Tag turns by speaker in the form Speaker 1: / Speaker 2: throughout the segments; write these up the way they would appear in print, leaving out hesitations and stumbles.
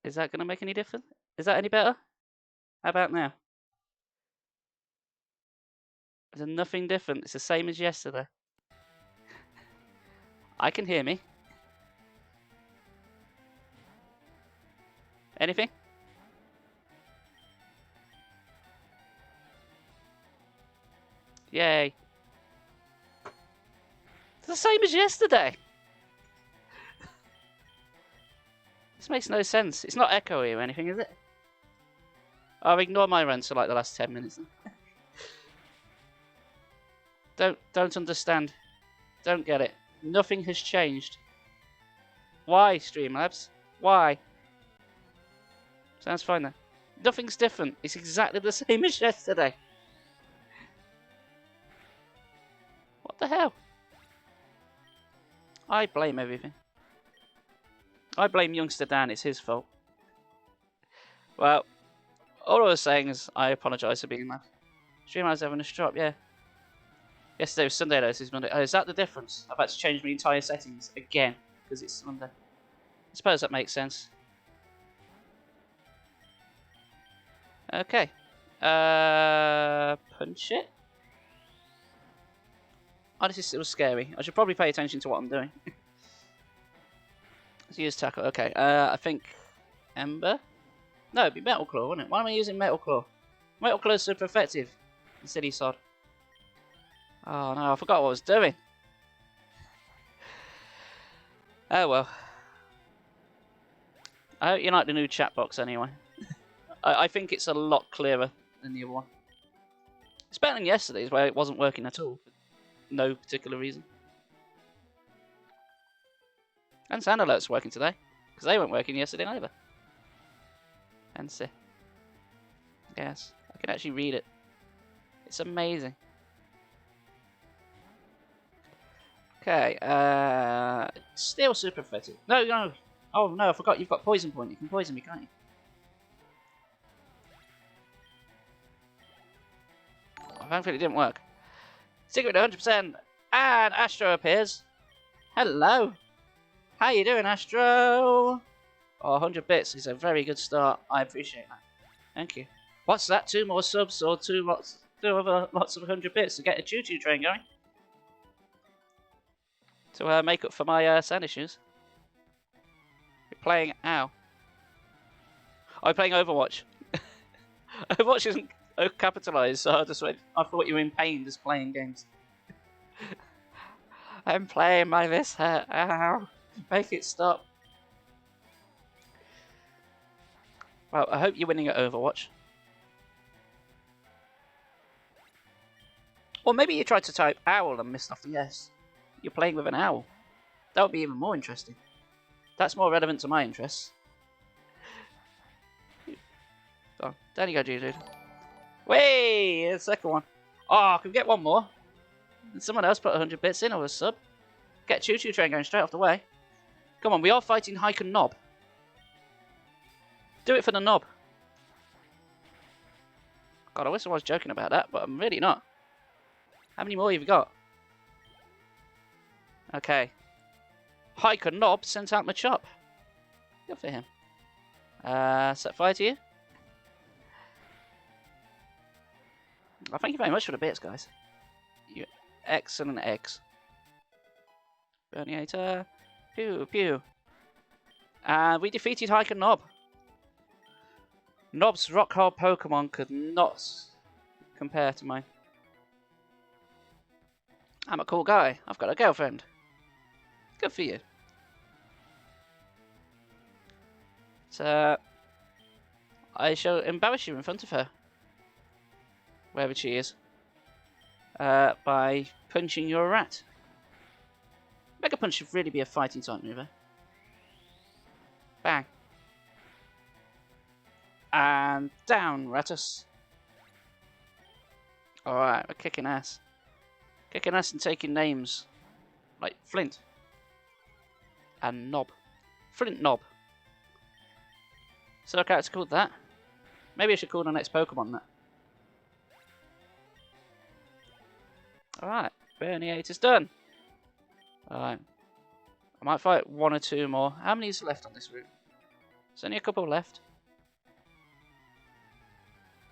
Speaker 1: Is that going to make any difference? Is that any better? How about now? Is there nothing different? It's the same as yesterday. I can hear me. Anything? Yay. It's the same as yesterday. This makes no sense. It's not echoey or anything, is it? Oh, ignore my runs for like the last 10 minutes. Don't understand. Don't get it. Nothing has changed. Why, Streamlabs? Why? Sounds fine then. Nothing's different. It's exactly the same as yesterday. What the hell? I blame everything. I blame youngster Dan. It's his fault. Well, all I was saying is I apologise for being mad. Streamlabs having a strop, yeah. Yesterday was Sunday, though. This is Monday. Oh, is that the difference? I've had to change my entire settings again because it's Monday. I suppose that makes sense. Okay. Punch it. Oh, this is still scary. I should probably pay attention to what I'm doing. Let's use tackle. Okay. I think Ember. No, it'd be Metal Claw, wouldn't it? Why am I using Metal Claw? Metal Claw is super effective. You silly sod. Oh no, I forgot what I was doing. Oh well. I hope you like the new chat box anyway. I think it's a lot clearer than the other one. It's better than yesterday's where it wasn't working at all. For no particular reason. And sound alerts working today. Because they weren't working yesterday either. And see. Yes, I can actually read it. It's amazing. Okay, still super effective. No. Oh no, I forgot you've got poison point. You can poison me, can't you? Oh, thankfully it didn't work. Secret 100%, and Astro appears. Hello. How you doing, Astro? Oh, 100 bits is a very good start. I appreciate that. Thank you. What's that? 2 more subs or 2 other lots of 100 bits to get a choo-choo train going? To make up for my sound issues. You're playing... Ow. I'm playing Overwatch. Overwatch isn't capitalised, so I just went... I thought you were in pain just playing games. I'm playing my this hurt. Ow. Make it stop. Well, I hope you're winning at Overwatch. Or maybe you tried to type owl and missed off the S. You're playing with an owl. That would be even more interesting. That's more relevant to my interests. Go on. Down you go, dude. Way! The second one. Oh, can we get one more? And someone else put 100 bits in or a sub. Get choo-choo train going straight off the way. Come on, we are fighting Hike and Knob. Do it for the knob. God, I wish I was joking about that, but I'm really not. How many more have you got? Okay. Hike and Knob sent out my chop. Good for him. Set fire to you. Well, thank you very much for the bits, guys. You excellent eggs. Burniator. Pew, pew. And we defeated Hike and Knob. Knob's rock hard Pokemon could not compare to mine. I'm a cool guy. I've got a girlfriend. Good for you. So, I shall embarrass you in front of her. Wherever she is. By punching your rat. Mega Punch should really be a fighting type mover. Bang. And down, Ratus. Alright, we're kicking ass. Kicking ass and taking names. Like Flint. And Knob. Flint Knob. So a character called that. Maybe I should call the next Pokemon that. Alright, Burniator's done. Alright. I might fight 1 or 2 more. How many is left on this route? There's only a couple left.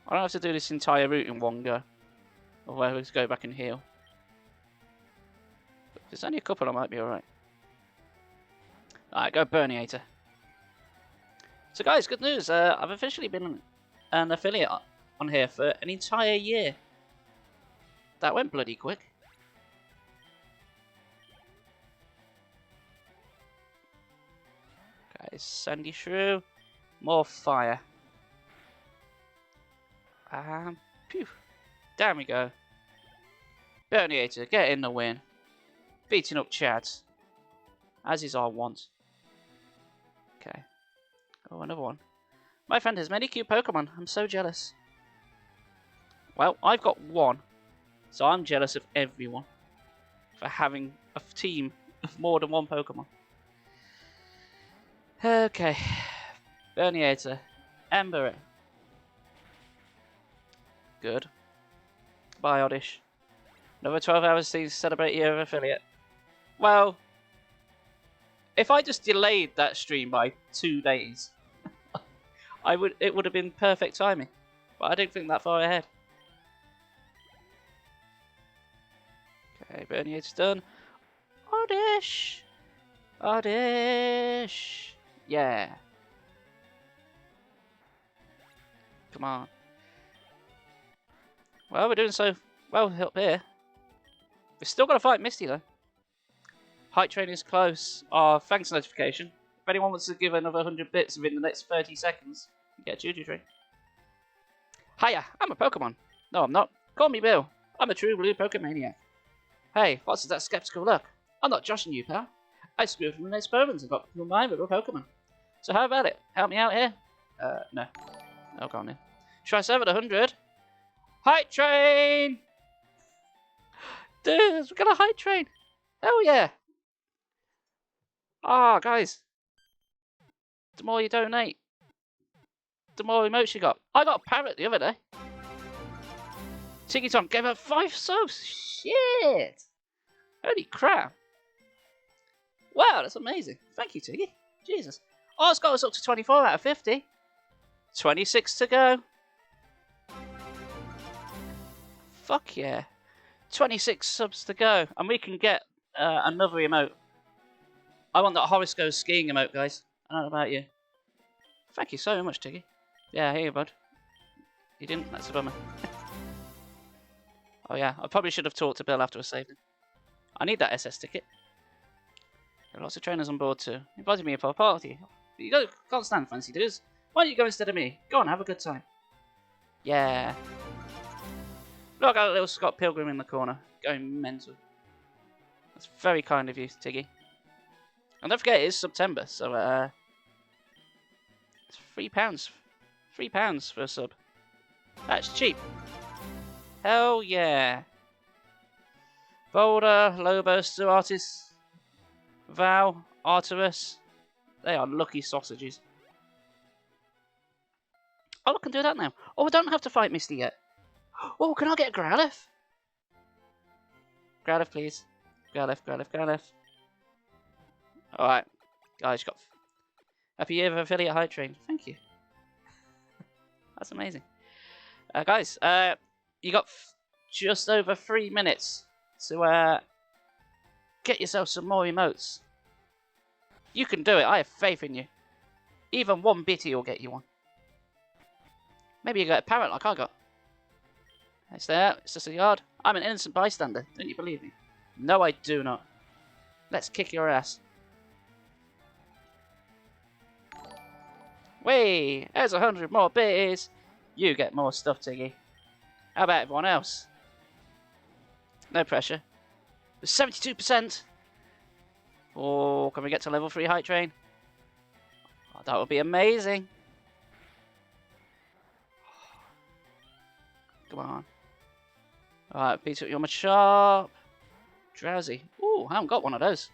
Speaker 1: I don't have to do this entire route in one go. Or I have to go back and heal. But if there's only a couple, I might be alright. Alright, go Burniator. So guys, good news. I've officially been an affiliate on here for an entire year. That went bloody quick. Okay, Sandy Shrew. More fire. Phew. Down we go. Burniator, getting the win. Beating up Chads. As is our want. Okay. Oh, another one. My friend has many cute Pokemon. I'm so jealous. Well, I've got one. So I'm jealous of everyone. For having a team of more than one Pokemon. Okay. Burniator. Ember. Good. Bye, Oddish. Another 12 hours to celebrate year of affiliate. Well, if I just delayed that stream by 2 days, it would have been perfect timing. But I didn't think that far ahead. Okay, Burniator's done. Oddish! Oddish! Yeah. Come on. Well, we're doing so well up here. We've still got to fight Misty, though. Hype train is close. Oh, thanks notification. If anyone wants to give another 100 bits within the next 30 seconds, you get a Juju tree. Hiya, I'm a Pokemon. No, I'm not. Call me Bill. I'm a true blue Pokemaniac. Hey, what's that skeptical look? I'm not joshing you, pal. I screwed from the next Bowmans and got combined with a Pokemon. So how about it? Help me out here? No. Oh, go on then. Try 7 at 100. Hype train! Dude, we got a hype train. Hell yeah. Ah, guys. The more you donate, the more emotes you got. I got a parrot the other day. Tiggy Tom gave up 5 subs. Shit. Holy crap. Wow, that's amazing. Thank you, Tiggy. Jesus. Oh, it's got us up to 24 out of 50. 26 to go. Fuck yeah. 26 subs to go. And we can get another emote. I want that Horoscope skiing emote, guys. I don't know about you. Thank you so much, Tiggy. Yeah, here you, bud. You didn't? That's a bummer. Oh yeah, I probably should have talked to Bill after I saved him. I need that SS ticket. There are lots of trainers on board too. He invited me for a party. But you can't stand fancy dudes. Why don't you go instead of me? Go on, have a good time. Yeah. Look, got a little Scott Pilgrim in the corner. Going mental. That's very kind of you, Tiggy. And don't forget, it is September, so it's £3. £3 for a sub. That's cheap. Hell yeah. Boulder, Lobos, Stuartis, Val, Artemis. They are lucky sausages. Oh, I can do that now. Oh, I don't have to fight Misty yet. Oh, can I get a Growlithe? Growlithe, please. Growlithe, Growlithe, Growlithe. Alright. Guys, you got happy year of affiliate hype train. Thank you. That's amazing. Guys, you got just over 3 minutes to get yourself some more emotes. You can do it. I have faith in you. Even one bitty will get you one. Maybe you got a parrot like I got. It's there. It's just a yard. I'm an innocent bystander. Don't you believe me? No, I do not. Let's kick your ass. Whee! There's 100 more bitties. You get more stuff, Tiggy. How about everyone else? No pressure. 72%. Oh, can we get to level 3 hype train? Oh, that would be amazing. Come on. Alright, beat up your Machop. Drowsy. Ooh, I haven't got one of those.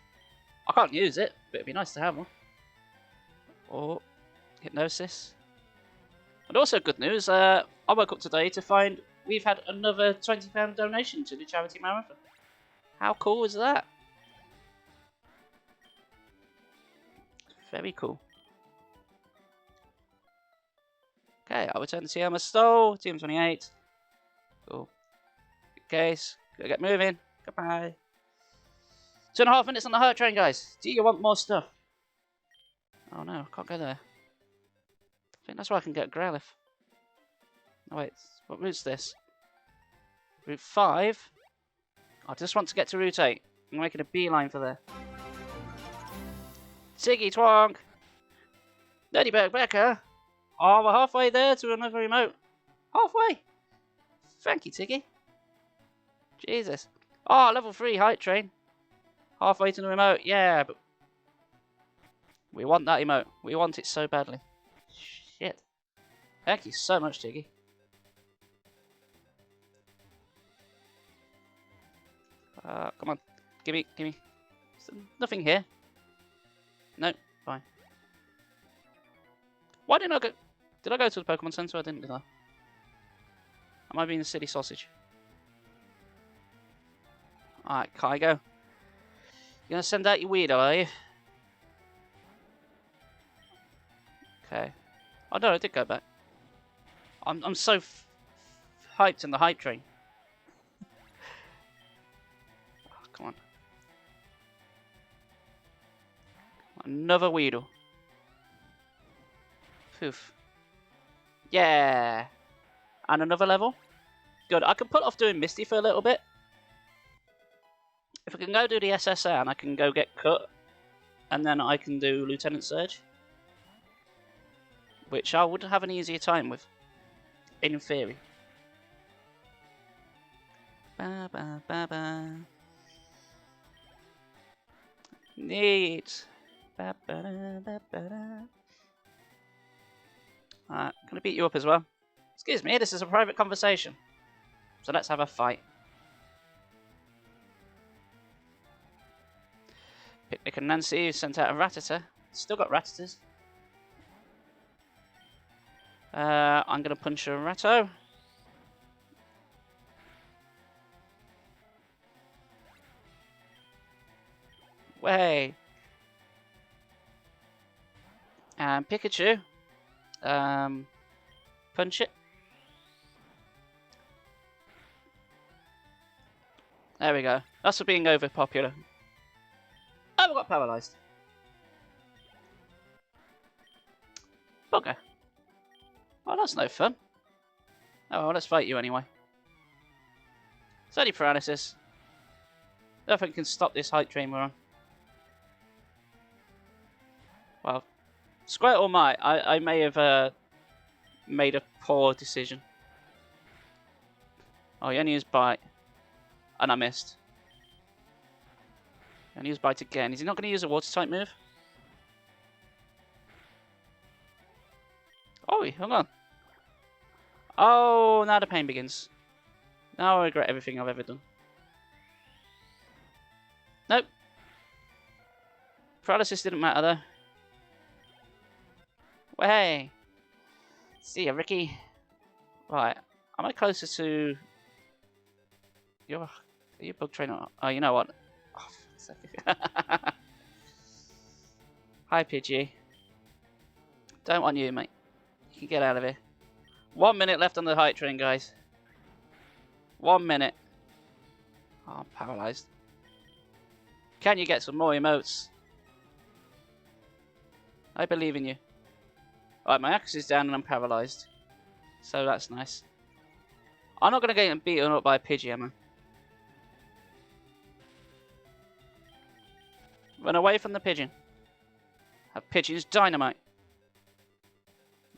Speaker 1: I can't use it, but it'd be nice to have one. Oh, Hypnosis. And also good news, I woke up today to find we've had another £20 donation to the charity marathon. How cool is that? Very cool. Okay, I'll return to TM I stole. Team 28. Cool. Good case. Gotta get moving. Goodbye. 2.5 minutes on the hurt train, guys. Do you want more stuff? Oh no, I can't go there. I think that's where I can get Growlithe. Oh wait, what route's this? Route 5? I just want to get to Route 8. I'm making a beeline for there. Tiggy Twonk! Dirtyberg Becker! Oh, we're halfway there to another remote. Halfway! Thank you, Tiggy. Jesus. Oh, level 3 height train. Halfway to the remote. Yeah, but we want that emote. We want it so badly. Shit. Thank you so much, Tiggy. Come on. Gimme. Nothing here. No, fine. Why didn't I go? Did I go to the Pokemon Center? I didn't, did I? Am I being a silly sausage? Alright, Kygo. You're gonna send out your weirdo, are you? Okay. Oh no, I did go back. I'm so hyped in the hype train. Oh, come on. Another Weedle. Poof. Yeah. And another level. Good. I can put off doing Misty for a little bit. If I can go do the SSN, I can go get cut. And then I can do Lieutenant Surge. Which I would have an easier time with. In theory. Ba ba ba ba. Neat. Ba ba da ba ba da. Alright, gonna beat you up as well. Excuse me, this is a private conversation. So let's have a fight. Picnic and Nancy sent out a Rattata. Still got Rattatas. I'm gonna punch a Ratto. Way. And Pikachu. Punch it. There we go. That's for being over popular. Oh, we got paralysed. Bugger. Oh, that's no fun. Oh, well, let's fight you anyway. It's only paralysis. Nothing can stop this hype train we're on. Well, Squirtle might. I may have made a poor decision. Oh, he only used Bite. And I missed. And he used Bite again. Is he not going to use a water type move? Oh, hang on. Oh, now the pain begins. Now I regret everything I've ever done. Nope. Paralysis didn't matter though. Well, hey. See ya, Ricky. Right. Am I closer to... Are you bug trainer? Oh, you know what? Oh, hi, Pidgey. Don't want you, mate. You can get out of here. 1 minute left on the hype train, guys. 1 minute. Oh, I'm paralysed. Can you get some more emotes? I believe in you. Alright, my axe is down and I'm paralysed. So that's nice. I'm not going to get beaten up by a Pidgey, am I? Run away from the pigeon. Have pigeons dynamite.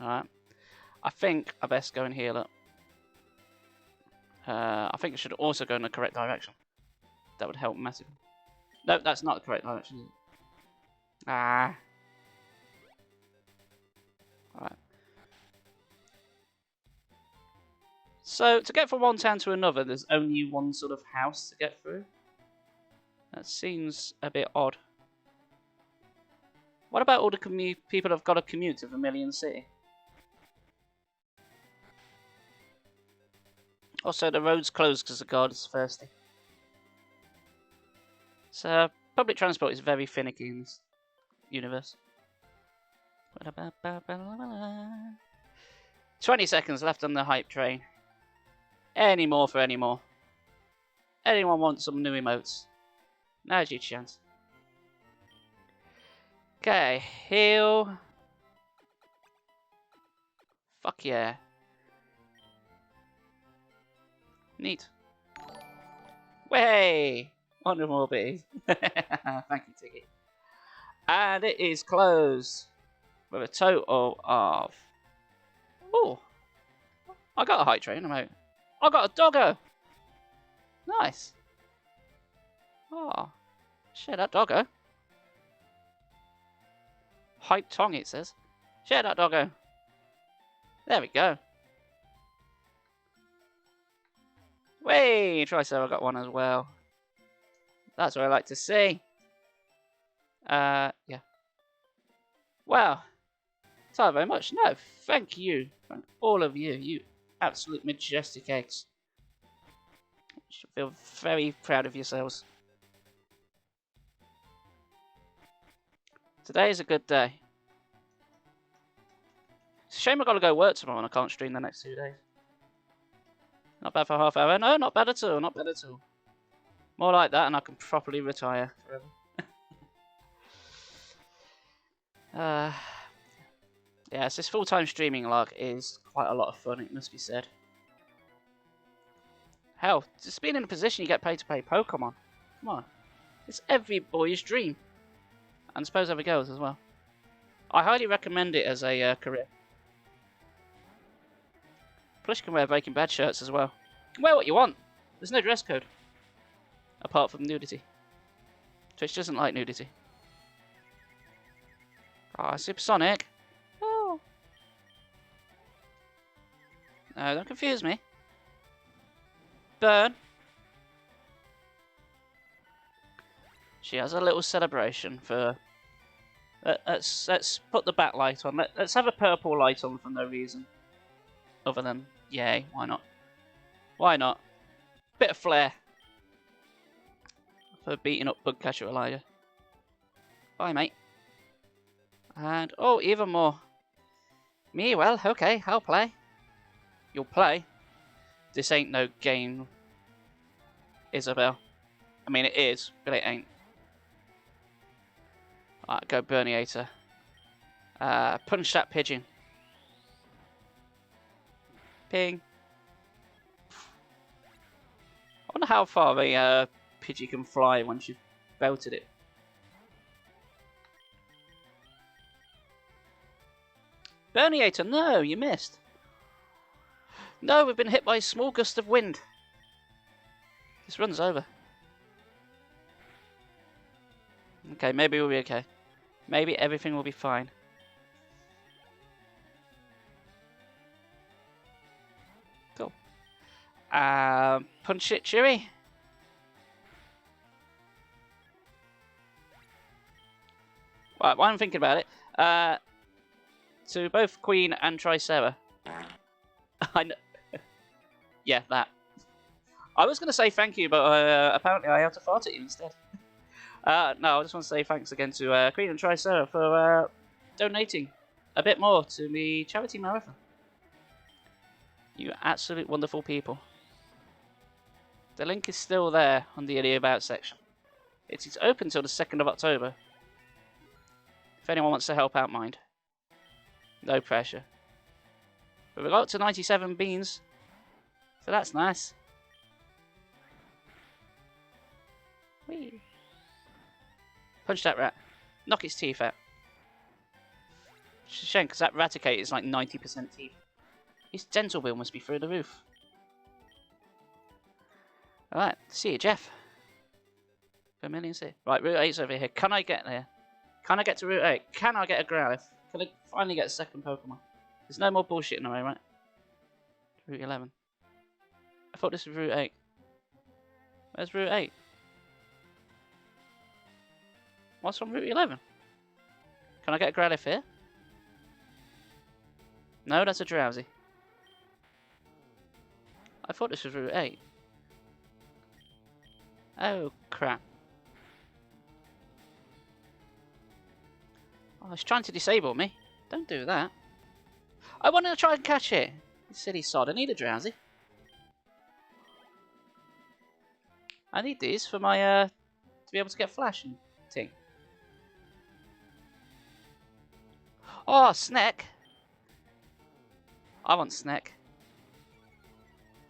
Speaker 1: Alright. I think I best go and heal up. I think I should also go in the correct direction. That would help massively. No, that's not the correct direction, is it? Ah. Alright. So, to get from one town to another, there's only one sort of house to get through. That seems a bit odd. What about all the people that have got to commute to Vermilion City? Also, the road's closed because the guard is thirsty. So, public transport is very finicky in this universe. 20 seconds left on the hype train. Any more for any more. Anyone want some new emotes? Now's your chance. Okay, heal. Fuck yeah. Neat. Way! 100 more bees. Thank you, Tiggy. And it is closed with a total of... Oh! I got a hype train, I'm out. I got a doggo! Nice. Oh. Share that doggo. Hype tongue, it says. Share that doggo. There we go. Way! Triceratops got one as well. That's what I like to see. Yeah. Wow. Thank you very much. No, thank you. Thank all of you. You absolute majestic eggs. You should feel very proud of yourselves. Today is a good day. It's a shame I've got to go work tomorrow and I can't stream the next 2 days. Not bad for half hour. No, not bad at all. Not bad at all. More like that and I can properly retire forever. Yes, this full-time streaming log is quite a lot of fun, it must be said. Hell, just being in a position you get paid to play Pokemon. Come on. It's every boy's dream. And I suppose every girl's as well. I highly recommend it as a career. Plus you can wear Breaking Bad shirts as well. You can wear what you want. There's no dress code. Apart from nudity. Twitch doesn't like nudity. Ah, Supersonic. Oh. No, don't confuse me. Burn. She has a little celebration for... Let's put the backlight on. Let's have a purple light on for no reason. Other than, yay, why not? Why not? Bit of flair. For beating up Bugcatcher Elijah. Bye, mate. And, oh, even more. Me, well, okay, I'll play. You'll play? This ain't no game, Isabel. I mean, it is, but it ain't. Alright, go Burniator. Punch that pigeon. Ping. I wonder how far a Pidgey can fly once you've belted it. Burniator, no, you missed. No, we've been hit by a small gust of wind. This runs over. Okay, maybe we'll be okay. Maybe everything will be fine. Cool. Punch it, Chewy. Right, while I'm thinking about it, to both Queen and Tricera. I know. Yeah, that. I was going to say thank you, but apparently I had to fart at you instead. No, I just want to say thanks again to Queen and Tricera for donating a bit more to the charity marathon. You absolute wonderful people. The link is still there on the About section. It is open till the 2nd of October. If anyone wants to help out, mind. No pressure. But we got up to 97 beans, so that's nice. Whee. Punch that rat. Knock its teeth out. It's a shame because that Raticate is like 90% teeth. His dental bill must be through the roof. Alright, see you, Jeff. Vermilion Sea. Right, Route 8's over here. Can I get there? Can I get to Route 8? Can I get a Growlithe? Can I finally get a second Pokemon? There's no more bullshit in the way, right? Route 11. I thought this was Route 8. Where's Route 8? What's on Route 11? Can I get a Growlithe here? No, that's a Drowsy. I thought this was Route 8. Oh, crap. Oh, it's trying to disable me. Don't do that. I wanted to try and catch it. You silly sod. I need a drowsy. I need these for my, to be able to get flash and ting. Oh, snack. I want snack.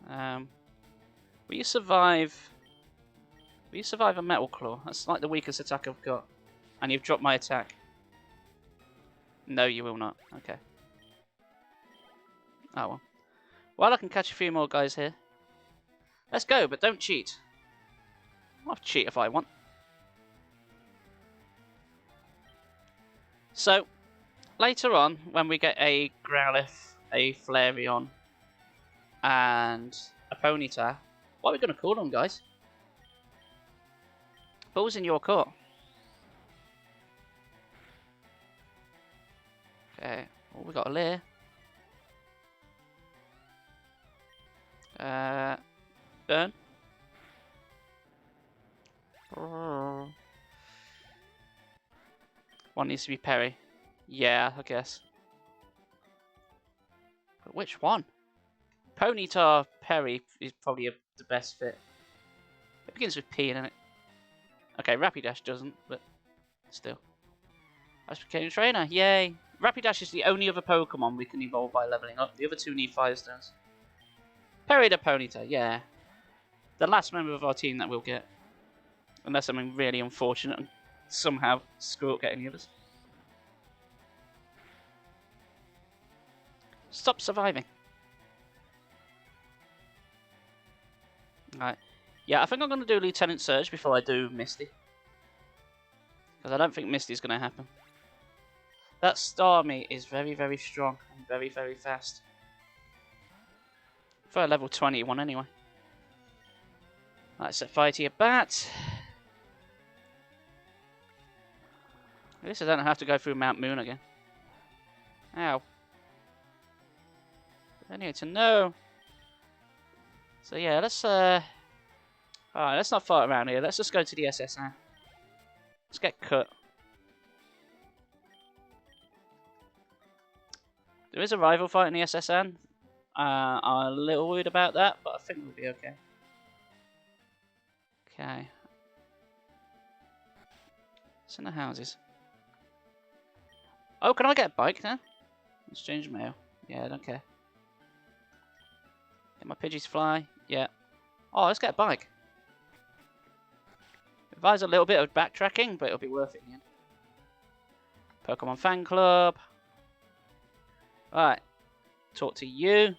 Speaker 1: Will you survive? Will you survive a metal claw? That's like the weakest attack I've got. And you've dropped my attack. No, you will not. Okay. Oh well. Well, I can catch a few more guys here. Let's go, but don't cheat. I'll cheat if I want. So, later on, when we get a Growlithe, a Flareon, and a Ponyta, what are we going to call them, guys? Ball's in your court. Okay, well, we got a Leer. Burn. One needs to be Perry. Yeah, I guess. But which one? Ponyta Perry is probably the best fit. It begins with P in it. Okay, Rapidash doesn't, but still. I just became a trainer. Yay! Rapidash is the only other Pokemon we can evolve by leveling up. The other two need Firestones. Perry the Ponyta, yeah. The last member of our team that we'll get. Unless something really unfortunate and somehow screw up getting the others. Stop surviving. Right. Yeah, I think I'm going to do Lieutenant Surge before I do Misty. Because I don't think Misty's going to happen. That Starmie is very, very strong and very, very fast. For a level 21 anyway. Right, set fire to your bat. At least I don't have to go through Mount Moon again. Ow. I need to know. So yeah, let's alright, let's not fight around here. Let's just go to the SSN. Let's get cut. There is a rival fight in the SSN. I'm a little worried about that, but I think we'll be okay. Okay. It's in the houses. Oh, can I get a bike now? Exchange mail. Yeah, I don't care. Get my Pidgeys fly. Yeah. Oh, let's get a bike. It requires a little bit of backtracking, but it'll be worth it in the end. Pokemon Fan Club. Alright. Talk to you.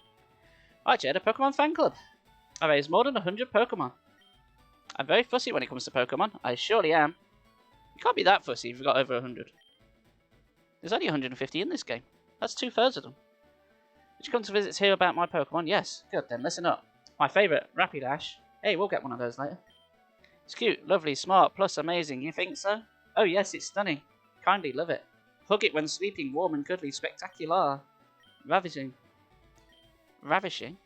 Speaker 1: Alright, Jed, a Pokemon Fan Club. I raised more than 100 Pokemon. I'm very fussy when it comes to Pokemon. I surely am. You can't be that fussy if you've got over 100. There's only 150 in this game. That's 2/3 of them. Did you come to visit to hear about my Pokemon? Yes. Good, then listen up. My favourite, Rapidash. Hey, we'll get one of those later. It's cute, lovely, smart, plus amazing. You think so? Oh yes, it's stunning. Kindly love it. Hug it when sleeping, warm and cuddly, spectacular. Ravishing. Ravishing?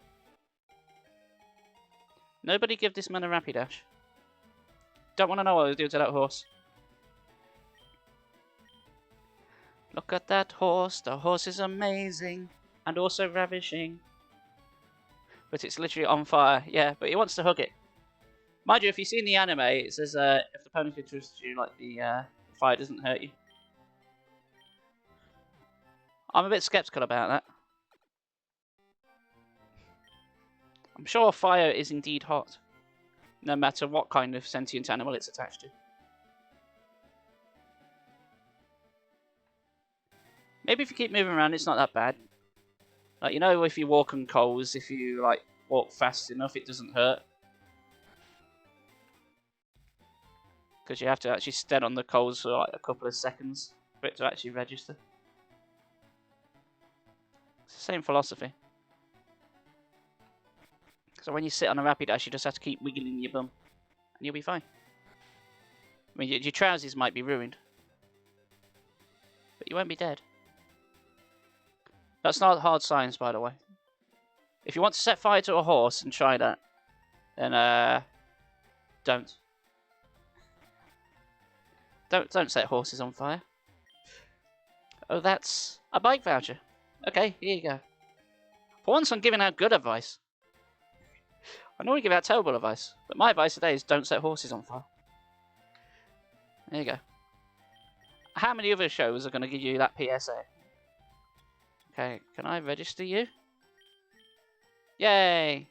Speaker 1: Nobody give this man a Rapidash. Don't want to know what he'll do to that horse. Look at that horse. The horse is amazing. And also ravishing. But it's literally on fire. Yeah, but he wants to hug it. Mind you, if you've seen the anime, it says if the pony trusts you, like the fire doesn't hurt you. I'm a bit skeptical about that. I'm sure fire is indeed hot. No matter what kind of sentient animal it's attached to. Maybe if you keep moving around, it's not that bad. Like, you know, if you walk on coals, if you like walk fast enough, it doesn't hurt. Because you have to actually stand on the coals for like a couple of seconds for it to actually register. It's the same philosophy. So when you sit on a Rapidash, you just have to keep wiggling your bum. And you'll be fine. I mean, your trousers might be ruined. But you won't be dead. That's not hard science, by the way. If you want to set fire to a horse and try that, then don't. Don't set horses on fire. Oh, that's a bike voucher. Okay, here you go. For once I'm giving out good advice. I normally give out terrible advice, but my advice today is don't set horses on fire. There you go. How many other shows are going to give you that PSA? Okay, can I register you? Yay!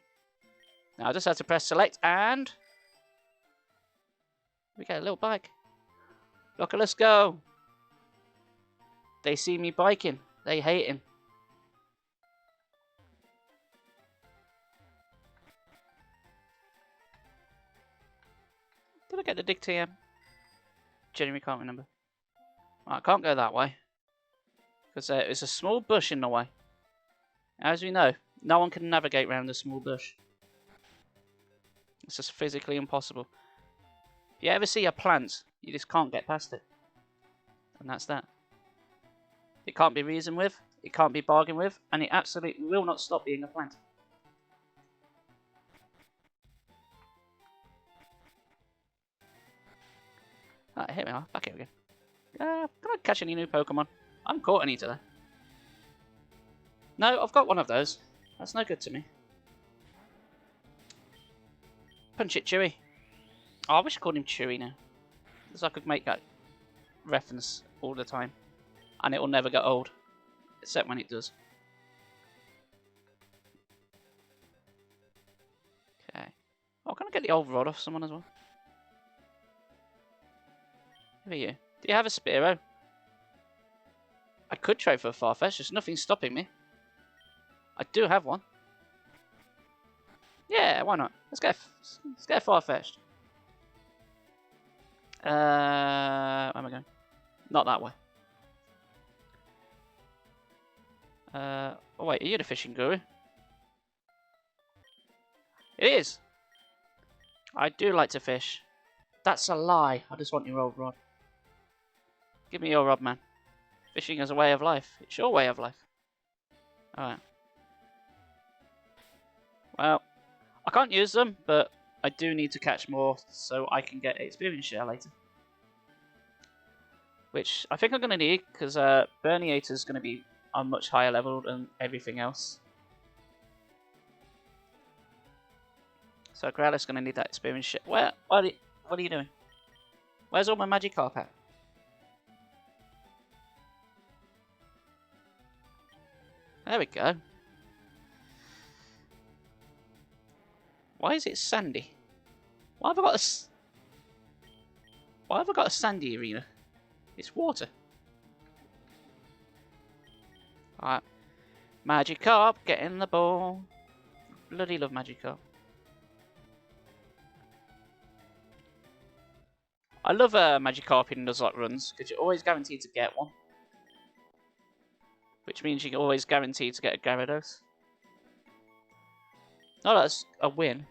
Speaker 1: Now I just have to press select and... we get a little bike. Look, let's go. They see me biking. They hate him. Did I get the Dig TM? Genuinely can't remember. Right, I can't go that way. Because there's a small bush in the way. As we know, no one can navigate around a small bush. It's just physically impossible. If you ever see a plant, you just can't get past it. And that's that. It can't be reasoned with, it can't be bargained with, and it absolutely will not stop being a plant. Right, here we are, back here again. Can I catch any new Pokemon? I haven't caught any today. No, I've got one of those. That's no good to me. Punch it, Chewy. Oh, I wish I called him Chewy now. Because I could make that reference all the time. And it will never get old. Except when it does. Okay. Oh, can I get the old rod off someone as well? Who are you? Do you have a Spearow? I could trade for a Farfetch'd, there's nothing stopping me. I do have one. Yeah, why not? Let's get a Farfetch'd. Where am I going? Not that way. Oh wait, are you the fishing guru? It is! I do like to fish. That's a lie. I just want your old rod. Give me your rod, man. Fishing is a way of life. It's your way of life. Alright. Well, I can't use them, but I do need to catch more so I can get experience share later. Which I think I'm going to need, because Burniator is going to be on much higher level than everything else. So Growlithe's going to need that experience share. What are you doing? Where's all my Magikarp at? There we go. Why is it sandy? Why have I got a sandy arena? It's water. Alright. Magikarp, get in the ball. Bloody love Magikarp. I love Magikarp in Nuzlocke runs, because you're always guaranteed to get one. Which means you're always guaranteed to get a Gyarados. No, that's a win.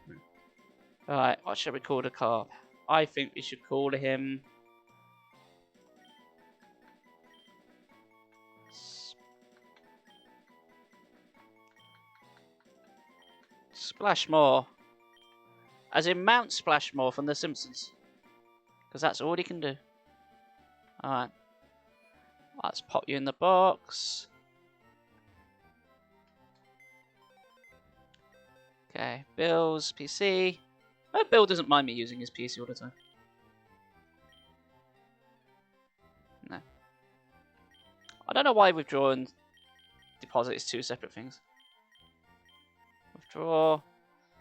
Speaker 1: Alright, what should we call the carp? I think we should call him... Splashmore. As in Mount Splashmore from The Simpsons. Because that's all he can do. Alright. Let's pop you in the box. Okay, Bill's PC. Oh, Bill doesn't mind me using his PC all the time. No. I don't know why withdraw and deposit is two separate things. Withdraw.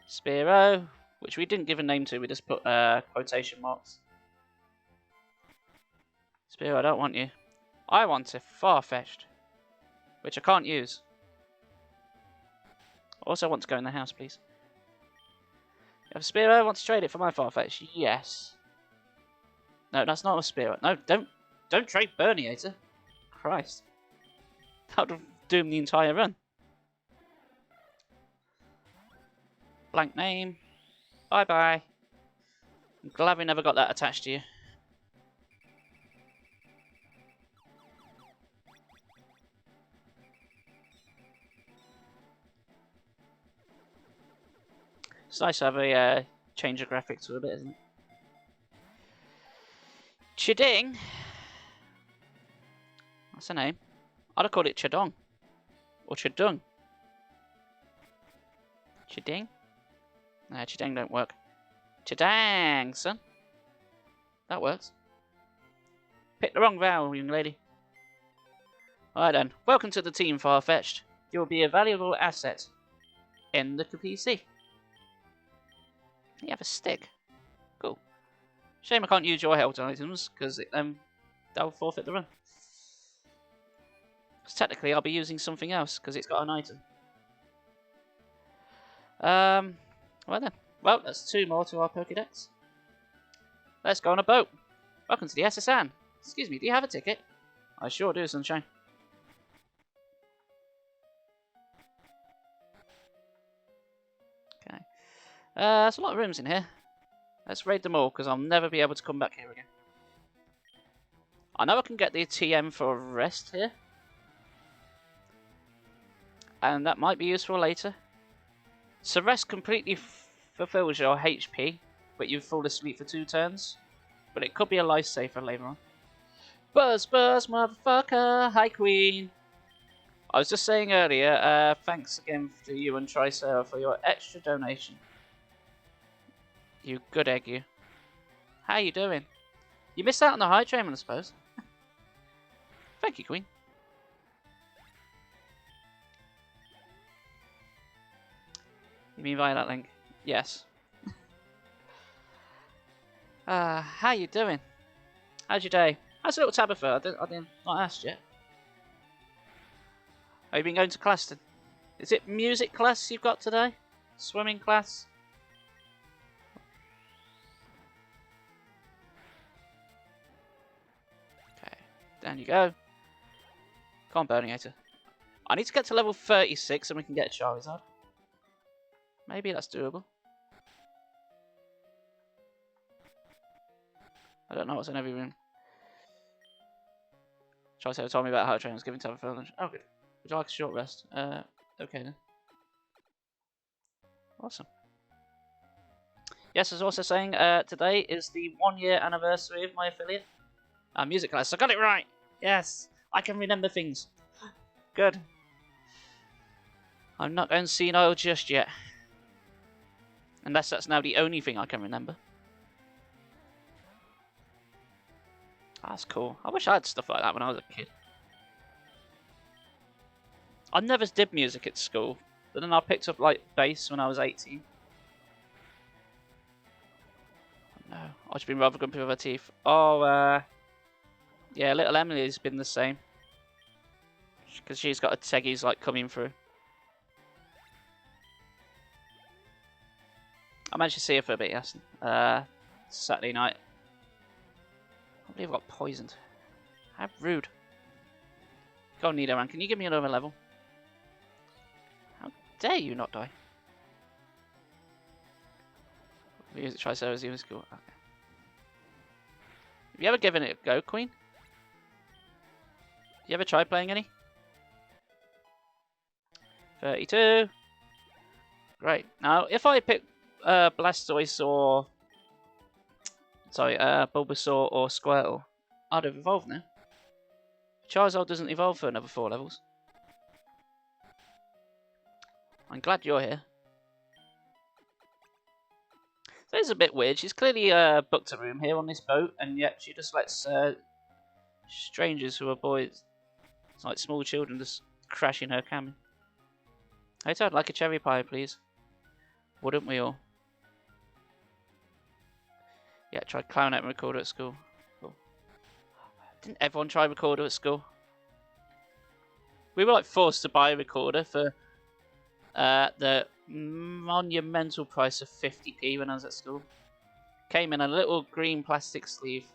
Speaker 1: Spearow, which we didn't give a name to, we just put quotation marks. Spearow, I don't want you. I want a Farfetch'd, which I can't use. I also want to go in the house, please. You have a Spearow? I want to trade it for my Farfetch'd. Yes. No, that's not a Spearow. No, don't trade Burniator. Christ. That would doom the entire run. Blank name. Bye-bye. I'm glad we never got that attached to you. It's nice to have a change of graphics a bit, isn't it? Chiding. That's a name. I'd have called it Chidong. Or Chidung? Chiding? Nah, Chidang don't work. Chidang, son. That works. Pick the wrong vowel, young lady. Alright then. Welcome to the team, Farfetch'd. You will be a valuable asset in the PC. You have a stick. Cool. Shame I can't use your held items, because that'll forfeit the run. Because technically I'll be using something else, because it's got an item. Well then. Well, that's 2 more to our Pokédex. Let's go on a boat. Welcome to the SSN. Excuse me, do you have a ticket? I sure do, sunshine. Okay. There's a lot of rooms in here. Let's raid them all, because I'll never be able to come back here again. I know I can get the TM for a rest here. And that might be useful later. So rest completely fulfills your HP, but you fall asleep for 2 turns. But it could be a lifesaver later on. Buzz, buzz, motherfucker! Hi, Queen! I was just saying earlier, thanks again to you and Tricera for your extra donation. You good egg, you. How you doing? You missed out on the high train, I suppose. Thank you, Queen. You mean via that link? Yes. How you doing? How's your day? How's little Tabitha? I didn't not asked yet. Have you been going to class then? Is it music class you've got today? Swimming class? Okay, down you go. Come on, Burningator. I need to get to level 36 and we can get a Charizard. Maybe that's doable. I don't know what's in every room. Charizard told me about how trainers giving time for lunch. Oh, good. Would you like a short rest? Okay then. Awesome. Yes, I was also saying today is the 1-year anniversary of my affiliate. Music class. I got it right! Yes! I can remember things. Good. I'm not going senile just yet. Unless that's now the only thing I can remember. That's cool. I wish I had stuff like that when I was a kid. I never did music at school, but then I picked up like bass when I was 18. No, I've just been rather grumpy with her teeth. Oh, yeah, little Emily's been the same. Because she's got a Teggies like coming through. I managed to see her for a bit yesterday. Saturday night. I can't believe I got poisoned. How rude. Go on, Nidoran, can you give me another level? How dare you not die? Use it, try so as you school. Okay. Have you ever given it a go, Queen? You ever tried playing any? 32. Great. Now, if I pick Blastoise or Bulbasaur or Squirtle, I'd have evolved now. Charizard doesn't evolve for another 4 levels. I'm glad you're here. So it's a bit weird. She's clearly booked a room here on this boat, and yet she just lets strangers who are boys, it's like small children, just crash in her cabin. Hey, I'd like a cherry pie, please. Wouldn't we all? Yeah, try Clown at Recorder at school. Cool. Didn't everyone try Recorder at school? We were like forced to buy a recorder for the monumental price of 50p when I was at school. Came in a little green plastic sleeve.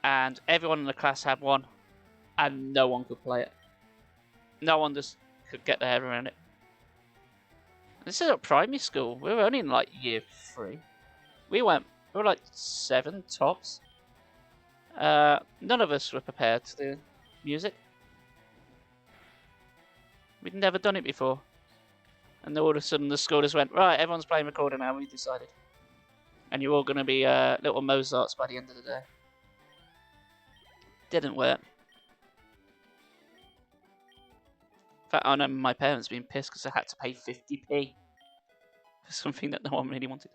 Speaker 1: And everyone in the class had one. And no one could play it. No one just could get their head around it. This is at primary school. We were only in like year 3. We were like 7 tops. None of us were prepared to do music. We'd never done it before. And then all of a sudden the school just went, right, everyone's playing recorder now, we decided. And you're all going to be little Mozarts by the end of the day. Didn't work. In fact, I know my parents being pissed because they had to pay 50p for something that no one really wanted.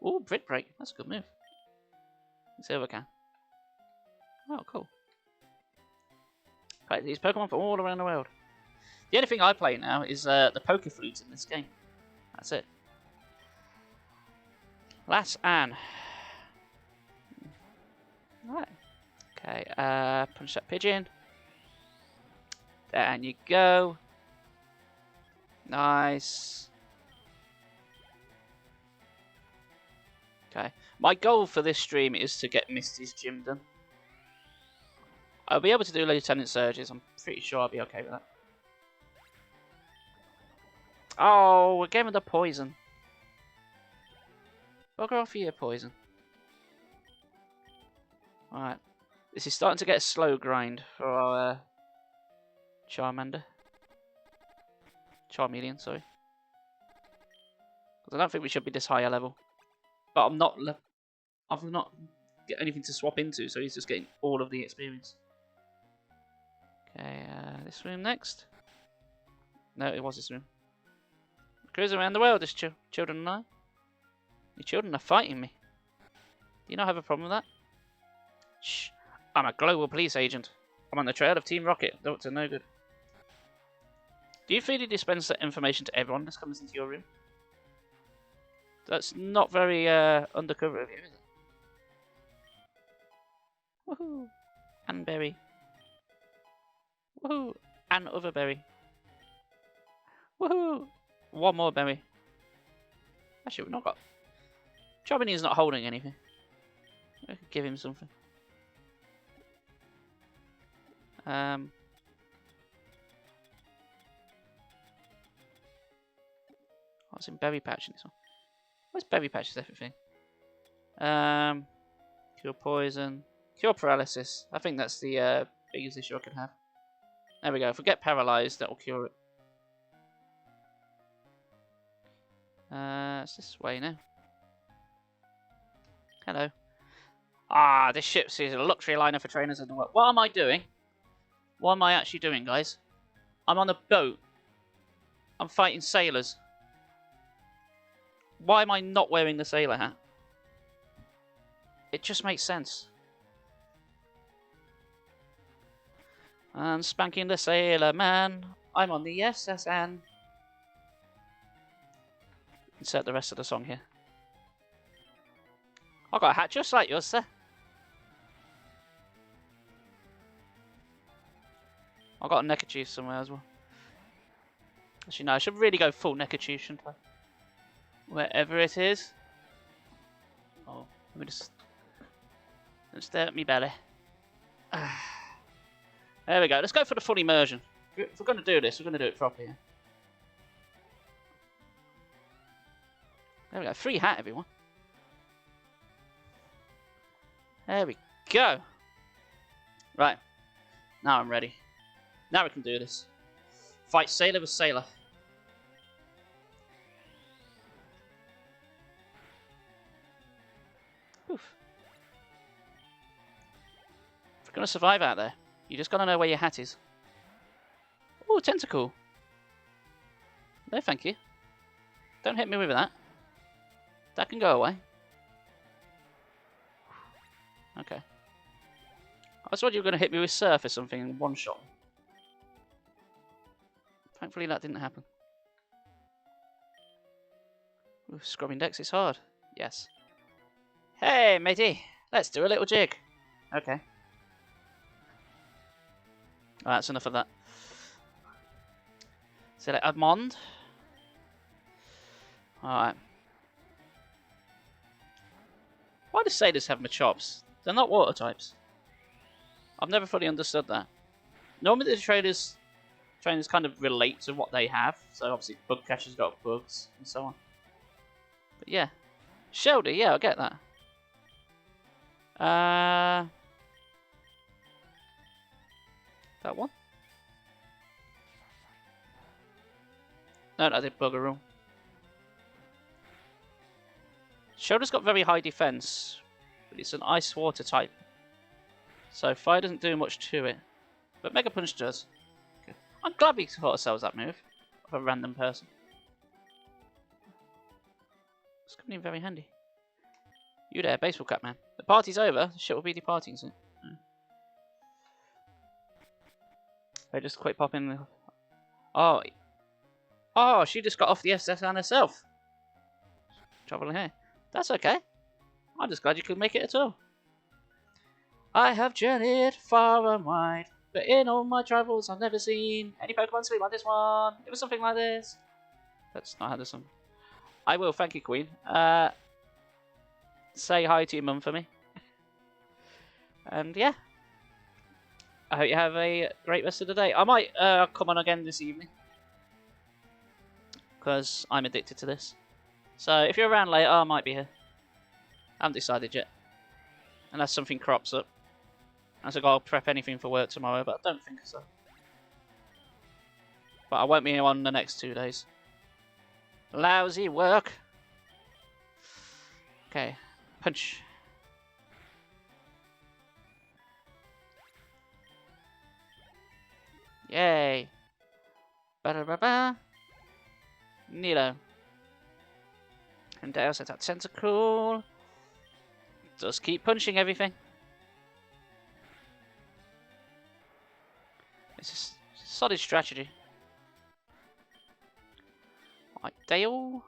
Speaker 1: Oh, Brick Break. That's a good move. Let's see if I can. Oh, cool. Right, these Pokemon from all around the world. The only thing I play now is the Poké Flute in this game. That's it. Last Anne. Right. Okay, punch that pigeon. There you go. Nice. Okay. My goal for this stream is to get Misty's gym done. I'll be able to do Lieutenant Surges. I'm pretty sure I'll be okay with that. Oh, we're getting the poison. Bugger off here, poison. Alright. This is starting to get a slow grind for our Charmander. Charmeleon, sorry. Because I don't think we should be this higher level. But I've not got anything to swap into, so he's just getting all of the experience. Okay, this room next. No, it was this room. Cruise around the world, this children and I. Your children are fighting me. Do you not have a problem with that? Shh. I'm a global police agent. I'm on the trail of Team Rocket. Though it's no good. Do you freely dispense that information to everyone that comes into your room? That's not very undercover of you, is it? Woohoo! And berry. Woohoo! And other berry. Woohoo! One more berry. Actually, we've not got. Chobani's not holding anything. I could give him something. What's in Berry Patch in this one? Where's Berry Patch is everything? Cure poison. Cure paralysis. I think that's the biggest issue I can have. There we go. If we get paralyzed, that will cure it. It's this way now. Hello. Ah, this ship is a luxury liner for trainers in the world. What am I doing? What am I actually doing, guys? I'm on a boat. I'm fighting sailors. Why am I not wearing the sailor hat? It just makes sense. I'm spanking the sailor man. I'm on the SSN. Insert the rest of the song here. I got a hat just like yours, sir. I got a neckerchief somewhere as well. Actually, no, I should really go full neckerchief, shouldn't I? Wherever it is. Oh, let me just stare at me belly. There we go. Let's go for the full immersion. If we're going to do this, we're going to do it properly. There we go. Free hat, everyone. There we go. Right. Now I'm ready. Now we can do this. Fight sailor with sailor. Oof. If we're going to survive out there, you just got to know where your hat is. Oh, tentacle. No, thank you. Don't hit me with that. That can go away. Okay. I was thought you were going to hit me with surf or something in one shot. Thankfully that didn't happen. Ooh, scrubbing decks is hard. Yes. Hey, matey. Let's do a little jig. Okay. Alright, that's enough of that. Select Admond. Alright. Why do sailors have Machops? They're not water types. I've never fully understood that. Normally the trainers kind of relate to what they have. So obviously Bug Catcher's got bugs and so on. But yeah. Shelder, yeah, I get that. That one? No, I did bugger all. Shelder's got very high defense, but it's an ice water type. So fire doesn't do much to it. But Mega Punch does. Okay. I'm glad we taught ourselves that move of a random person. It's coming in very handy. You there, baseball cap man. The party's over. The shit will be departing soon. They just quit popping. Oh. Oh, she just got off the SSN herself. Traveling here. That's okay. I'm just glad you could make it at all. I have journeyed far and wide, but in all my travels I've never seen any Pokemon sweet like this one. It was something like this. That's not how this song. I will, thank you, Queen. Say hi to your mum for me. And yeah. I hope you have a great rest of the day. I might come on again this evening. Because I'm addicted to this. So if you're around later, I might be here. I haven't decided yet. Unless something crops up. As I gotta prep anything for work tomorrow, but I don't think so. But I won't be here on the next 2 days. Lousy work. Okay. Punch. Yay. Ba-da-ba-ba. Nilo. And Dale set out Tentacle. Just keep punching everything. It's a solid strategy. Right, Dale.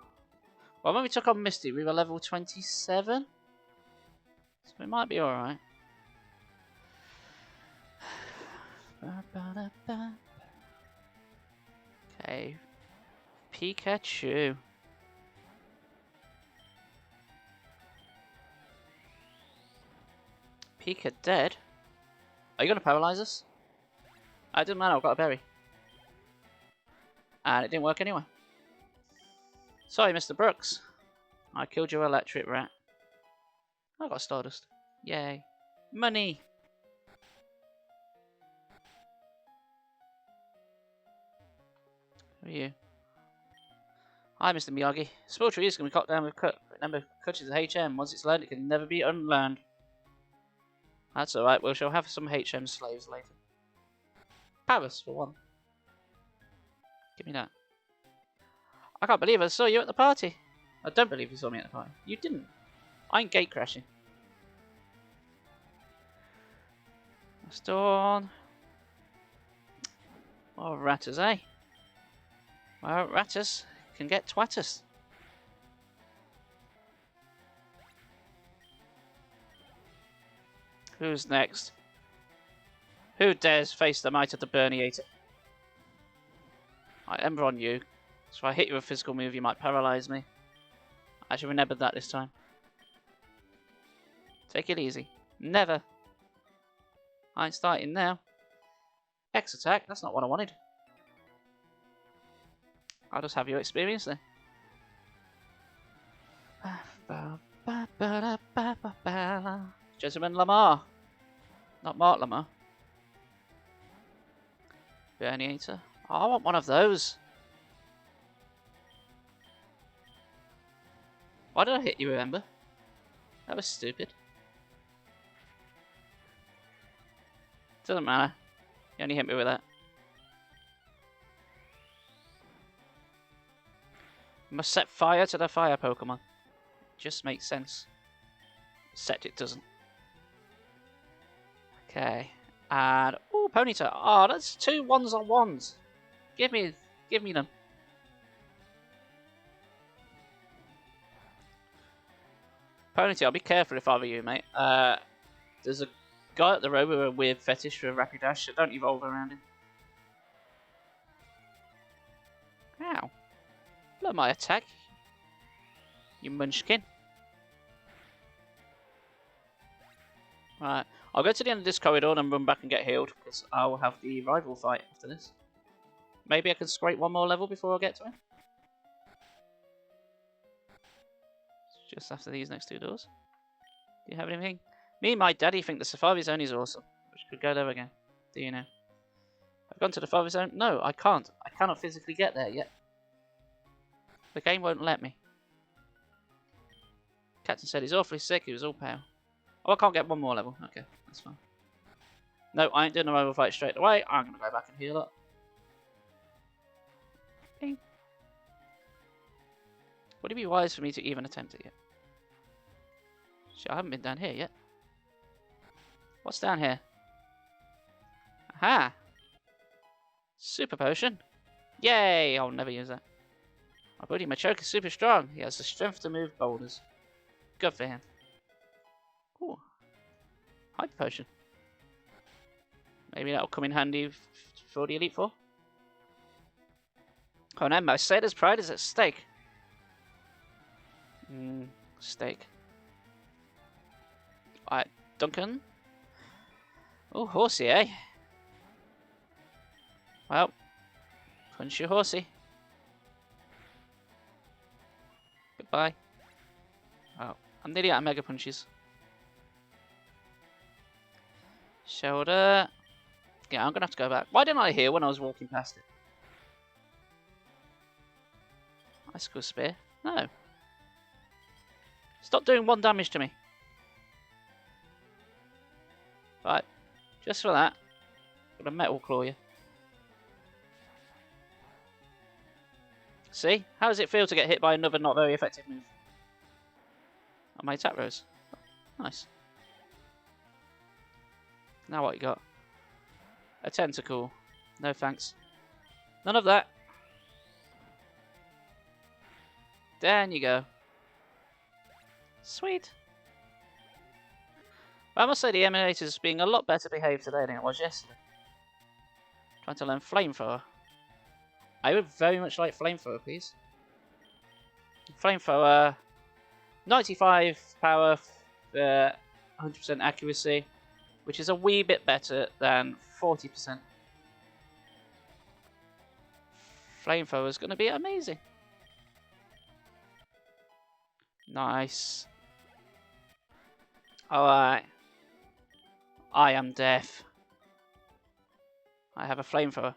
Speaker 1: Well, when we took on Misty, we were level 27. So we might be alright. Okay. Pikachu. Pika dead? Are you going to paralyze us? It doesn't matter, I've got a berry. And it didn't work anyway. Sorry, Mr. Brooks. I killed your electric rat. I got Stardust. Yay. Money! Who are you? Hi, Mr. Miyagi. Small tree is going to be cut down with cut. Remember, cut is a HM. Once it's learned, it can never be unlearned. That's alright, we shall have some HM slaves later. Paris, for one. Give me that. I can't believe I saw you at the party. I don't believe you saw me at the party. You didn't. I ain't gate crashing. Storm. Oh, ratters, eh? Well, ratters can get twatters. Who's next? Who dares face the might of the Burniator? I ember on you. So if I hit you with a physical move, you might paralyze me. I should remember that this time. Take it easy. Never. I ain't starting now. X attack? That's not what I wanted. I'll just have your experience then. Gentleman Lamar. Not Mark Lamar. Burniator. Oh, I want one of those. Why did I hit you, remember? That was stupid. Doesn't matter. You only hit me with that. You must set fire to the fire Pokemon. Just makes sense. Except it doesn't. Okay. And oh, Ponyta. Oh, that's 2 ones on ones. Give me them. Ponyta, be careful if I were you, mate. There's a guy up the road with a weird fetish for a Rapidash, so don't evolve around him. Ow. Blow my attack. You munchkin. Right, I'll go to the end of this corridor and run back and get healed, because I will have the rival fight after this. Maybe I can scrape one more level before I get to him. Just after these next 2 doors. Do you have anything? Me and my daddy think the Safari Zone is awesome. We could go there again. Do you know? I've gone to the Safari Zone? No, I can't. I cannot physically get there yet. The game won't let me. Captain said he's awfully sick, he was all pale. Oh, I can't get one more level. Okay, that's fine. No, I ain't doing a rival fight straight away. I'm going to go back and heal up. Would it be wise for me to even attempt it yet? Shit, I haven't been down here yet. What's down here? Aha! Super potion. Yay! I'll never use that. My buddy Machoke is super strong. He has the strength to move boulders. Good for him. Ooh. Hyper potion. Maybe that'll come in handy for the Elite Four. Oh no, my Sailor's pride is at stake. Steak. Alright, Duncan. Oh, horsey, eh? Well, punch your horsey. Goodbye. Oh, I'm nearly out of Mega Punches. Shoulder. Yeah, I'm gonna have to go back. Why didn't I hear when I was walking past it? Icicle Spear? No. Stop doing 1 damage to me. Right. Just for that. I'm gonna Metal Claw you. See? How does it feel to get hit by another not very effective move? Oh, my attack rose. Nice. Now what you got? A tentacle. No thanks. None of that. There you go. Sweet. But I must say the Emulator's being a lot better behaved today than it was yesterday. Trying to learn Flamethrower. I would very much like Flamethrower, please. Flamethrower, 95 power, 100% accuracy, which is a wee bit better than 40%. Flamethrower is going to be amazing. Nice. Alright. I am deaf. I have a Flamethrower.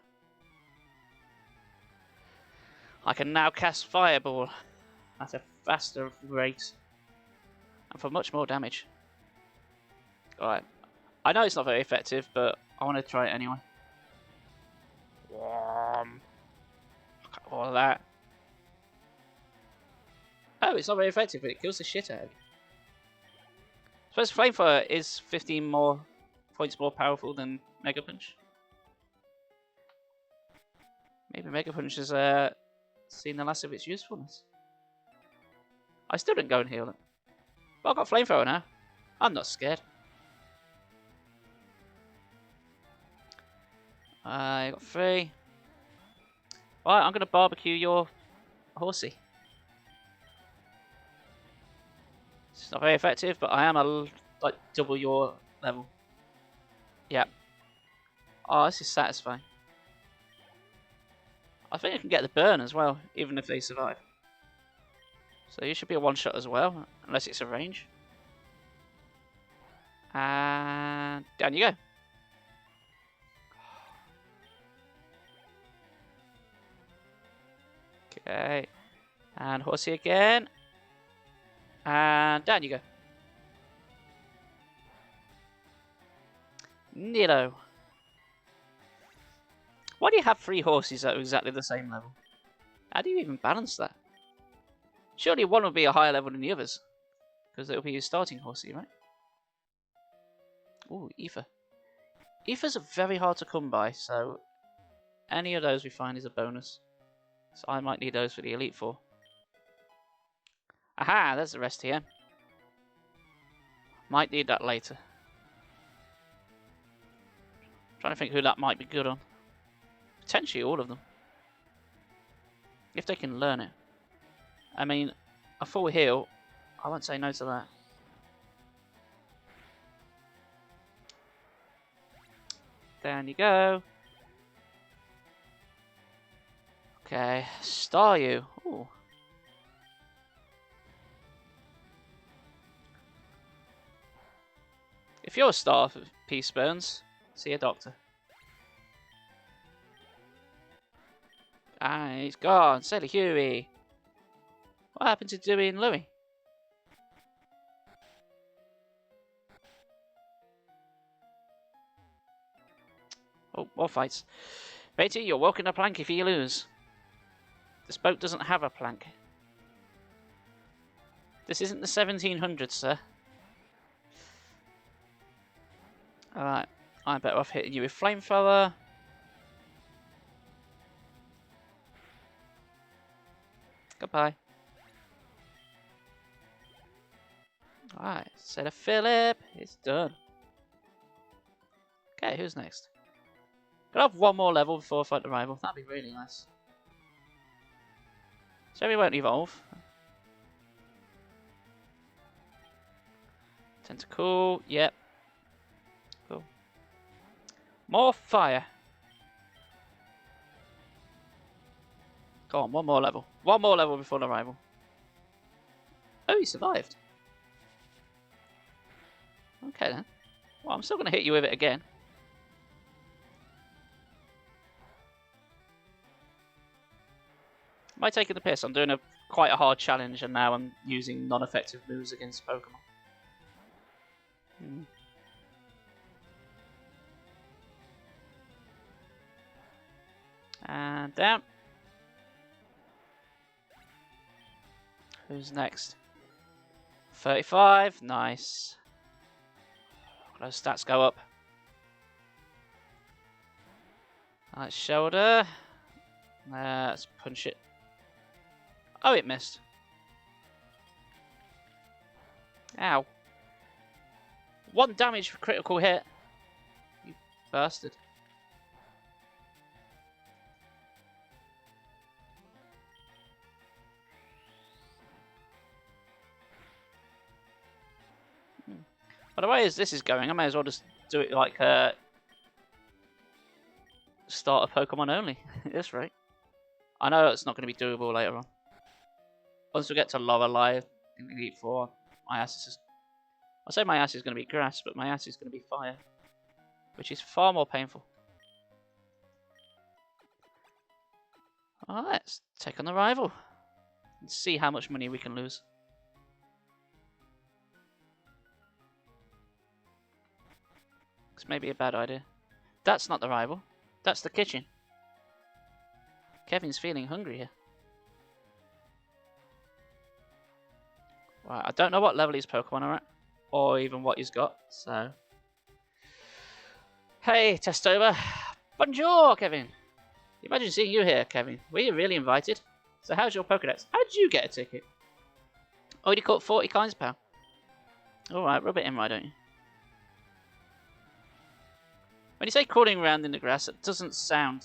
Speaker 1: I can now cast Fireball at a faster rate and for much more damage. Alright. I know it's not very effective, but I want to try it anyway. All of that. Oh, it's not very effective, but it kills the shit out of you. I suppose Flamethrower is 15 more points more powerful than Mega Punch. Maybe Mega Punch has seen the last of its usefulness. I still didn't go and heal it. But I've got Flamethrower now. I'm not scared. I got 3. Alright, I'm going to barbecue your horsey. It's not very effective, but I am like double your level. Yep. Oh, this is satisfying. I think I can get the burn as well, even if they survive. So you should be a one-shot as well, unless it's a range. And down you go. Okay. And horsey again. And down you go. Nilo. Why do you have 3 horses that are exactly the same level? How do you even balance that? Surely one will be a higher level than the others. Because it'll be your starting horsey, right? Ooh, Ether. Ethers are very hard to come by, so any of those we find is a bonus. So I might need those for the Elite Four. Aha, there's the rest here. Might need that later. Trying to think who that might be good on. Potentially all of them. If they can learn it. I mean, a full heal, I won't say no to that. Down you go. Okay, Star you. Ooh. If you're a star for Peace Burns, see a doctor. Ah, he's gone. Sailor Huey. What happened to Dewey and Louie? Oh, more fights. Matey, you're walking a plank if you lose. This boat doesn't have a plank. This isn't the 1700s, sir. Alright, I'm better off hitting you with Flamethrower. Goodbye. Alright, set a Philip. It's done. Okay, who's next? Could I have one more level before I fight the rival? That'd be really nice. So we won't evolve. Tentacle, yep. Cool. More fire. Go on, one more level. One more level before the rival. Oh, he survived. Okay then. Well, I'm still going to hit you with it again. Am I taking the piss? I'm doing quite a hard challenge and now I'm using non-effective moves against Pokemon. And down. Who's next? 35. Nice. Those stats go up. Alright, shoulder. Let's punch it. Oh, it missed. Ow. 1 damage for critical hit. You bastard. By the way, as this is going, I may as well just do it like start a Pokemon only. That's right. I know it's not going to be doable later on. Once we get to lower life in Elite 4, my ass is just... I say my ass is going to be grass, but my ass is going to be fire. Which is far more painful. Alright, let's take on the rival. And see how much money we can lose. This may be a bad idea. That's not the rival. That's the kitchen. Kevin's feeling hungry here. Right, I don't know what level his Pokemon are at. Or even what he's got, so... Hey, Testover. Bonjour, Kevin. Imagine seeing you here, Kevin. Were you really invited? So how's your Pokedex? How did you get a ticket? Already caught 40 kinds, pal. Alright, rub it in, why don't you? When you say crawling around in the grass, it doesn't sound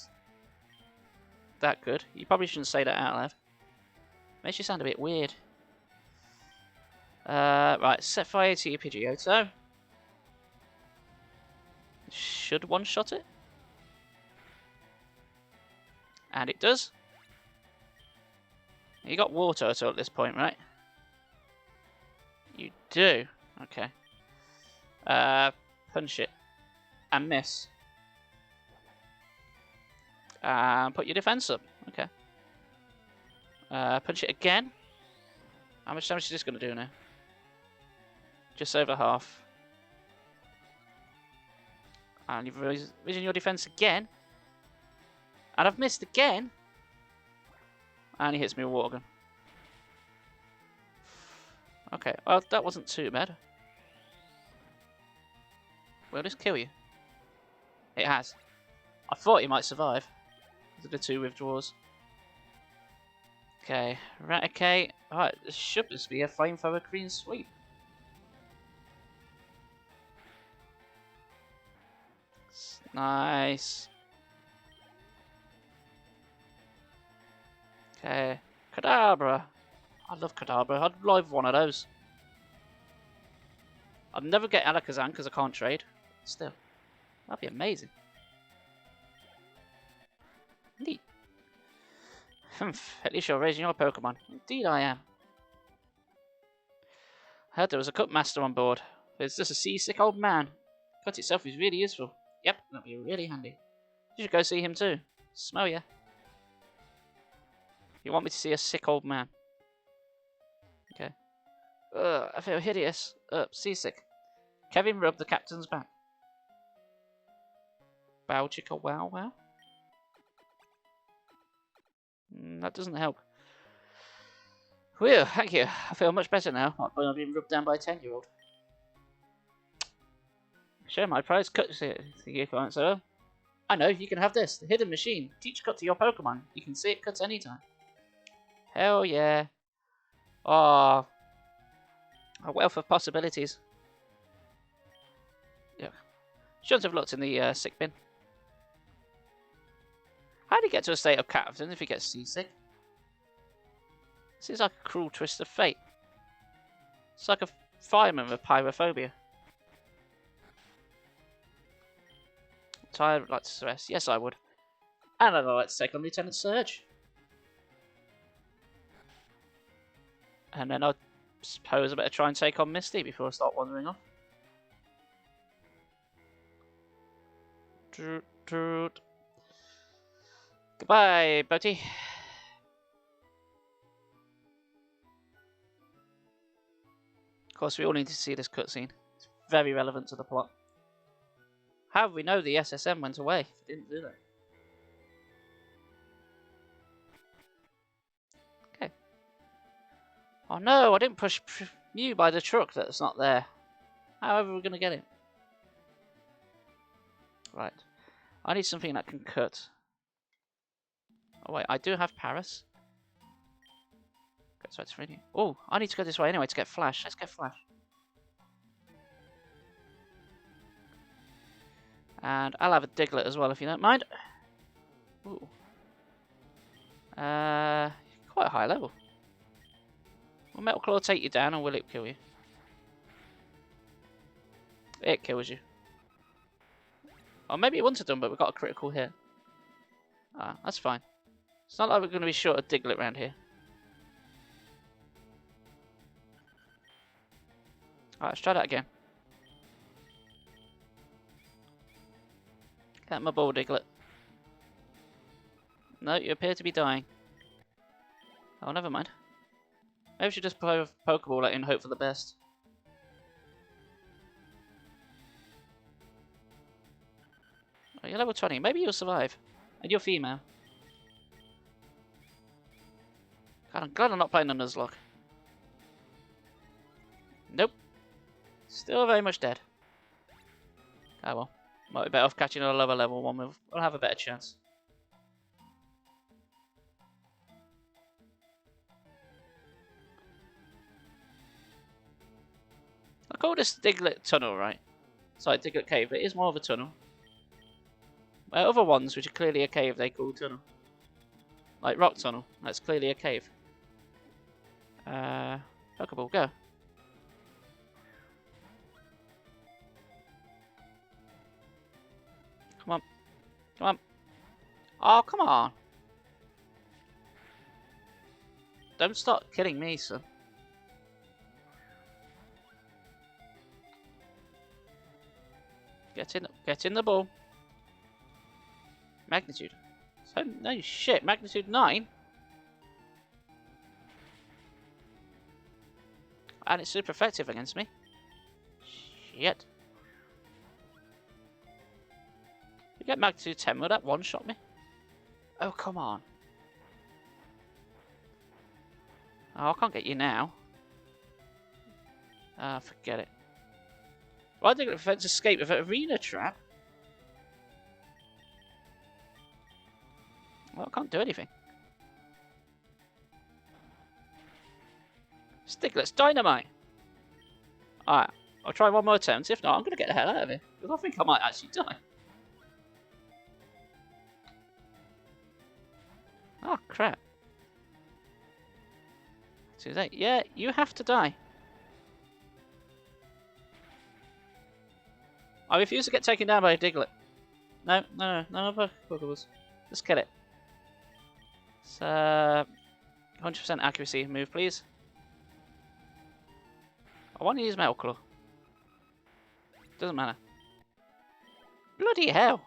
Speaker 1: that good. You probably shouldn't say that out loud. Makes you sound a bit weird. Right, set fire to your Pidgeotto. Should one-shot it. And it does. You got water at this point, right? You do. Okay. Punch it. And miss. Put your defense up. Okay. Punch it again. How much damage is this going to do now? Just over half. And you've risen your defense again. And I've missed again. And he hits me with water gun. Okay, well, that wasn't too bad. Will this kill you? It has. I thought he might survive. The 2 withdrawals. Okay, Raticate. Alright, this should just be a Flamethrower clean sweep. Nice. Okay, Kadabra. I love Kadabra. I'd love one of those. I'd never get Alakazam because I can't trade. Still, that'd be amazing. Neat. At least you're raising your Pokemon. Indeed I am. I heard there was a Cut Master on board. But it's just a seasick old man. Cut itself is really useful. Yep, that'd be really handy. You should go see him too. Smell ya. You want me to see a sick old man? Okay. I feel hideous. Seasick. Kevin rubbed the captain's back. Bow chicka wow wow? That doesn't help. Whew, thank you. I feel much better now. I've been rubbed down by a 10-year-old. Share my prize cut you can't so. I know, you can have this. The hidden machine. Teach cut to your Pokemon. You can see it cuts anytime. Hell yeah. Oh, a wealth of possibilities. Yeah. Shouldn't have looked in the sick bin. How do you get to a state of captain if you get seasick? This is like a cruel twist of fate. It's like a fireman with pyrophobia. I'd like to rest. Yes, I would. And I'd like to take on Lieutenant Surge. And then I suppose I better try and take on Misty before I start wandering off. Goodbye, Boaty. Of course, we all need to see this cutscene. It's very relevant to the plot. How do we know the SSM went away? It didn't do that. Okay. Oh no, I didn't push Mew by the truck that's not there. However, we're going to get it. Right. I need something that can cut. Oh wait, I do have Paris. Okay, so it's ready. Oh, I need to go this way anyway to get Flash. Let's get Flash. And I'll have a Diglett as well if you don't mind. Ooh. Quite a high level. Will Metal Claw take you down or will it kill you? It kills you. Or maybe it wouldn't have done, but we've got a critical hit. Ah, that's fine. It's not like we're going to be short of Diglett around here. Alright, let's try that again. Get my ball, Diglett. No, you appear to be dying. Oh, never mind. Maybe we should just play with Pokeball and hope for the best. Oh, you're level 20. Maybe you'll survive. And you're female. God, I'm glad I'm not playing a Nuzlocke. Nope. Still very much dead. Oh well. Might be better off catching a lower level one. We'll have a better chance. I call this Diglett Tunnel, right? Sorry, Diglett Cave, but it is more of a tunnel. Where other ones, which are clearly a cave, they call tunnel. Like Rock Tunnel, that's clearly a cave. Pokeball, go. Come on. Come on. Oh, come on. Don't start killing me, son. Get in the ball. Magnitude. So, no shit, magnitude 9? And it's super effective against me. Shit. You get magnitude 10, will that one-shot me? Oh, come on. Oh, I can't get you now. Ah, forget it. Why did it prevent escape with an arena trap? Well, I can't do anything. Diglett's dynamite! Alright, I'll try one more attempt. If not, I'm going to get the hell out of here. Because I think I might actually die. Oh, crap. Too late. Yeah, you have to die. I refuse to get taken down by a Diglett. No other Pokeballs. Just kill it. It's 100% accuracy move, please. I want to use Metal Claw. Doesn't matter. Bloody hell!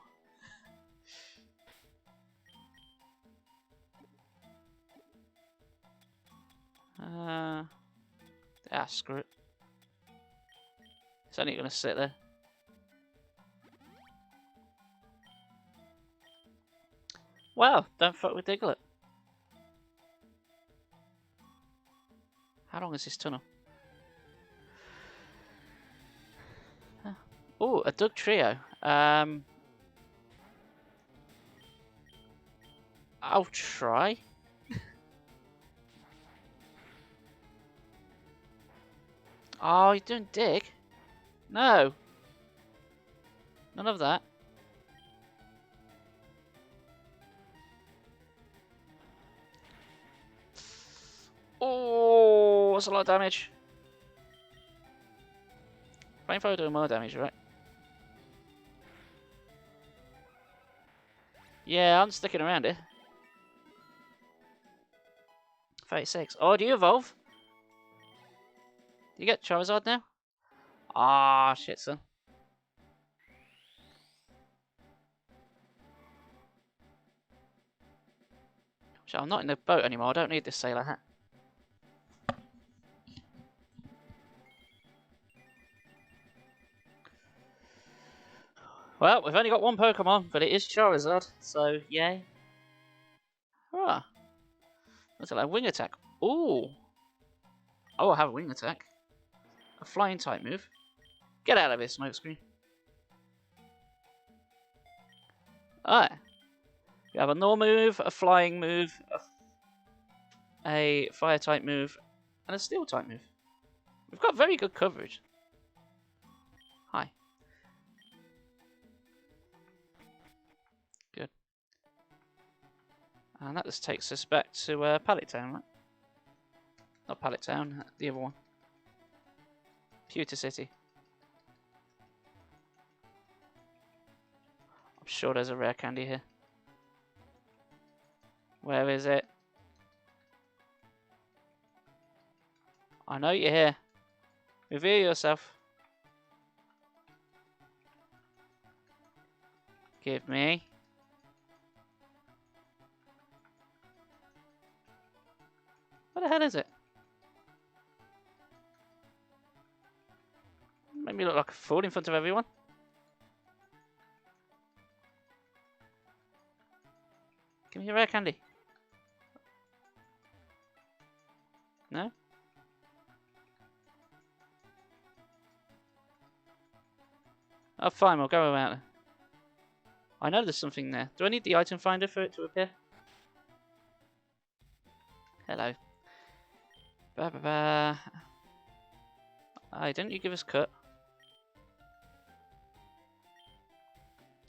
Speaker 1: Screw it. It's only going to sit there. Well, don't fuck with Diglett. How long is this tunnel? Oh, a Doug trio. I'll try. Oh, you're doing dig? No. None of that. Oh, that's a lot of damage. Flamethrower doing more damage, right? Yeah, I'm sticking around here. 36. Oh, do you evolve? Do you get Charizard now? Ah, shit, son. So I'm not in the boat anymore. I don't need this sailor hat. Well, we've only got one Pokemon, but it is Charizard, so yay. Ah. What's it like? Wing attack. Ooh. Oh, I have a wing attack. A flying type move. Get out of here, smokescreen. Alright. We have a normal move, a flying move, a fire type move, and a steel type move. We've got very good coverage. Hi. Good. And that just takes us back to Pallet Town, right? Not Pallet Town, the other one. Pewter City. I'm sure there's a rare candy here. Where is it? I know you're here. Reveal yourself. Give me. What the hell is it? Made me look like a fool in front of everyone. Give me your rare candy. No? Oh, fine, we'll go without it. I know there's something there. Do I need the item finder for it to appear? Hello. Ba ba ba. Aye, didn't you give us cut?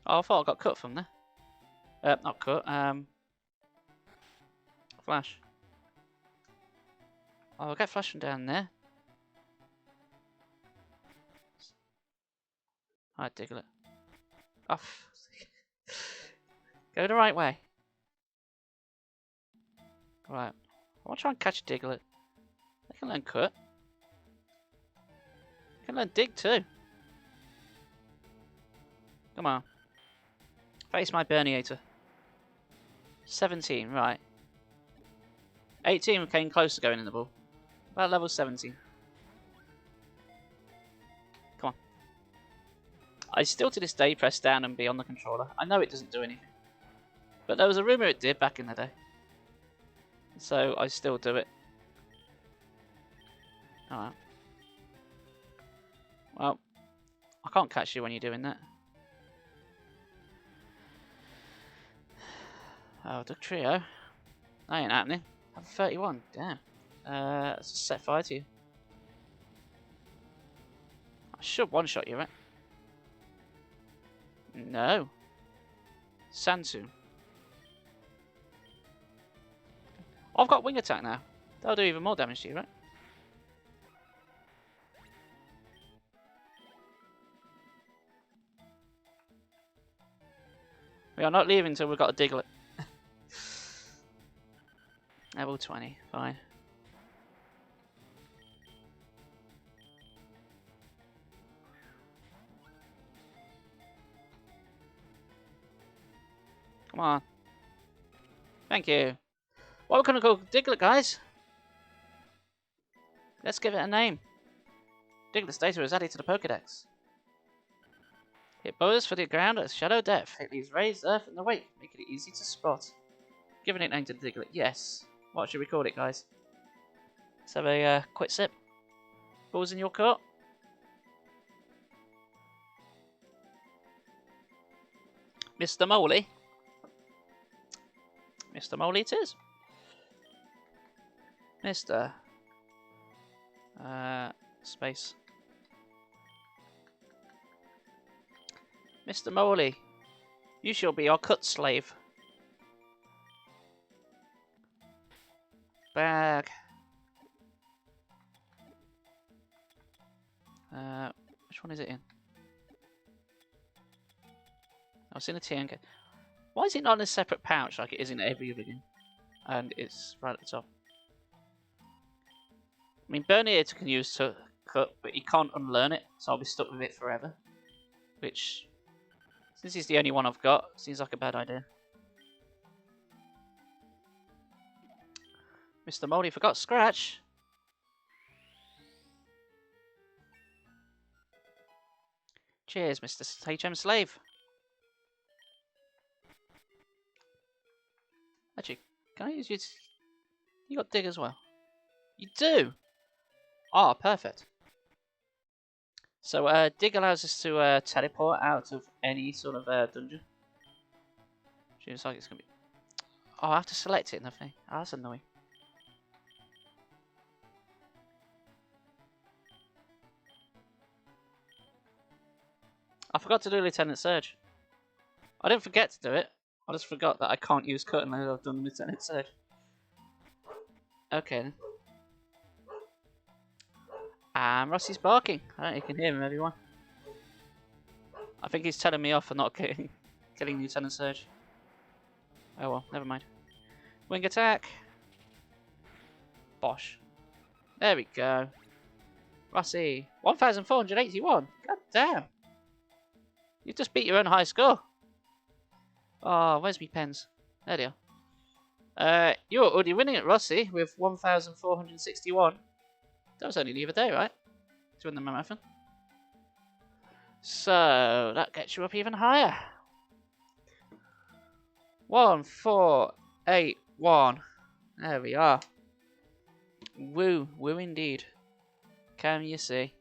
Speaker 1: Oh, I thought I got cut from there. Not cut, flash. Oh, I'll get flash from down there. Alright, Diglett. Off. Go the right way. Right. I want to try and catch a Diglett. They can learn cut. They can learn dig too. Come on. Face my Burniator. 17, right. 18 came close to going in the ball. About level 17. Come on. I still to this day press down and B on the controller. I know it doesn't do anything. But there was a rumour it did back in the day. So I still do it. Alright. Well, I can't catch you when you're doing that. Oh, Doug Trio. That ain't happening. I'm 31, damn. Let's just set fire to you. I should one-shot you, right? No. Sansu. I've got wing attack now. That'll do even more damage to you, right? We are not leaving until we've got a Diglett. Level 20, fine. Come on. Thank you. What we're going to call Diglett, guys? Let's give it a name. Diglett's data is added to the Pokedex. It burrows for the ground at shadow depth. It leaves raised earth in the wake, making it easy to spot. Giving it name to Diglett, yes. What should we call it, guys? Let's have a quick sip. Balls in your court. Mr. Moley. Mr. Moley it is. Mr. Space. Mr. Moley, you shall be our cut slave. Bag. Which one is it in? I was in a TNK. Why is it not in a separate pouch like it is in every other game? And it's right at the top. I mean, Bernier can use to cut, but he can't unlearn it, so I'll be stuck with it forever. Which, since he's the only one I've got, seems like a bad idea. Mr. Moldy forgot Scratch. Cheers, Mr. HM Slave. Actually, can I use you? You got Dig as well. You do. Ah, perfect. So Dig allows us to teleport out of any sort of dungeon. Seems like it's gonna be. Oh, I have to select it in the thing. Oh, that's annoying. I forgot to do Lieutenant Surge. I didn't forget to do it. I just forgot that I can't use cut unless I've done Lieutenant Surge. Okay then. And Rossi's barking. I don't know if you can hear him, everyone. I think he's telling me off for not killing Lieutenant Surge. Oh well, never mind. Wing attack. Bosh. There we go. Rossi. 1,481. God damn. You just beat your own high score. Oh, where's me pens? There they are. You're already winning at Rossi with 1,461. That was only the other day, right? To win the marathon. So that gets you up even higher. 1,481. There we are. Woo, woo indeed. Can you see?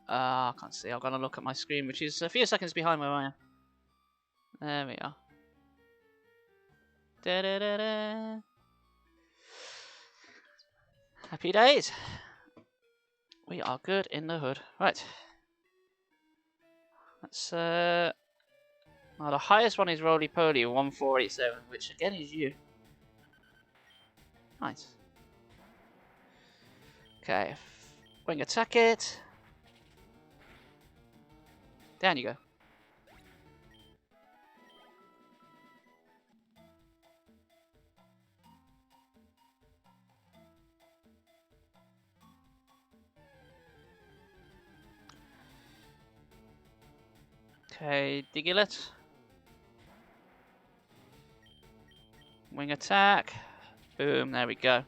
Speaker 1: I can't see. I've got to look at my screen, which is a few seconds behind where I am. There we are. Da -da -da -da. Happy days. We are good in the hood. Right. That's well, the highest one is Roly Poly 1,487, which again is you. Nice. Okay. Wing attack it. Down you go. Okay, Diglett. Wing attack. Boom, there we go.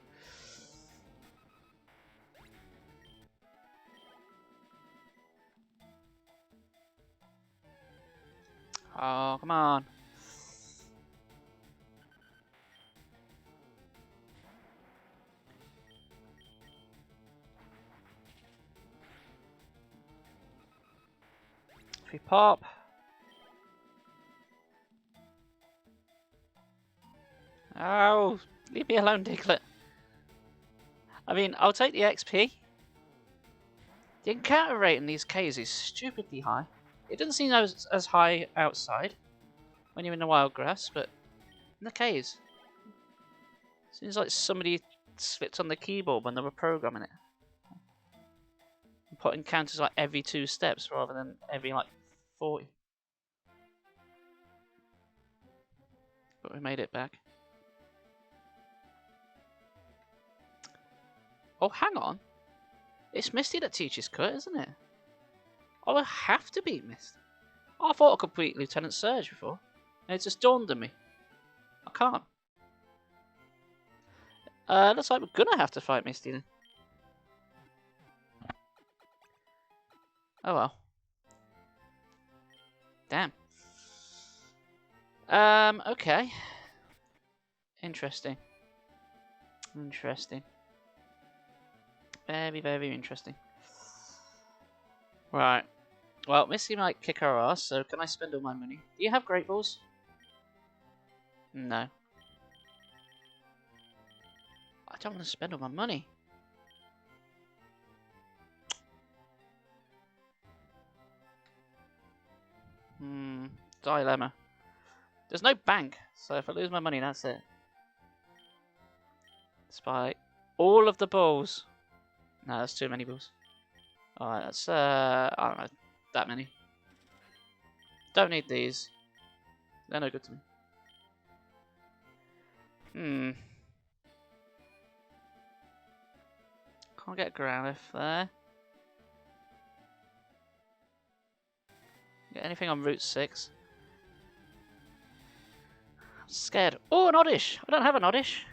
Speaker 1: Oh, come on. If we pop. Oh, leave me alone, Diglett. I mean, I'll take the XP. The encounter rate in these caves is stupidly high. It doesn't seem as high outside when you're in the wild grass, but in the caves, seems like somebody slipped on the keyboard when they were programming it. And put encounters like every 2 steps rather than every like 40. But we made it back. Oh, hang on. It's Misty that teaches cut, isn't it? I will have to beat Misty. I thought I could beat Lieutenant Surge before. And it just dawned on me. I can't. Looks like we're gonna have to fight Misty then. Oh well. Damn. Okay. Interesting. Interesting. Very, very interesting. Right. Well, Missy might kick her ass, so can I spend all my money? Do you have Great Balls? No. I don't want to spend all my money. Dilemma. There's no bank, so if I lose my money, that's it. Spy all of the balls. No, that's too many balls. Alright, that's, I don't know, that many. Don't need these. They're no good to me. Can't get a Growlithe there. Get anything on Route 6. I'm scared. Oh, an Oddish! I don't have an Oddish.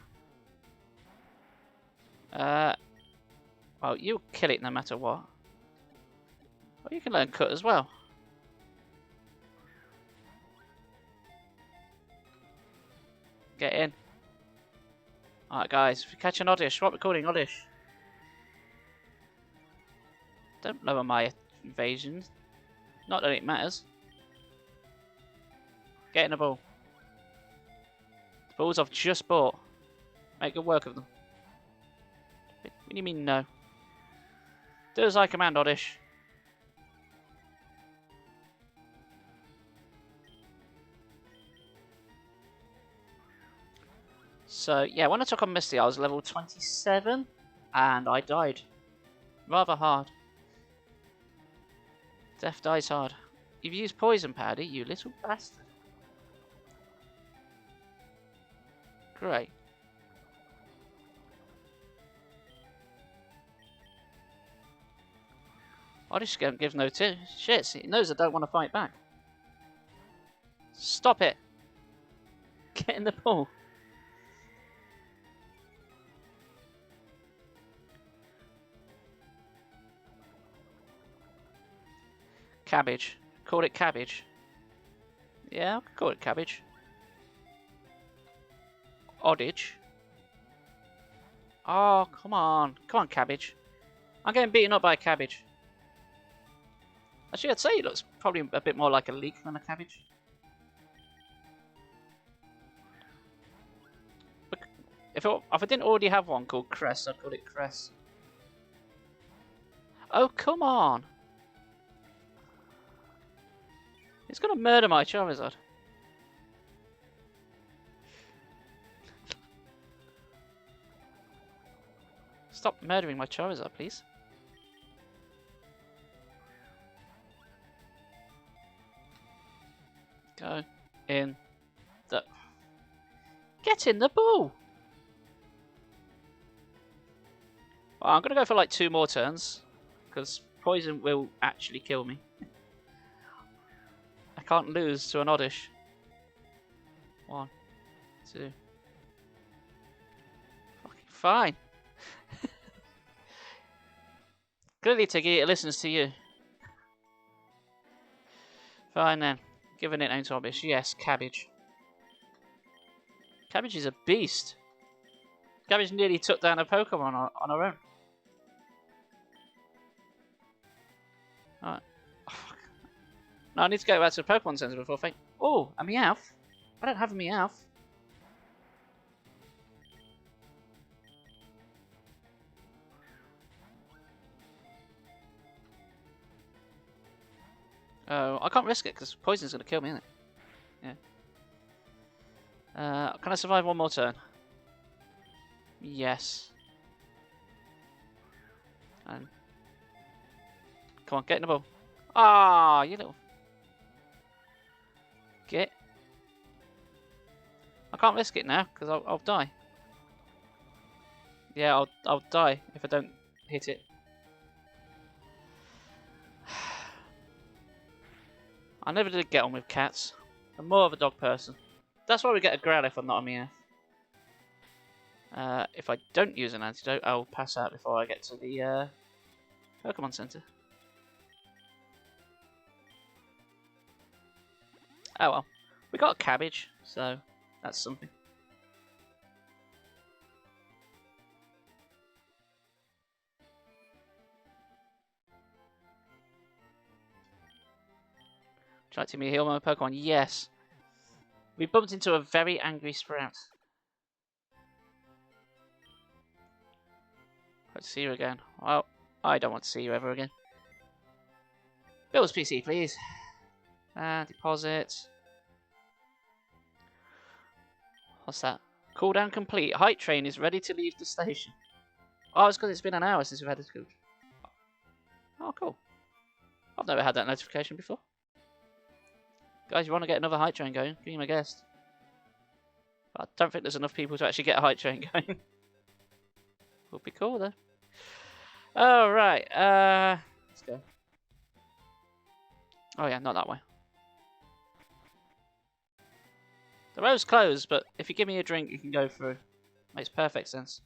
Speaker 1: Well, you'll kill it no matter what. Well, you can learn Cut as well. Get in. Alright guys, if you catch an Oddish, what we're calling Oddish. Don't lower my evasion. Not that it matters. Get in the ball. The balls I've just bought. Make good work of them. What do you mean no? Do as I command, Oddish. So, yeah, when I took on Misty, I was level 27, and I died. Rather hard. Death dies hard. You've used poison powder, you little bastard. Great. I just give no shits. He knows I don't want to fight back. Stop it. Get in the pool. Cabbage. Call it cabbage. Yeah, I can call it cabbage. Oddage. Oh, come on. Come on, cabbage. I'm getting beaten up by a cabbage. Actually, I'd say it looks probably a bit more like a leek than a cabbage. But if I didn't already have one called Cress, I'd call it Cress. Oh, come on. He's gonna murder my Charizard. Stop murdering my Charizard, please. Go in the... Get in the ball! Well, I'm gonna go for like 2 more turns, because poison will actually kill me. I can't lose to an Oddish. 1, 2. Fucking fine. Clearly, Tiggy, it listens to you. Fine then. Giving it name to Oddish. Yes, Cabbage. Cabbage is a beast. Cabbage nearly took down a Pokemon on her own. Alright. No, I need to go back to the Pokemon Center before I... Oh, a Meowth. I don't have a Meowth. Oh, I can't risk it because poison's going to kill me, isn't it? Yeah. Can I survive 1 more turn? Yes. And come on, get in the ball. Ah, you little... Get. I can't risk it now because I'll die. Yeah, I'll die if I don't hit it. I never did get on with cats. I'm more of a dog person. That's why we get a Growlithe if I'm not a Meowth. If I don't use an antidote, I'll pass out before I get to the Pokemon Center. Oh well. We got a Cabbage, so that's something. you like to me heal my Pokemon? Yes. We bumped into a very angry Sprout. Let's see you again. Well, I don't want to see you ever again. Bill's PC, please. Deposit. What's that? Cooldown complete. Height train is ready to leave the station. Oh, it's because it's been an hour since we've had this cool. Oh, cool. I've never had that notification before. Guys, you want to get another height train going? Be my guest. But I don't think there's enough people to actually get a height train going. Would be cool though. Alright, let's go. Oh yeah, not that way. The road's closed, but if you give me a drink, you can go through. Makes perfect sense.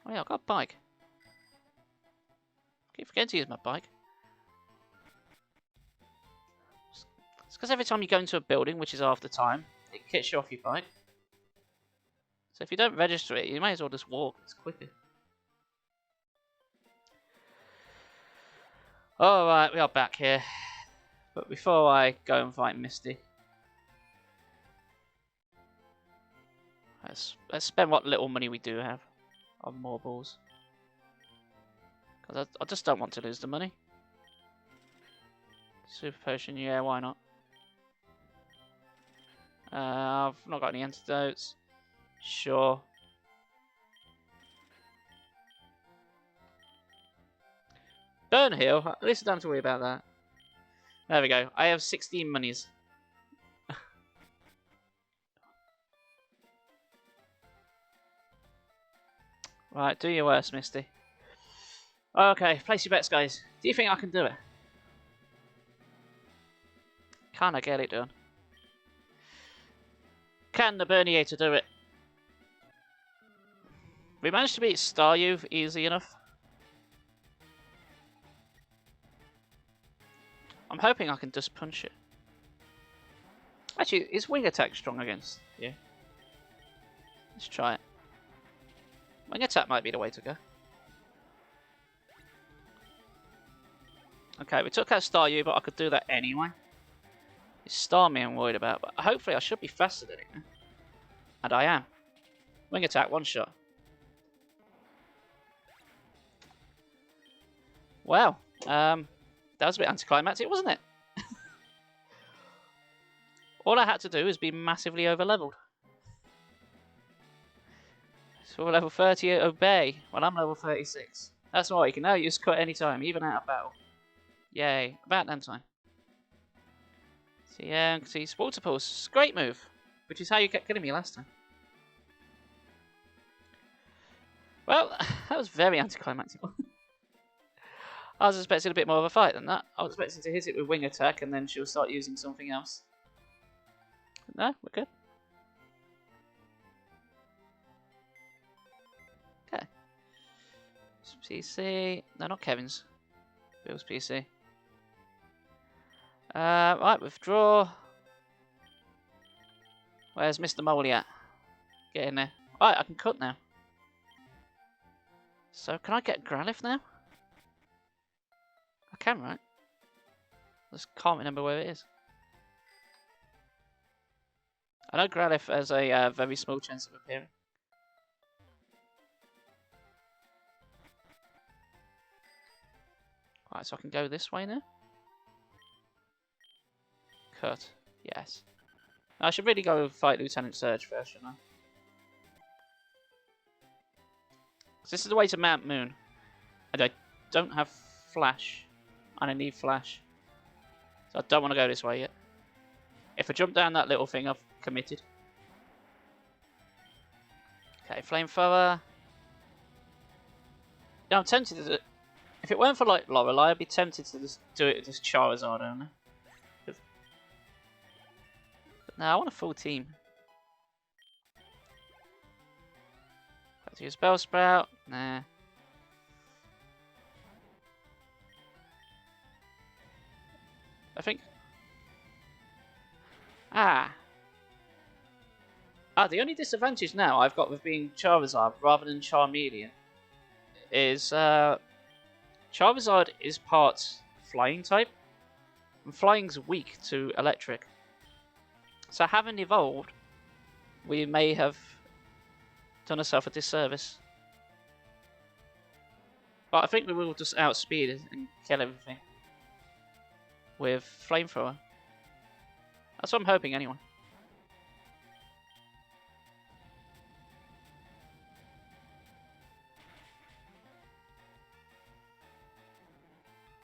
Speaker 1: Oh yeah, I've got a bike. I keep forgetting to use my bike. It's because every time you go into a building, which is half the time, it kicks you off your bike. So if you don't register it, you may as well just walk. It's quicker. Alright, we are back here. But before I go and fight Misty, let's spend what little money we do have on more balls. Because I just don't want to lose the money. Super potion, yeah, why not? I've not got any antidotes. Sure. Burn heal, at least I don't have to worry about that. There we go, I have 16 monies. Right, do your worst, Misty. Okay, place your bets, guys. Do you think I can do it? Can I get it done? Can the Burniator do it? We managed to beat Staryu easy enough. I'm hoping I can just punch it. Actually, is Wing Attack strong against you? Let's try it. Wing Attack might be the way to go. Okay, we took out Staryu, but I could do that anyway. It's Starmie I'm worried about, but hopefully I should be faster than it now. And I am. Wing Attack, one shot. Wow, that was a bit anticlimactic, wasn't it? All I had to do is be massively over-leveled. So we're level 30 at Obey, when I'm level 36. That's why you can now use Cut anytime, even out of battle. Yay, about that time. So yeah, see, Water Pulse, great move, which is how you kept killing me last time. Well, that was very anticlimactic. I was expecting a bit more of a fight than that. I was expecting to hit it with Wing Attack and then she'll start using something else. No, we're good. Okay. PC. No, not Kevin's. Bill's PC. Right, withdraw. Where's Mr. Moley at? Get in there. Right, I can cut now. So, can I get Growlithe now? I can, right? I just can't remember where it is. I know Growlithe has a very small chance of appearing. Right, so I can go this way now. Cut. Yes. I should really go fight Lieutenant Surge first, shouldn't I? This is the way to Mount Moon. And I don't have Flash. And I need Flash. So I don't want to go this way yet. If I jump down that little thing, I've committed. Okay, Flamethrower. Yeah, I'm tempted to... If it weren't for like Lorelei, I'd be tempted to just do it with this Charizard only. But no, I want a full team. Let's use Bellsprout. Nah. I think... the only disadvantage now I've got with being Charizard rather than Charmeleon is Charizard is part flying type, and flying's weak to electric. So having evolved, we may have done ourselves a disservice. But I think we will just outspeed it and kill everything with Flamethrower. That's what I'm hoping anyway.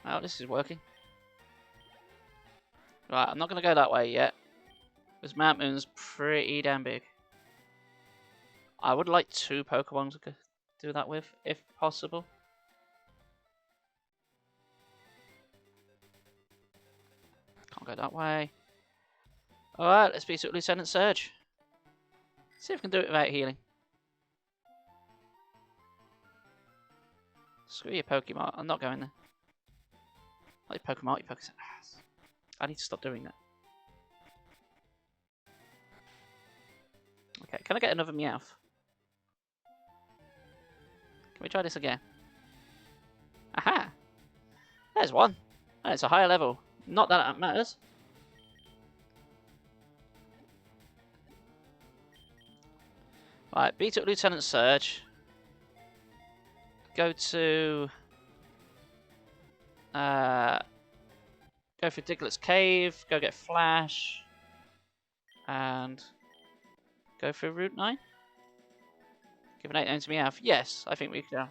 Speaker 1: Oh, this is working. Right, I'm not going to go that way yet. This Mount Moon's pretty damn big. I would like 2 Pokemon to do that with, if possible. Can't go that way. Alright, let's beat up Lieutenant Surge. See if we can do it without healing. Screw your Pokemon, I'm not going there. Like Pokemon, your Pokemon. I need to stop doing that. Okay, can I get another Meowth? Can we try this again? Aha! There's one! And it's a higher level. Not that it matters. Right, beat up Lieutenant Surge. Go to... go for Diglett's Cave, go get Flash, and go for Route 9. Give an 8 to Meowth. Yes, I think we could.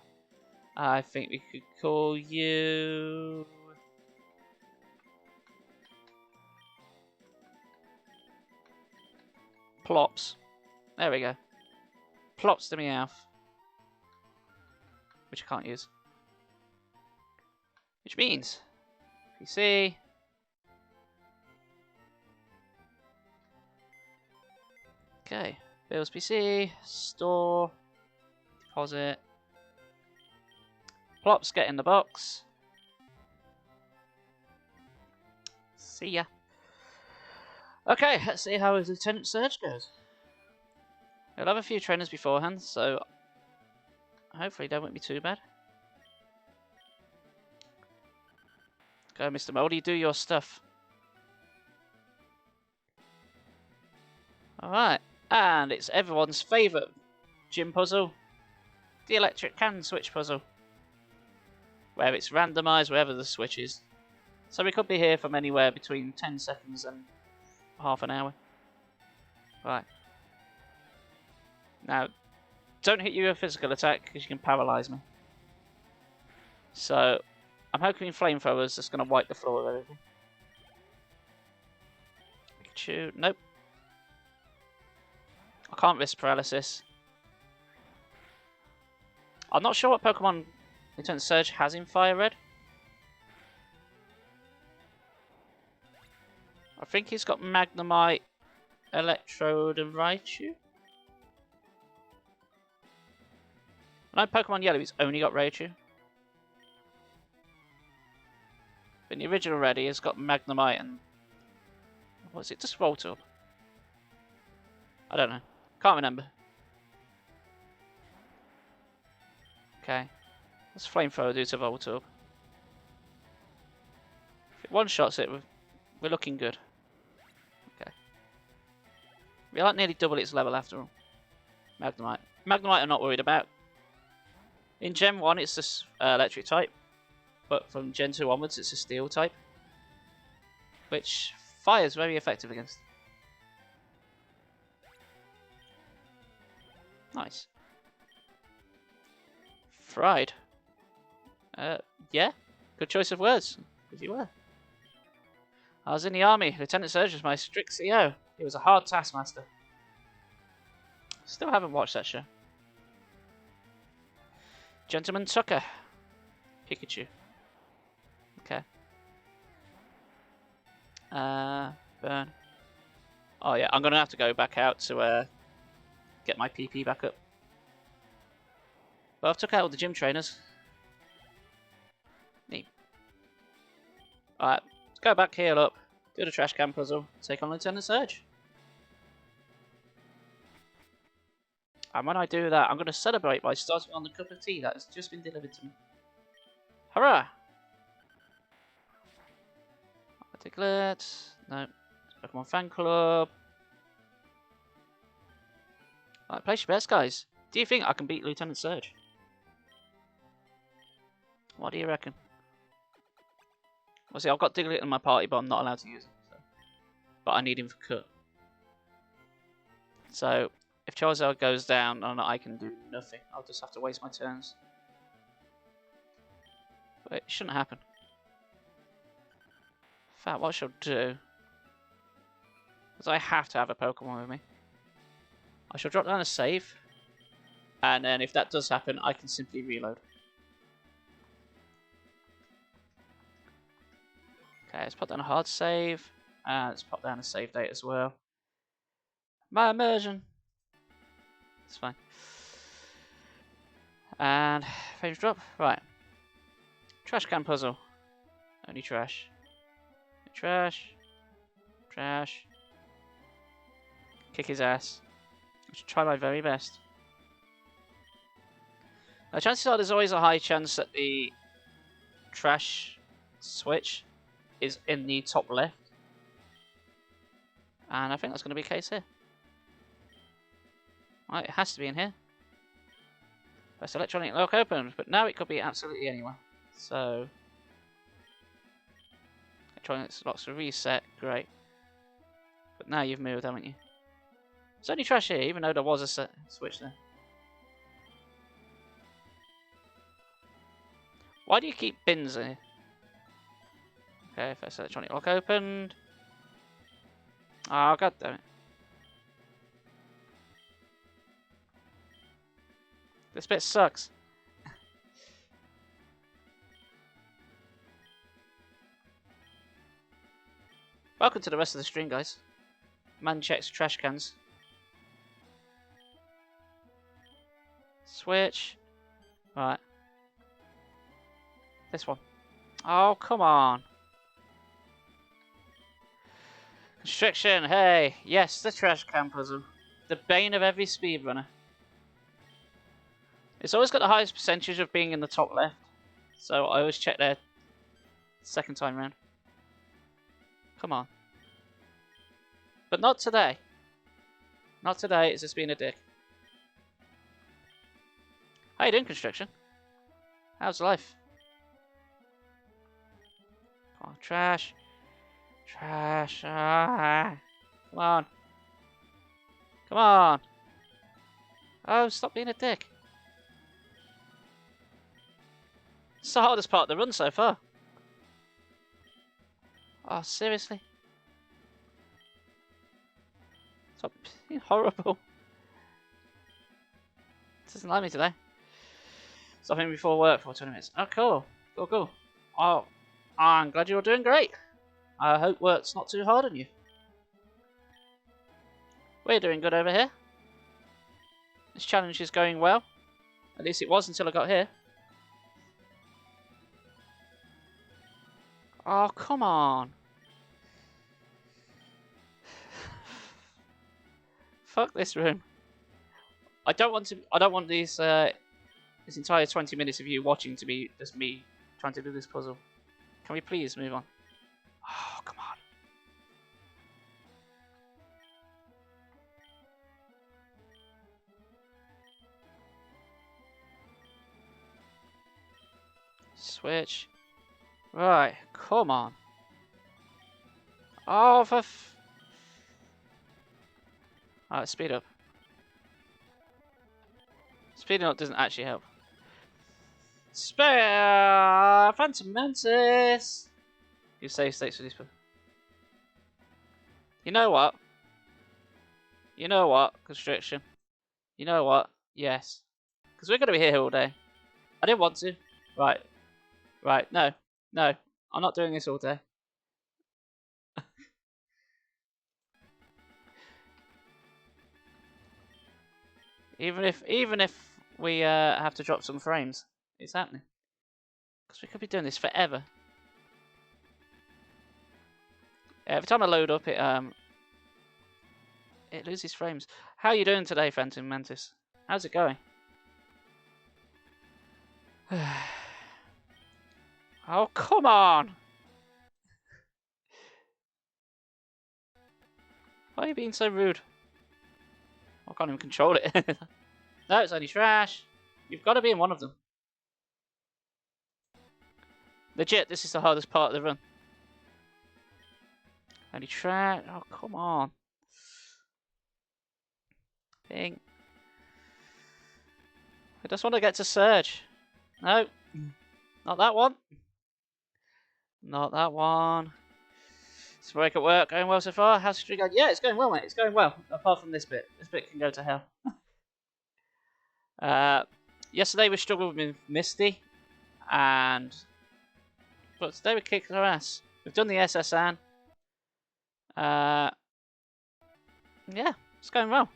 Speaker 1: I think we could call you. Plops. There we go. Plops to Meowth. Which I can't use. Which means, PC. Okay, Bills PC, store, deposit. Plops, get in the box. See ya. Okay, let's see how his Lieutenant Surge goes. He'll have a few trainers beforehand, so hopefully they won't be too bad. Go, Mr. Moldy, do your stuff. Alright, and it's everyone's favourite gym puzzle, the electric can switch puzzle, where it's randomised wherever the switch is. So we could be here from anywhere between 10 seconds and half an hour. Right. Now, don't hit you with a physical attack because you can paralyse me. So, I'm hoping Flamethrower's just going to wipe the floor of everything. Pikachu, nope. I can't risk paralysis. I'm not sure what Pokemon Lieutenant Surge has in FireRed. I think he's got Magnemite, Electrode, and Raichu. I know Pokemon Yellow, he's only got Raichu. But in the original Red, he's got Magnemite and... what is it? Just Voltorb. I don't know. Can't remember. Okay. What's Flamethrower do to Voltorb? If it one-shots it, we're looking good. Okay. We're like nearly double its level after all. Magnemite. Magnemite I'm not worried about. In Gen 1 it's this electric type. But from Gen 2 onwards it's a steel type. Which fire is very effective against. Nice. Fried. Yeah. Good choice of words. Because you were. I was in the army. Lieutenant Surge was my strict CO. He was a hard taskmaster. Still haven't watched that show. Gentleman Tucker. Pikachu. Okay. Burn. Oh yeah, I'm going to have to go back out to get my PP back up. But I've took out all the gym trainers. Neat. Alright, let's go back, heal up, do the trash can puzzle, take on Lieutenant Surge. And when I do that, I'm going to celebrate by starting on the cup of tea that has just been delivered to me. Hurrah! Diglett. No. Pokemon Fan Club. Right, place your bets, guys. Do you think I can beat Lieutenant Surge? What do you reckon? Well, see, I've got Diglett in my party, but I'm not allowed to use him. So. But I need him for cut. So, if Charizard goes down, I can do nothing. I'll just have to waste my turns. But it shouldn't happen. In fact, what I shall do... because I have to have a Pokemon with me. I shall drop down a save. And then if that does happen, I can simply reload. Okay, let's put down a hard save. And let's pop down a save date as well. My immersion. It's fine. And frames drop. Right. Trash can puzzle. Only trash. Trash. Trash. Kick his ass. I should try my very best. Now, chances are there's always a high chance that the trash switch is in the top left. And I think that's going to be the case here. Right, it has to be in here. Press electronic lock open, but now it could be absolutely anywhere. So, electronic locks are reset, great. But now you've moved, haven't you? There's only trash here, even though there was a switch there. Why do you keep bins here? Okay, first electronic lock opened. Oh, god damn it. This bit sucks. Welcome to the rest of the stream, guys. Man checks trash cans. Switch. Right. This one. Oh, come on. Constriction, hey. Yes, the trash can puzzle. The bane of every speedrunner. It's always got the highest percentage of being in the top left. So I always check there second time round. Come on. But not today. Not today, it's just being a dick. How you doing, Constriction? How's life? Come on, trash. Trash. Ah. Come on. Come on. Oh, stop being a dick. It's the hardest part of the run so far. Oh, seriously? Stop being horrible. It doesn't like me today. Stopping before work for 20 minutes. Oh, cool. Cool, cool. Oh, I'm glad you're doing great. I hope work's not too hard on you. We're doing good over here. This challenge is going well. At least it was until I got here. Oh, come on. Fuck this room. I don't want these this entire 20 minutes of you watching to be just me trying to do this puzzle. Can we please move on? Oh, come on. Switch. Right, come on. Oh, for Alright, speed up. Speeding up doesn't actually help. Spare Phantom Mantis! You save states for this one. You know what? You know what? Constriction. You know what? Yes. Because we're going to be here all day. I didn't want to. Right. Right. No. No. I'm not doing this all day. Even if we have to drop some frames, it's happening. Because we could be doing this forever. Every time I load up, it loses frames. How are you doing today, Phantom Mantis? How's it going? Oh, come on! Why are you being so rude? I can't even control it. No, it's only trash. You've got to be in one of them. Legit, this is the hardest part of the run. Only trash. Oh, come on. Bing. I just want to get to Surge. No. Not that one. Not that one. This break at work going well so far. How's the streak going? Yeah, it's going well, mate. It's going well. Apart from this bit. This bit can go to hell. Yesterday we struggled with Misty. But today we kicked her ass. We've done the SSN. Yeah, it's going well.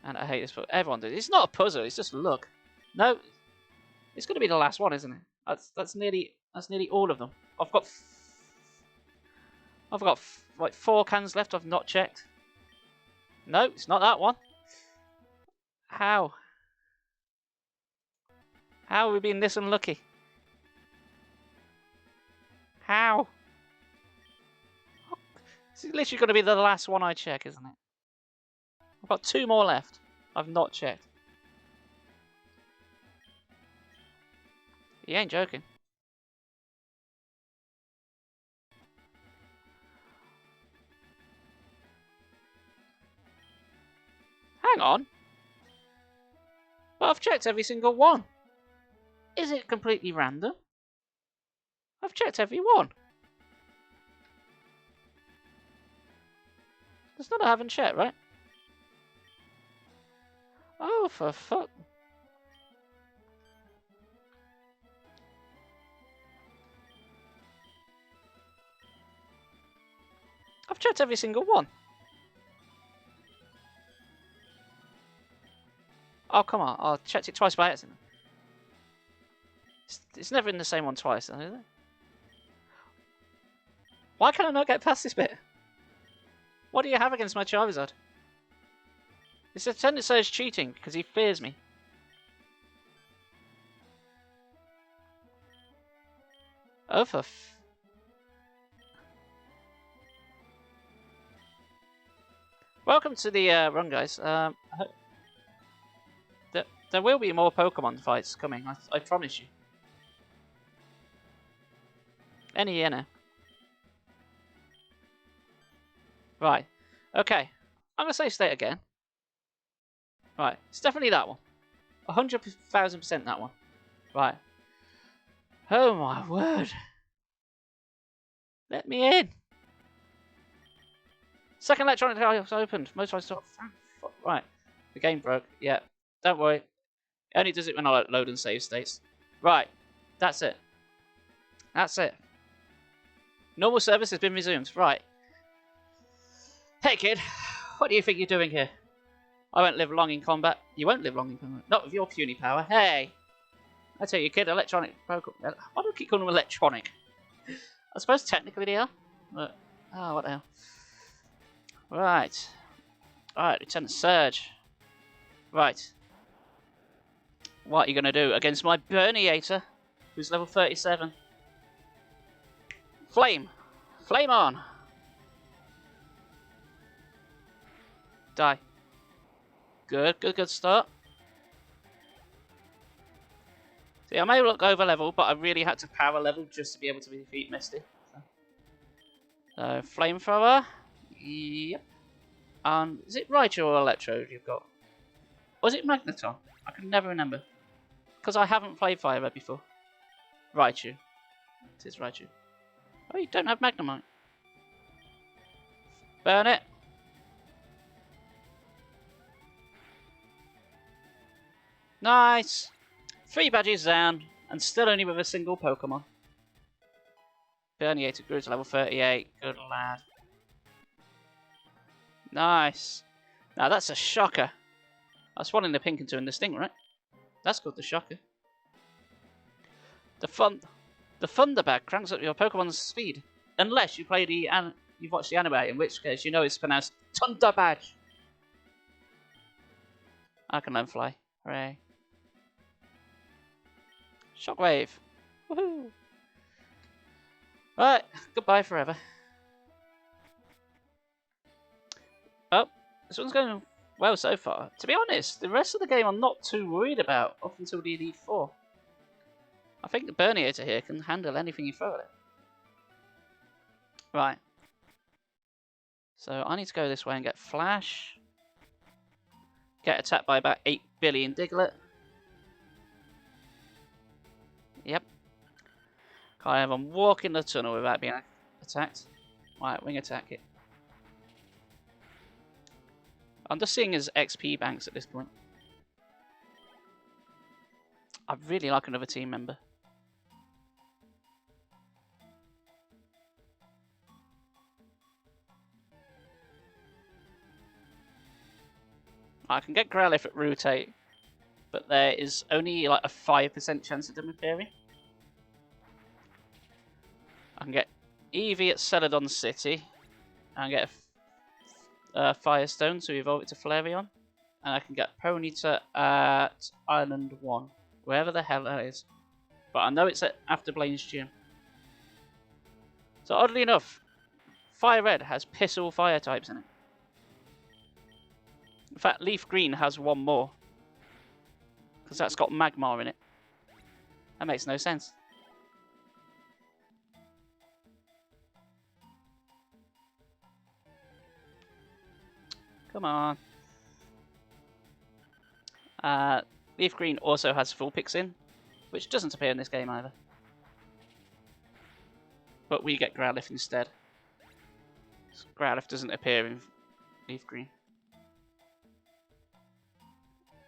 Speaker 1: And I hate this, but everyone does. It's not a puzzle. It's just luck. No, it's going to be the last one, isn't it? That's nearly all of them. I've got like 4 cans left. I've not checked. No, it's not that one. How? How are we being this unlucky? How? This is literally going to be the last one I check, isn't it? I've got 2 more left. I've not checked. You ain't joking. Hang on. But I've checked every single one. Is it completely random? I've checked every one. There's none I haven't checked, right? Oh, for fuck. I've checked every single one. Oh, come on. I checked it twice by accident. It's never in the same one twice, is it? Why can I not get past this bit? What do you have against my Charizard? It's a tendency says cheating because he fears me. Oh, for welcome to the run, guys. There will be more Pokemon fights coming, I promise you. Any year now. Right. Okay. I'm going to say state again. Right. It's definitely that one. 100,000% that one. Right. Oh my word. Let me in. Second electronic house opened. Most I stop. Right. The game broke. Yeah. Don't worry. It only does it when I load and save states. Right. That's it. That's it. Normal service has been resumed. Right. Hey kid, what do you think you're doing here? I won't live long in combat. You won't live long in combat. Not with your puny power. Hey! I tell you kid, electronic Pokemon. Why do I keep calling them electronic? I suppose technically they are. But, oh, what the hell. Right. Alright, Lieutenant Surge. Right. What are you going to do against my Burniator, who's level 37? Flame! Flame on! Die. Good start. See, I may look over level, but I really had to power level just to be able to defeat Misty. So Flamethrower. Yep. And is it Raichu or Electro you've got? Or is it Magneton? I can never remember. Because I haven't played FireRed before. Raichu. It is Raichu. Oh, you don't have Magnemite. Burn it. Nice! 3 badges down, and still only with a single Pokemon. Burniator grew to level 38. Good lad. Nice. Now that's a shocker. That's one in the pink and 2 in the sting, right? That's called the shocker. The Thunderbag cranks up your Pokemon's speed. Unless you play you've watched the anime, in which case you know it's pronounced Thunderbag. I can learn fly. Hooray. Shockwave. Woohoo! Right, goodbye forever. Oh, this one's going well so far. To be honest, the rest of the game I'm not too worried about up until the Elite Four. I think the Burniator here can handle anything you throw at it. Right. So I need to go this way and get Flash. Get attacked by about 8 billion Diglett. Yep. Can't even walk in the tunnel without being attacked. Right, wing attack it. I'm just seeing his XP banks at this point. I'd really like another team member. I can get Growlithe at rotate, but there is only like a 5% chance of them appearing. I can get Eevee at Celadon City, and get a Firestone to evolve it to Flareon, and I can get Ponyta at Island 1, wherever the hell that is. But I know it's after Blaine's gym. So oddly enough, FireRed has piss all fire types in it. In fact, Leaf Green has one more, because that's got Magmar in it. That makes no sense. Come on. Leaf Green also has Vulpix in, which doesn't appear in this game either. But we get Growlithe instead. Growlithe doesn't appear in Leaf Green.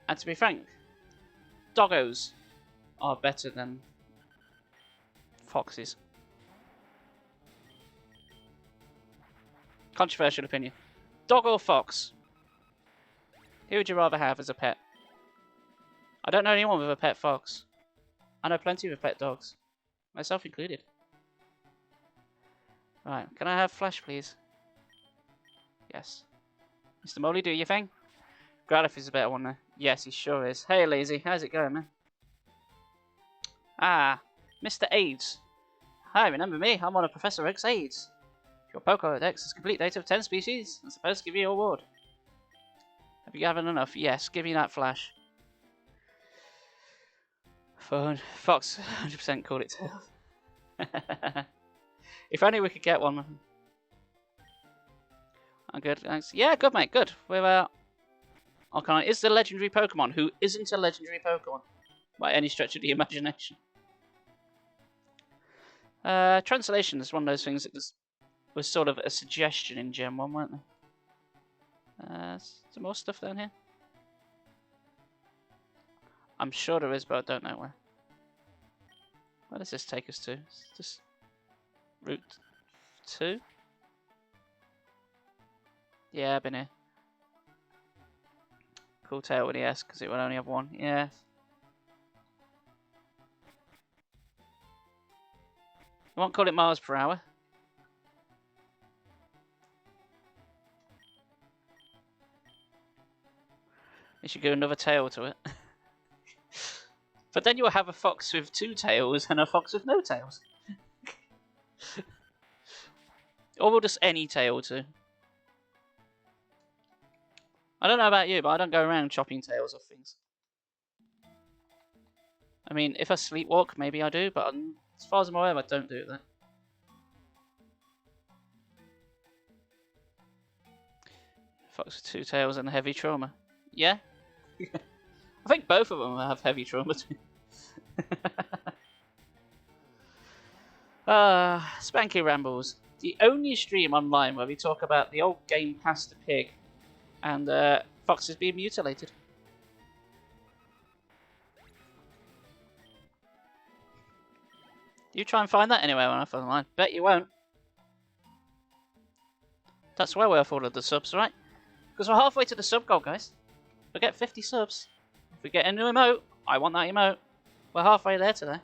Speaker 1: And to be frank, doggos are better than foxes. Controversial opinion. Dog or fox? Who would you rather have as a pet? I don't know anyone with a pet fox. I know plenty with pet dogs. Myself included. Right, can I have Flash please? Yes. Mr. Molly, do your thing. Growlithe is a better one there. Yes, he sure is. Hey Lazy, how's it going, man? Ah, Mr. AIDS. Hi, remember me? I'm one of Professor Oak's aides. If your Pokédex has complete data of 10 species, I'm supposed to give you a reward. Have you gathered enough? Yes, give me that Flash. Fox 100% called it Tails. If only we could get one. I'm good, thanks. Yeah, good mate, good. We're Arcanine is the legendary Pokemon who isn't a legendary Pokemon by any stretch of the imagination. Translation is one of those things that was sort of a suggestion in Gen 1, weren't there? Some more stuff down here? I'm sure there is, but I don't know where. Where does this take us to? Is this Route 2? Yeah, I've been here. Cool tail with the S, because it would only have one. Yeah. You won't call it miles per hour. You should give another tail to it. But then you'll have a fox with 2 tails and a fox with no tails. Or just any tail too. I don't know about you, but I don't go around chopping tails off things. I mean, if I sleepwalk, maybe I do, but as far as I'm aware, I don't do that. Fox with 2 tails and a heavy trauma. Yeah? I think both of them have heavy trauma too. Spanky Rambles. The only stream online where we talk about the old game Past the Pig and foxes being mutilated. You try and find that anywhere on online. Bet you won't. That's well worth all of the subs, right? Because we're halfway to the sub goal, guys. We get 50 subs. If we get a new emote, I want that emote. We're halfway there today.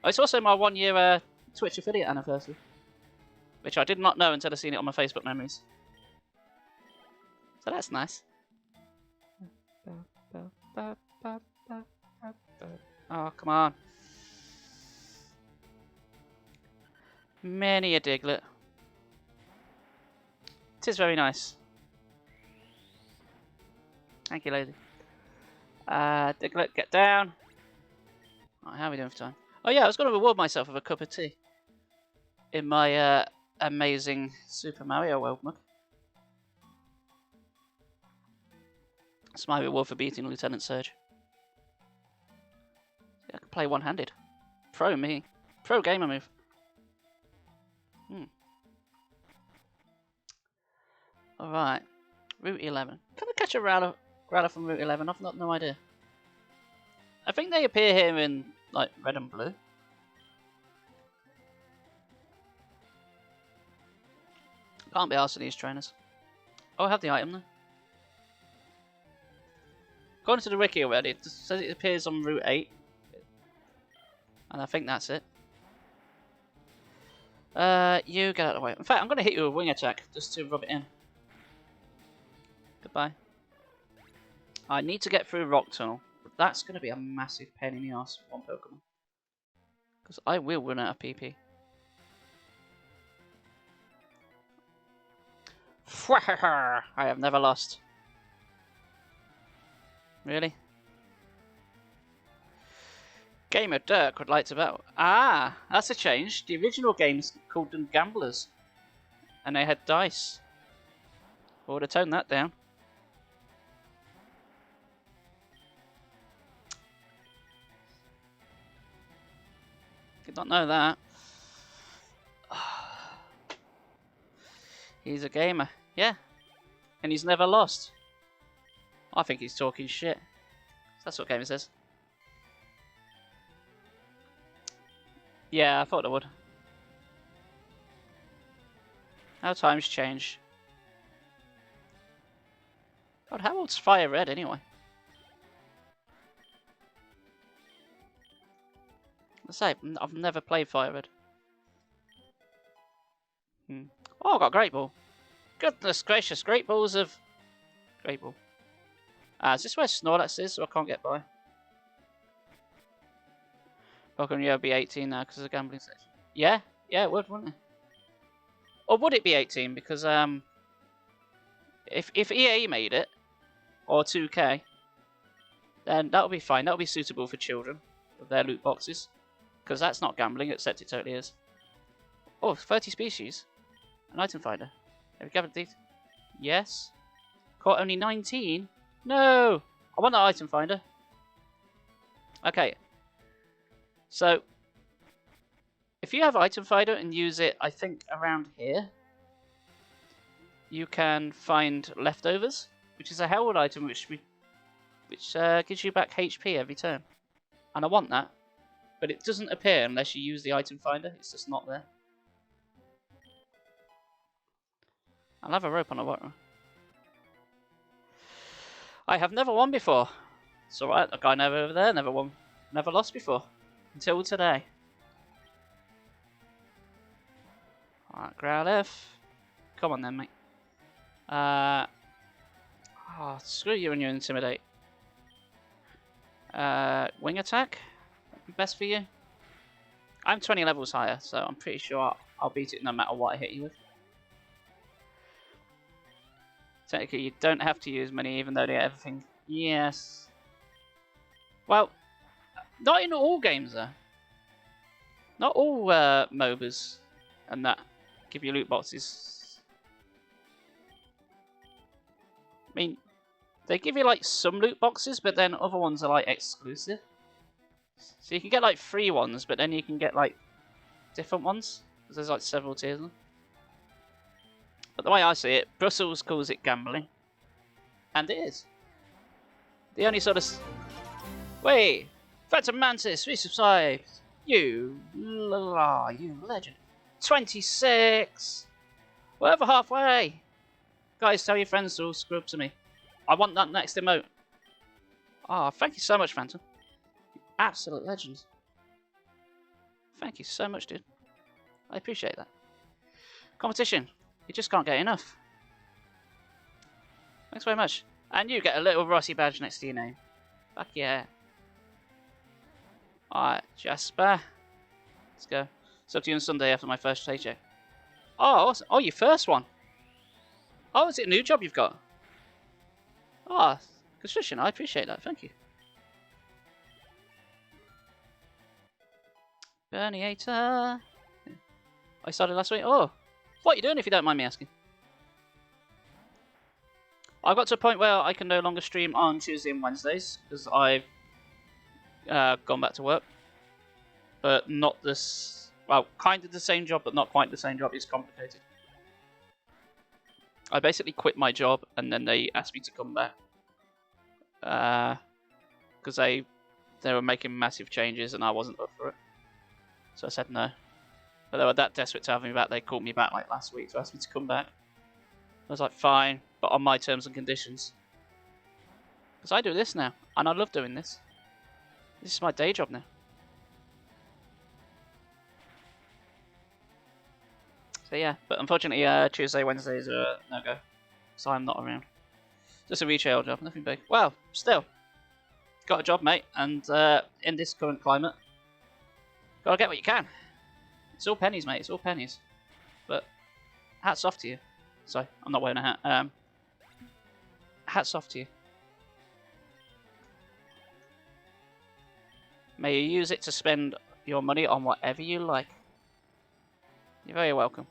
Speaker 1: Oh, it's also my 1-year Twitch affiliate anniversary, which I did not know until I seen it on my Facebook memories. So that's nice. Oh, come on. Many a Diglett. It is very nice. Thank you, lady. Diglett, get down. Right, how are we doing for time? Oh yeah, I was going to reward myself with a cup of tea. In my amazing Super Mario World mug. That's my reward for beating Lieutenant Surge. Yeah, I can play one-handed. Pro me. Pro gamer move. Alright. Route 11. Can I catch a Growler from Route 11? I've got no idea. I think they appear here in, like, red and blue. Can't be asked for these trainers. Oh, I have the item though. According to the wiki already, it says it appears on Route 8. And I think that's it. You get out of the way. In fact, I'm going to hit you with a wing attack, just to rub it in. Goodbye. I need to get through Rock Tunnel. But that's going to be a massive pain in the arse for one Pokemon. Because I will run out of PP. I have never lost. Really? Gamer Dirk would like to battle. Ah, that's a change. The original games called them Gamblers. And they had dice. I would have toned that down. Did not know that. He's a gamer. Yeah. And he's never lost. I think he's talking shit. That's what gamer says. Yeah, I thought it would. How times change. God, how old's FireRed anyway? Let's say, I've never played FireRed. Oh, I got a Great Ball. Goodness gracious, Great Balls of... Great Ball. Is this where Snorlax is, so I can't get by? Pokemon Go be 18 now because of the gambling section. Yeah? Yeah, it would, wouldn't it? Or would it be 18? Because, if EA made it, or 2K, then that would be fine. That would be suitable for children, with their loot boxes. Because that's not gambling, except it totally is. Oh, 30 species. An item finder. Have you gathered these? Yes. Caught only 19? No! I want that item finder. Okay. So, if you have item finder and use it, I think, around here, you can find leftovers, which is a Herald item which gives you back HP every turn. And I want that. But it doesn't appear unless you use the item finder. It's just not there. I'll have a rope on a water. I have never won before. It's alright, that guy over there never won. Never lost before. Until today. Alright, Growlithe. Come on then, mate. Oh, screw you and your Intimidate. Wing attack? Best for you? I'm 20 levels higher, so I'm pretty sure I'll beat it no matter what I hit you with. Technically, you don't have to use many, even though they get everything. Yes. Well, not in all games, though. Not all MOBAs and that give you loot boxes. I mean, they give you like some loot boxes, but then other ones are like exclusive. So you can get like free ones, but then you can get like different ones. Because there's like several tiers of them. But the way I see it, Brussels calls it gambling. And it is. The only sort of... Wait! Phantom Mantis, resubscribe! You legend. 26! We're over halfway! Guys, tell your friends to all scrub to me. I want that next emote. Oh, thank you so much, Phantom. You absolute legend. Thank you so much, dude. I appreciate that. Competition. You just can't get enough. Thanks very much. And you get a little Rossi badge next to your name. Fuck yeah. Alright, Jasper. Let's go. Spoke to you on Sunday after my first paycheck. Oh, awesome. Oh, your first one. Oh, is it a new job you've got? Oh, construction. I appreciate that. Thank you. Berniator. I started last week. Oh, what are you doing if you don't mind me asking? I've got to a point where I can no longer stream on Tuesday and Wednesdays because I've gone back to work. But not this... Well, kind of the same job, but not quite the same job. It's complicated. I basically quit my job and then they asked me to come back. Because they were making massive changes and I wasn't up for it. So I said no. But they were that desperate to have me back, they called me back like last week to ask me to come back. I was like, fine, but on my terms and conditions. Because I do this now, and I love doing this. This is my day job now. So yeah, but unfortunately Tuesday, Wednesdays are no-go. So I'm not around. Just a retail job, nothing big. Well, still. Got a job, mate, and in this current climate, gotta get what you can. It's all pennies, mate, it's all pennies. But hats off to you. Sorry, I'm not wearing a hat. Hats off to you. May you use it to spend your money on whatever you like. You're very welcome.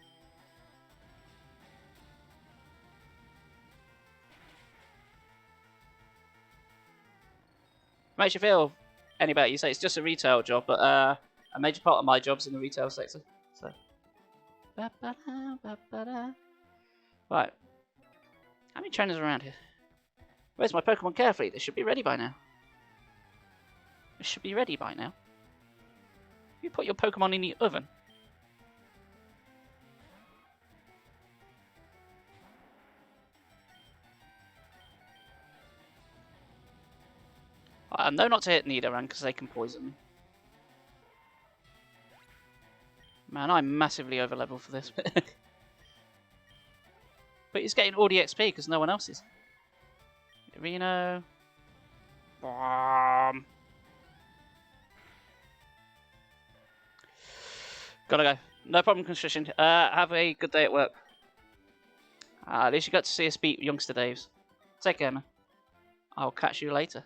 Speaker 1: Makes you feel any better. You say it's just a retail job, but a major part of my job's in the retail sector. So. Right. How many trainers are around here? Where's my Pokemon Care Fleet? They should be ready by now. They should be ready by now. You put your Pokemon in the oven. I know not to hit Nidoran because they can poison me. Man, I'm massively over level for this. But he's getting all the XP because no one else is. Reno. Gotta go. No problem, construction. Have a good day at work. At least you got to see us beat Youngster Daves. Take care, man. I'll catch you later.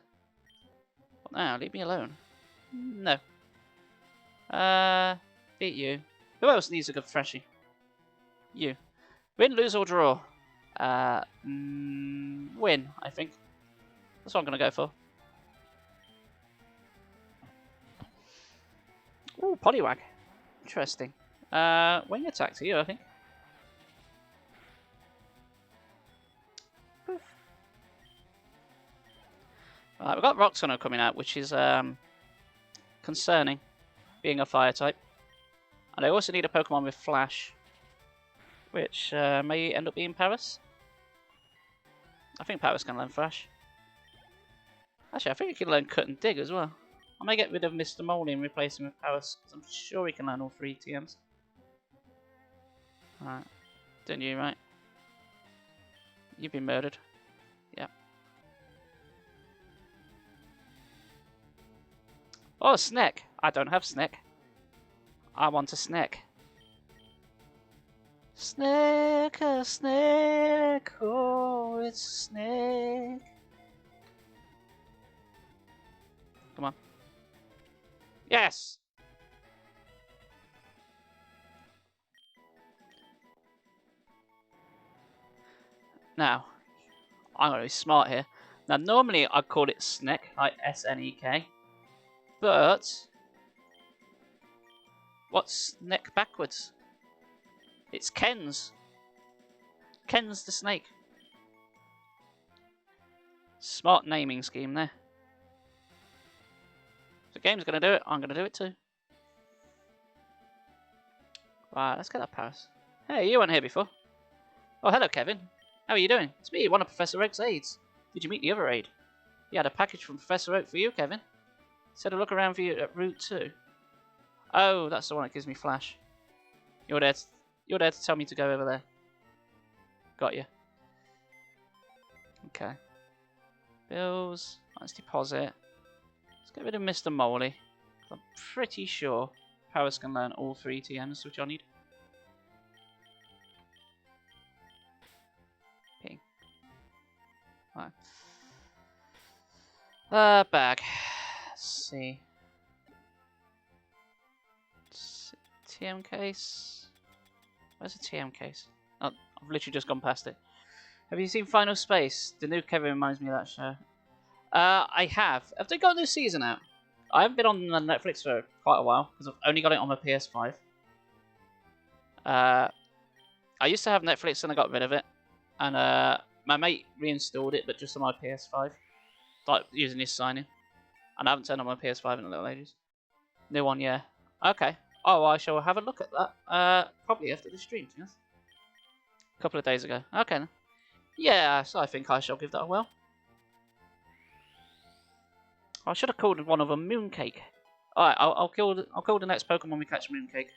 Speaker 1: What now? Leave me alone. No. Beat you. Who else needs a good freshie? You. Win, lose, or draw? Win, I think. That's what I'm going to go for. Ooh, Poliwag. Interesting. Wing attack to you, I think. Poof. Right, we've got Roxanne coming out, which is concerning, being a fire type. And I also need a Pokemon with Flash, which may end up being Paris. I think Paris can learn Flash. Actually, I think he can learn Cut and Dig as well. I may get rid of Mr. Moley and replace him with Paris, because I'm sure he can learn all 3 TMs. Alright. Didn't you, right? You've been murdered. Yep. Oh, Snack! I don't have Snack. I want a snack. Snack, a snack, oh, it's a snack. Come on. Yes! Now, I'm going to be smart here. Now, normally I'd call it Sneck, like S-N-E-K. But what's Sneck backwards? It's Ken's. Ken's the snake. Smart naming scheme there. If the game's going to do it, I'm going to do it too. Right, let's get that Paris. Hey, you weren't here before. Oh, hello, Kevin. How are you doing? It's me, one of Professor Oak's aides. Did you meet the other aide? He had a package from Professor Oak for you, Kevin. Said a look around for you at Route 2. Oh, that's the one that gives me Flash. You're there to tell me to go over there. Got you. Okay. Bills. Let's deposit. Let's get rid of Mr. Moley. I'm pretty sure Paris can learn all 3 TMs, which I need. Ping. Right. Bag. Let's see. TM case. Where's the TM case? Oh, I've literally just gone past it. Have you seen Final Space? The new Kevin reminds me of that show. I have. Have they got a new season out? I haven't been on Netflix for quite a while because I've only got it on my PS5. I used to have Netflix and I got rid of it, and my mate reinstalled it, but just on my PS5, like using his sign-in. And I haven't turned on my PS5 in a little ages. New one, yeah. Okay. Oh, I shall have a look at that. Probably after the stream, yes. A couple of days ago. Okay. Yeah, so I think I shall give that a whirl. I should have called one of them Mooncake. Alright, I'll kill the next Pokemon we catch Mooncake.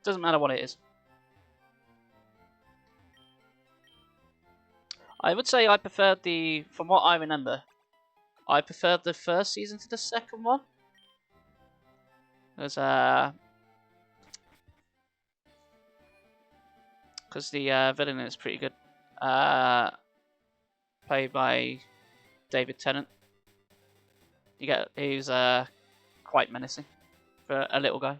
Speaker 1: Doesn't matter what it is. I would say I preferred from what I remember, I preferred the first season to the second one. Because the villain is pretty good. Played by David Tennant. He's quite menacing for a little guy.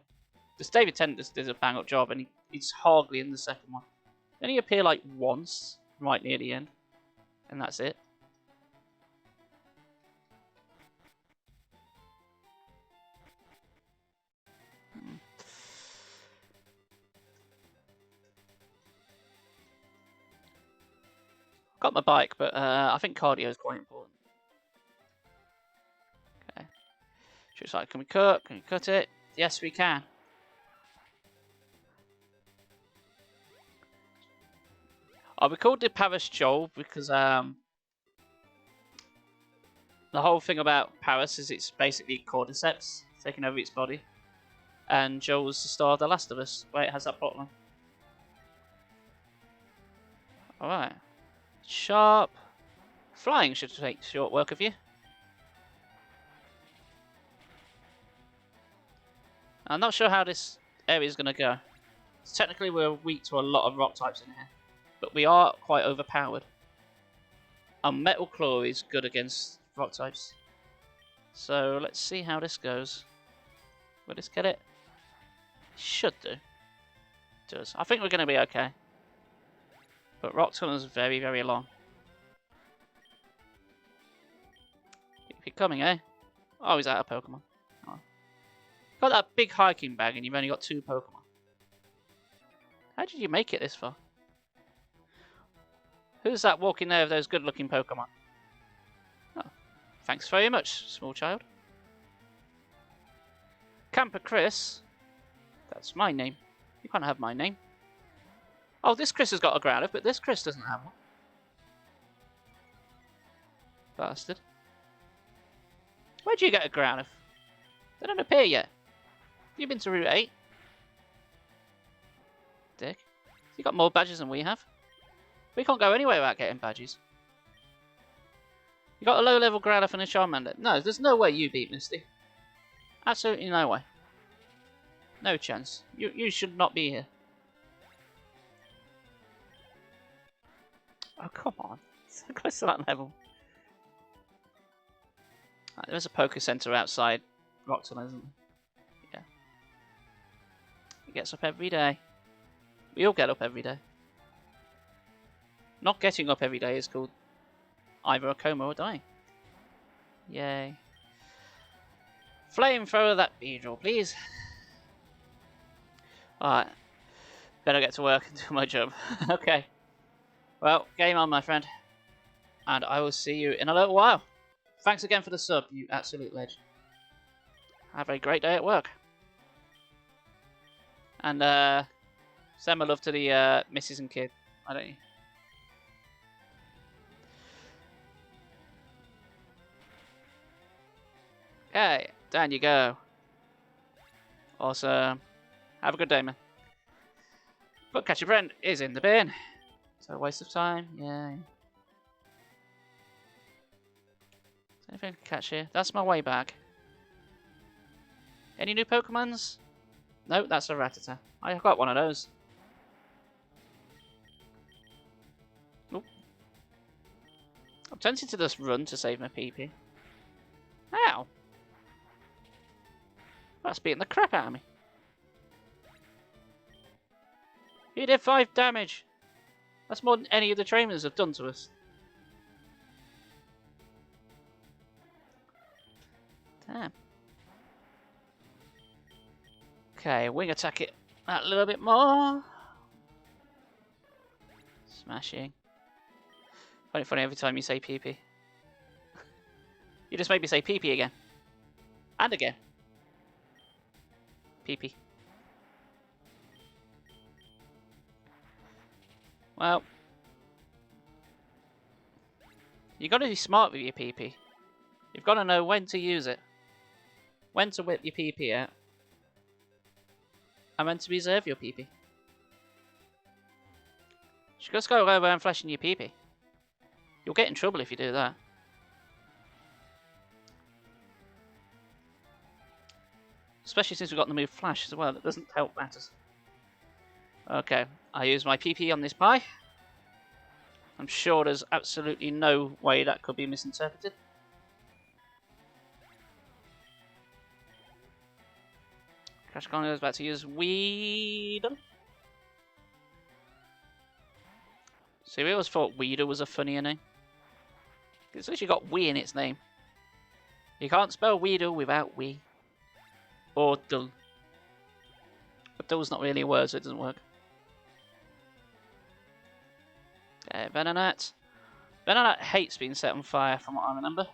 Speaker 1: This David Tennant does a bang up job, and he's hardly in the second one. Then he appear like once, right near the end, and that's it. Got my bike, but I think cardio is quite important. Okay. Shoots like, can we cut? Can we cut it? Yes, we can. We called it Paris Joel because the whole thing about Paris is it's basically cordyceps taking over its body, and Joel's the star of The Last of Us, where it has that plotline. All right. Sharp. Flying should take short work of you. I'm not sure how this area is going to go. Technically, we're weak to a lot of rock types in here, but we are quite overpowered. Our Metal Claw is good against rock types. So let's see how this goes. Will this get it? Should do. It does. I think we're going to be okay. But Rock Tunnel is very, very long. Keep it coming, eh? Oh, he's out of Pokemon. Oh. Got that big hiking bag and you've only got 2 Pokemon. How did you make it this far? Who's that walking there with those good-looking Pokemon? Oh, thanks very much, small child. Camper Chris? That's my name. You can't have my name. Oh, this Chris has got a Growlithe, but this Chris doesn't have one. Bastard. Where'd you get a Growlithe? They don't appear yet. You've been to Route 8. Dick. You got more badges than we have. We can't go anywhere without getting badges. You got a low-level Growlithe and a Charmander. No, there's no way you beat Misty. Absolutely no way. No chance. You should not be here. Oh, come on. So close to that level. Right, there's a Poké Center outside Rock Tunnel, isn't there? Yeah. He gets up every day. We all get up every day. Not getting up every day is called either a coma or dying. Yay. Flamethrower that Beedrill, please. Alright. Better get to work and do my job. Okay. Well, game on, my friend. And I will see you in a little while. Thanks again for the sub, you absolute legend. Have a great day at work. And send my love to the missus and kid. I don't know. Okay, down you go. Awesome. Have a good day, man. But Catch Your Friend is in the bin. So a waste of time, yeah. Is there anything I can catch here? That's my way back. Any new Pokemons? No, that's a Rattata. I got one of those. Oop. I'm tempted to just run to save my PP. Ow! That's beating the crap out of me. He did 5 damage. That's more than any of the trainers have done to us. Damn. Okay, wing attack it a little bit more. Smashing. Find it funny every time you say PP. You just made me say PP again. And again. PP. Well. You've got to be smart with your PP. You've got to know when to use it. When to whip your PP out. And when to reserve your PP. You just go around flashing your PP. You'll get in trouble if you do that. Especially since we've got the move Flash as well. That doesn't help matters. Okay, I use my PP on this pie. I'm sure there's absolutely no way that could be misinterpreted. Crash Congo is about to use Weedle. See, we always thought Weedle was a funnier name. It's actually got we in its name. You can't spell Weedle without we. Or dull. But dull's not really a word, so it doesn't work. Okay, Venonat. Venonat hates being set on fire, from what I remember.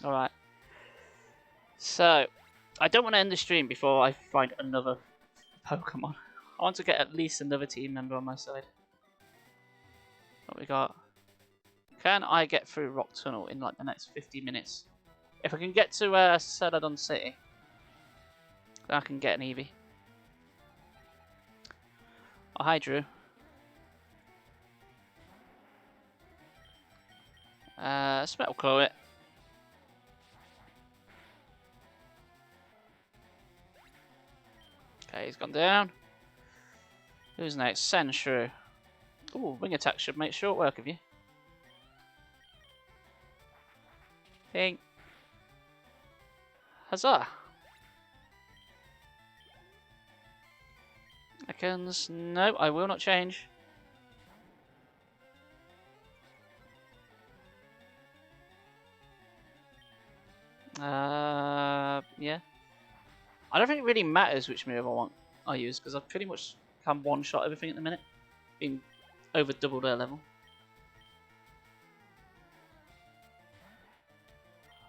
Speaker 1: Alright. So, I don't want to end the stream before I find another Pokemon. I want to get at least another team member on my side. What we got? Can I get through Rock Tunnel in like the next 50 minutes? If I can get to Celadon City, then I can get an Eevee. Oh, hi Drew. Spell Claw it. Okay, he's gone down. Who's next? Sandshrew. Ooh, wing attack should make short work of you. Ping. Huzzah! Seconds. No, I will not change. Yeah. I don't think it really matters which move I use because I've pretty much can one-shot everything at the minute, being over double their level.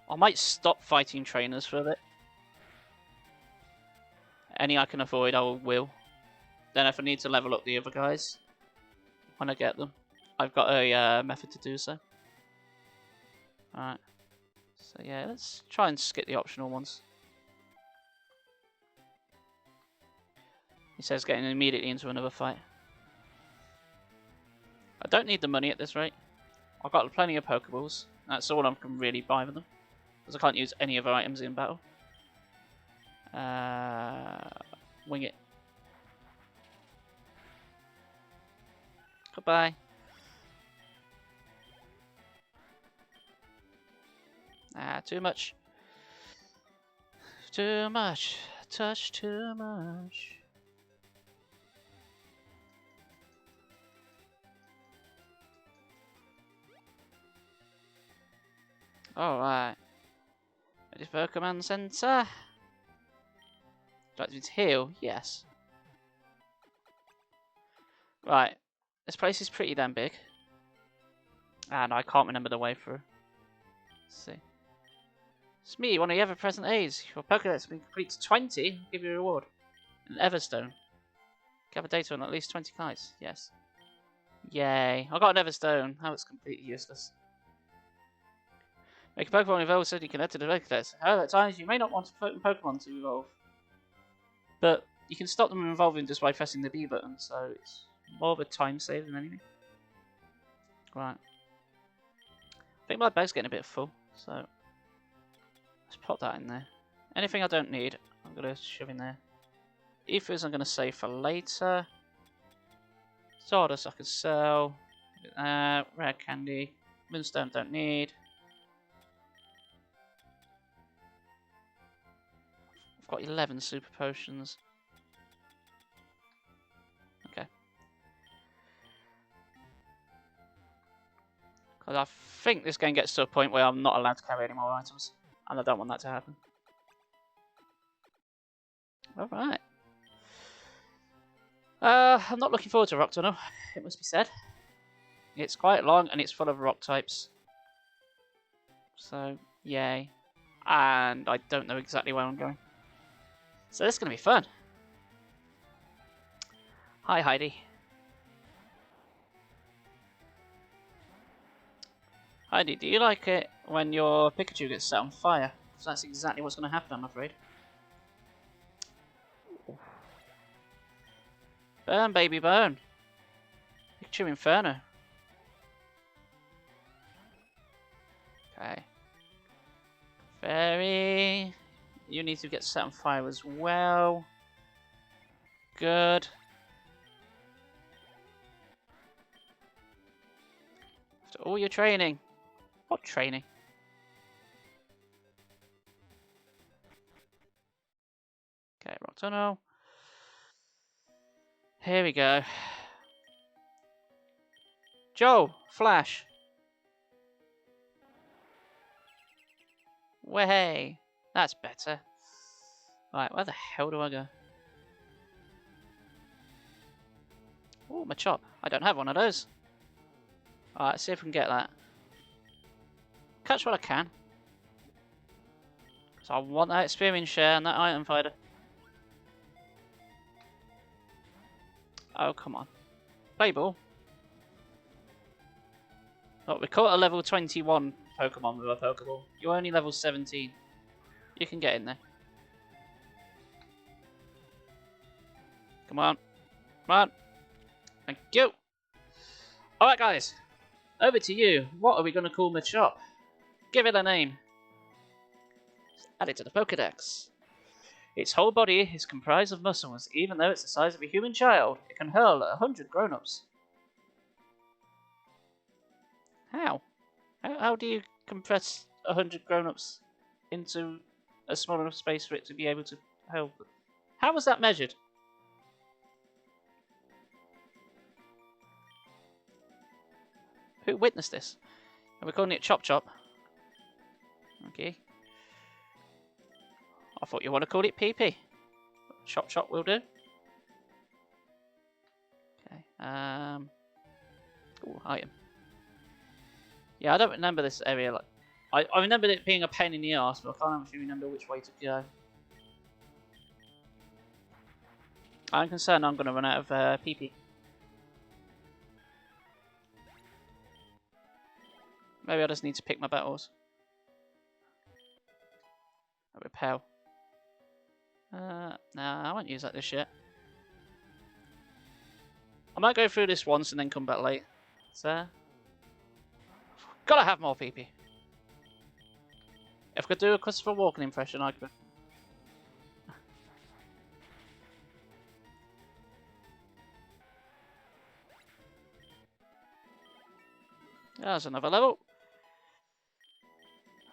Speaker 1: I might stop fighting trainers for a bit. Any I can avoid, I will. Then if I need to level up the other guys, when I get them, I've got a method to do so. Alright. So yeah, let's try and skip the optional ones. He says getting immediately into another fight. I don't need the money at this rate. I've got plenty of Pokeballs. That's all I can really buy with them. Because I can't use any other items in battle. Wing it. Goodbye. Too much. Too much. Touch too much. Alright. Ready for Command Center? Do I need to heal? Yes. Right. This place is pretty damn big. And I can't remember the way through. Let's see. It's me, one of the ever-present aids. Your Pokédex has been complete to 20. I'll give you a reward. An Everstone. Gather data on at least 20 kites. Yes. Yay. I got an Everstone. Now it's completely useless. Make a Pokemon evolve so you can enter the Pokédex. However, at times you may not want a Pokemon to evolve. But you can stop them from evolving just by pressing the B button, so it's more of a time save than anything. Right. I think my bag's getting a bit full, so Let's pop that in there. Anything I don't need, I'm going to shove in there. Ethers I'm going to save for later. Sawdust I can sell. Rare candy. Moonstone don't need. I've got 11 super potions. Okay. Because I think this game gets to a point where I'm not allowed to carry any more items. And I don't want that to happen. Alright. I'm not looking forward to Rock Tunnel, it must be said. It's quite long and it's full of rock types. So, yay. And I don't know exactly where I'm going. So this is going to be fun. Hi Heidi. Heidi, do you like it when your Pikachu gets set on fire? Because that's exactly what's going to happen, I'm afraid. Burn, baby, burn. Pikachu Inferno. Okay. Fairy. You need to get set on fire as well. Good. After all your training. What training? Okay, Rock Tunnel. Here we go. Joe, Flash. Way, that's better. Right, where the hell do I go? Oh, my chop. I don't have one of those. Alright, let's see if we can get that. Catch what I can. So I want that experience share and that item fighter. Oh, come on. Play ball. Oh, we caught a level 21 Pokemon with a Pokeball. You're only level 17. You can get in there. Come on. Come on. Thank you. Alright, guys. Over to you. What are we going to call Machop? Give it a name. Add it to the Pokedex. Its whole body is comprised of muscles. Even though it's the size of a human child, it can hurl 100 grown-ups. How? How do you compress 100 grown-ups into a small enough space for it to be able to hurl them? How was that measured? Who witnessed this? Are we calling it Chop Chop? Okay. I thought you want to call it PP. Chop Chop will do. Okay. Ooh, item. Yeah, I don't remember this area. Like, I remember it being a pain in the arse, but I can't actually remember which way to go. I'm concerned I'm going to run out of PP. Maybe I just need to pick my battles. A repel. Nah, I won't use that this yet. I might go through this once and then come back late. So, gotta have more PP. If I could do a Christopher Walken impression, I could. There's another level.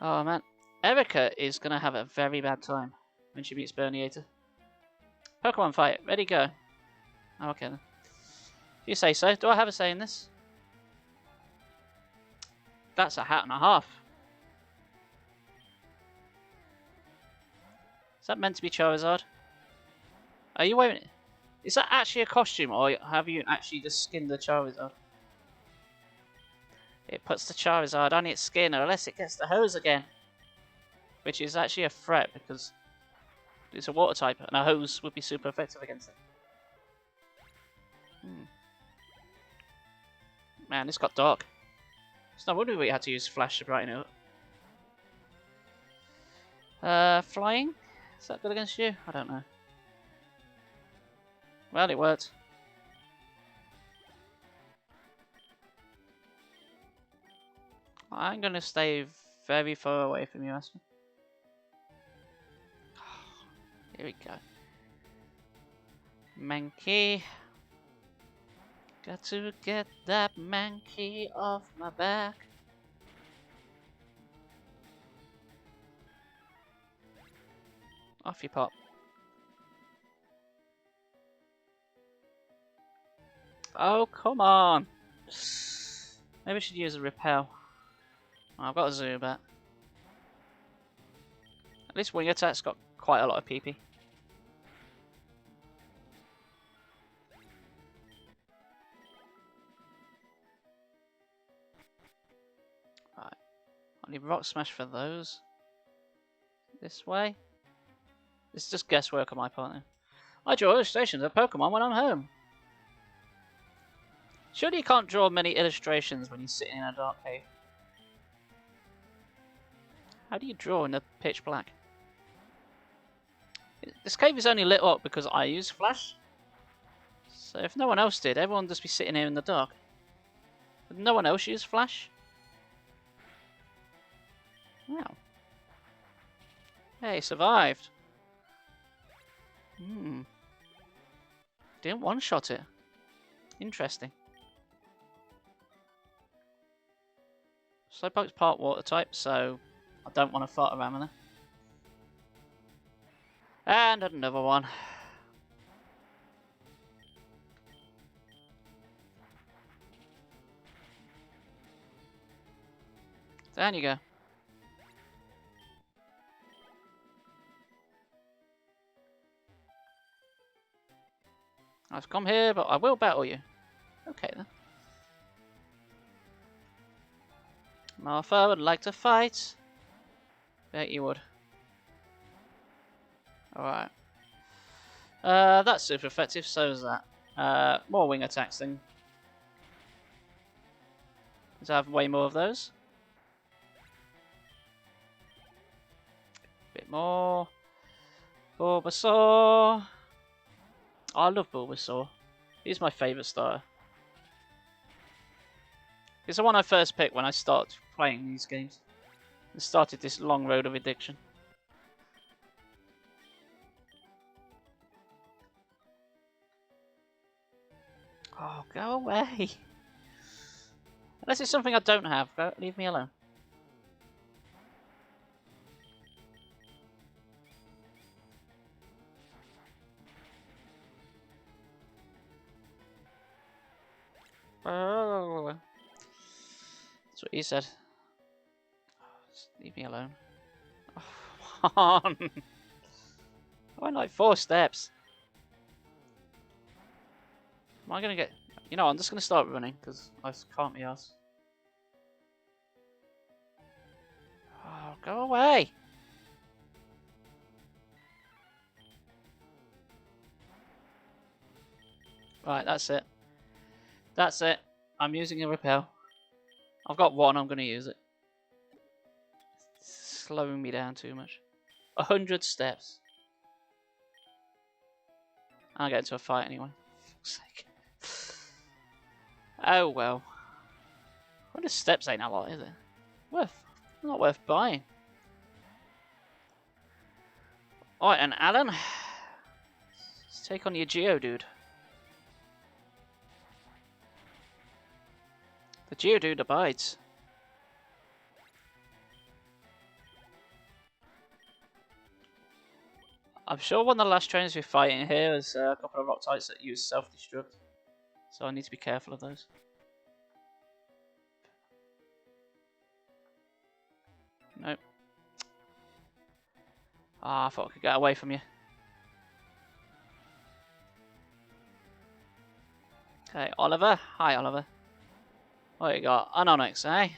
Speaker 1: Oh man, Erica is gonna have a very bad time when she meets Berniator. Pokemon fight, ready, go. Oh, okay then. If you say so. Do I have a say in this? That's a hat and a half. Is that meant to be Charizard? Are you wearing it? Is that actually a costume, or have you actually just skinned the Charizard? It puts the Charizard on its skin unless it gets the hose again. Which is actually a threat because it's a water type and a hose would be super effective against it. Man, this got dark. It's no wonder we had to use flash to brighten it up. Flying? Is that good against you? I don't know. Well, it worked. I'm going to stay very far away from you, Aspen. Here we go. Mankey. Got to get that Mankey off my back. Off you pop. Oh, come on. Maybe I should use a repel. Oh, I've got a Zubat. At least wing attack's got quite a lot of PP. Right. I need Rock Smash for those. This way. This is just guesswork on my part now. I draw illustrations of Pokemon when I'm home. Surely you can't draw many illustrations when you're sitting in a dark cave. How do you draw in the pitch black? This cave is only lit up because I use flash. So if no one else did, everyone would just be sitting here in the dark. Would no one else use flash? Wow. Hey, survived. Didn't one-shot it. Interesting. Slowpoke's part water type, so I don't want to fart around with her. And another one. Down you go. I've come here, but I will battle you. Okay then. Martha would like to fight. Bet you would. Alright. That's super effective, so is that. More wing attacks then. Because I have way more of those. Bit more. Bulbasaur. I love Bulbasaur. He's my favourite starter. It's the one I first picked when I started playing these games. And started this long road of addiction. Oh, go away. Unless it's something I don't have, leave me alone. That's what he said. Just leave me alone. Oh, come on. I went like 4 steps. Am I gonna get... You know, I'm just gonna start running because I can't be arsed. Oh, go away. Right, that's it. That's it. I'm using a repel. I've got one, I'm going to use it. It's slowing me down too much. 100 steps. I'll get into a fight anyway. For fuck's sake. Oh well. 100 steps ain't a lot, is it? Not worth buying. Alright, and Alan. Let's take on your Geodude. The Geodude abides. I'm sure one of the last trainers we're fighting here is a couple of rock types that use self-destruct. So I need to be careful of those. Nope. Ah, I thought I could get away from you. Okay, Oliver. Hi, Oliver. What you got? An Onyx, eh?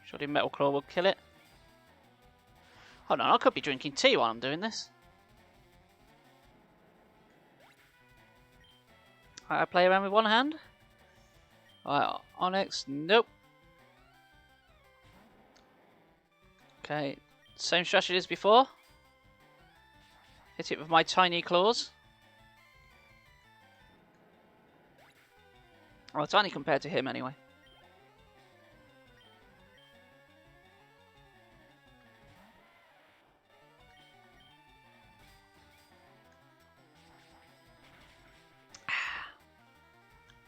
Speaker 1: Surely Metal Claw will kill it. Hold on, I could be drinking tea while I'm doing this. I play around with one hand. Alright, Onyx, nope. Okay, same strategy as before. Hit it with my tiny claws. Well, tiny compared to him anyway.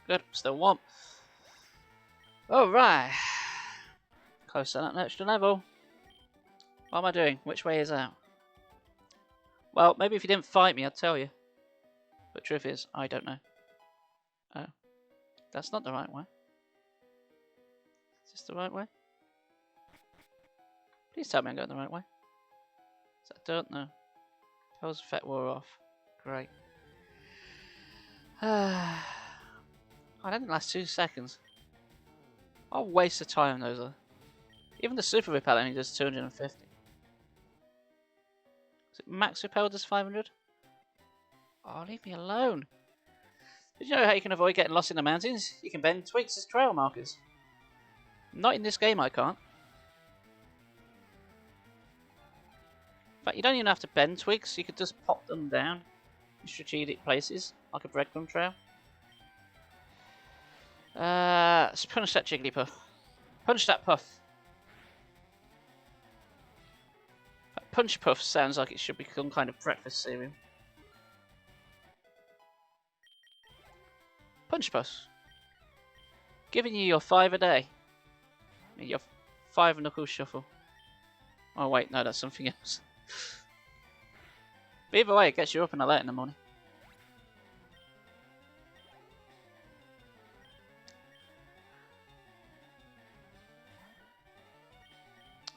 Speaker 1: Good, still warm. Alright. Close to that extra level. What am I doing? Which way is out? Well, maybe if you didn't fight me, I'd tell you. But truth is, I don't know. Oh. That's not the right way. Is this the right way? Please tell me I'm going the right way. I don't know. How's Fet wore off? Great. I didn't last 2 seconds. What a waste of time those are. Even the super repel only does 250. Is it max repel does 500? Oh, leave me alone. Did you know how you can avoid getting lost in the mountains? You can bend twigs as trail markers. Not in this game, I can't. In fact, you don't even have to bend twigs. You could just pop them down in strategic places, like a breadcrumb trail. Let's punch that Jigglypuff. Punch that Puff. Punch Puff sounds like it should be some kind of breakfast cereal. Punch Puff. Giving you your 5 a day. Your 5 knuckle shuffle. Oh wait, no, that's something else. But either way, it gets you up and alert in the morning.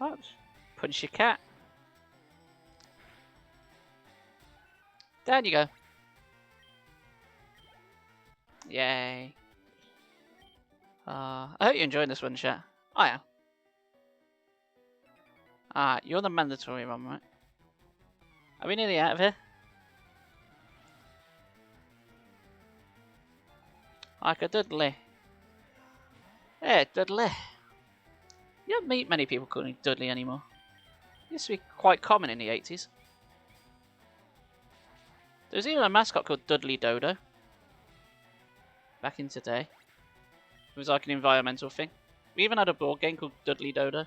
Speaker 1: Right. Punch your cat. Down you go. Yay. I hope you're enjoying this one, chat. I am. Alright, you're the mandatory one, right? Are we nearly out of here? Like a Dudley. Hey, Dudley. You don't meet many people calling Dudley anymore. It used to be quite common in the 80s. There was even a mascot called Dudley Dodo. Back in today. It was like an environmental thing. We even had a board game called Dudley Dodo.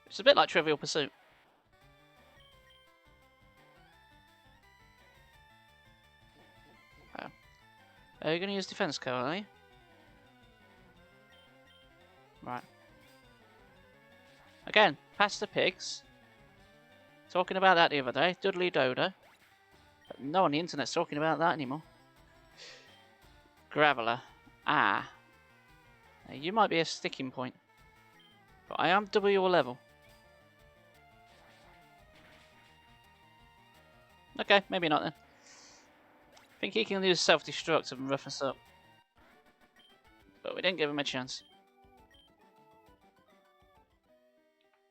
Speaker 1: It's a bit like Trivial Pursuit. Oh. Are you going to use defense card, are you? Right. Again, past the pigs. Talking about that the other day. Dudley Dodo. But no one on the internet's talking about that anymore. Graveler. Ah. Now, you might be a sticking point. But I am double your level. Okay, maybe not then. I think he can use self-destruct and rough us up. But we didn't give him a chance.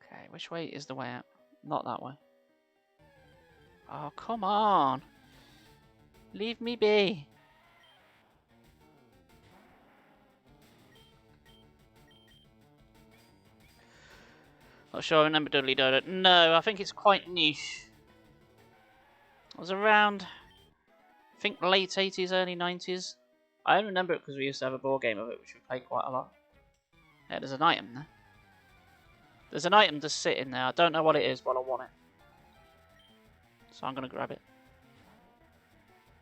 Speaker 1: Okay, which way is the way out? Not that way. Oh, come on. Leave me be. Not sure I remember Dudley Dodo. No, I think it's quite niche. It was around, I think, late 80s, early 90s. I only remember it because we used to have a board game of it, which we played quite a lot. Yeah, there's an item there. There's an item just sitting there. I don't know what it is, but I want it. So I'm going to grab it.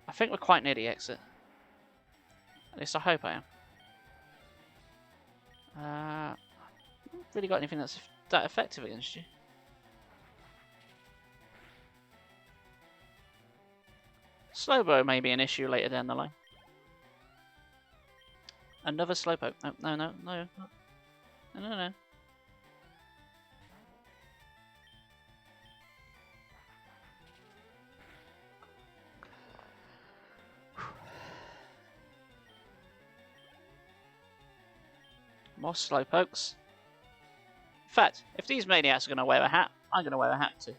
Speaker 1: I think we're quite near the exit. At least I hope I am. I haven't really got anything that's that effective against you. Slowpoke may be an issue later down the line. Another Slowpoke. No, no, no, no, no, no, no. More Slowpokes. In fact, if these maniacs are going to wear a hat, I'm going to wear a hat too.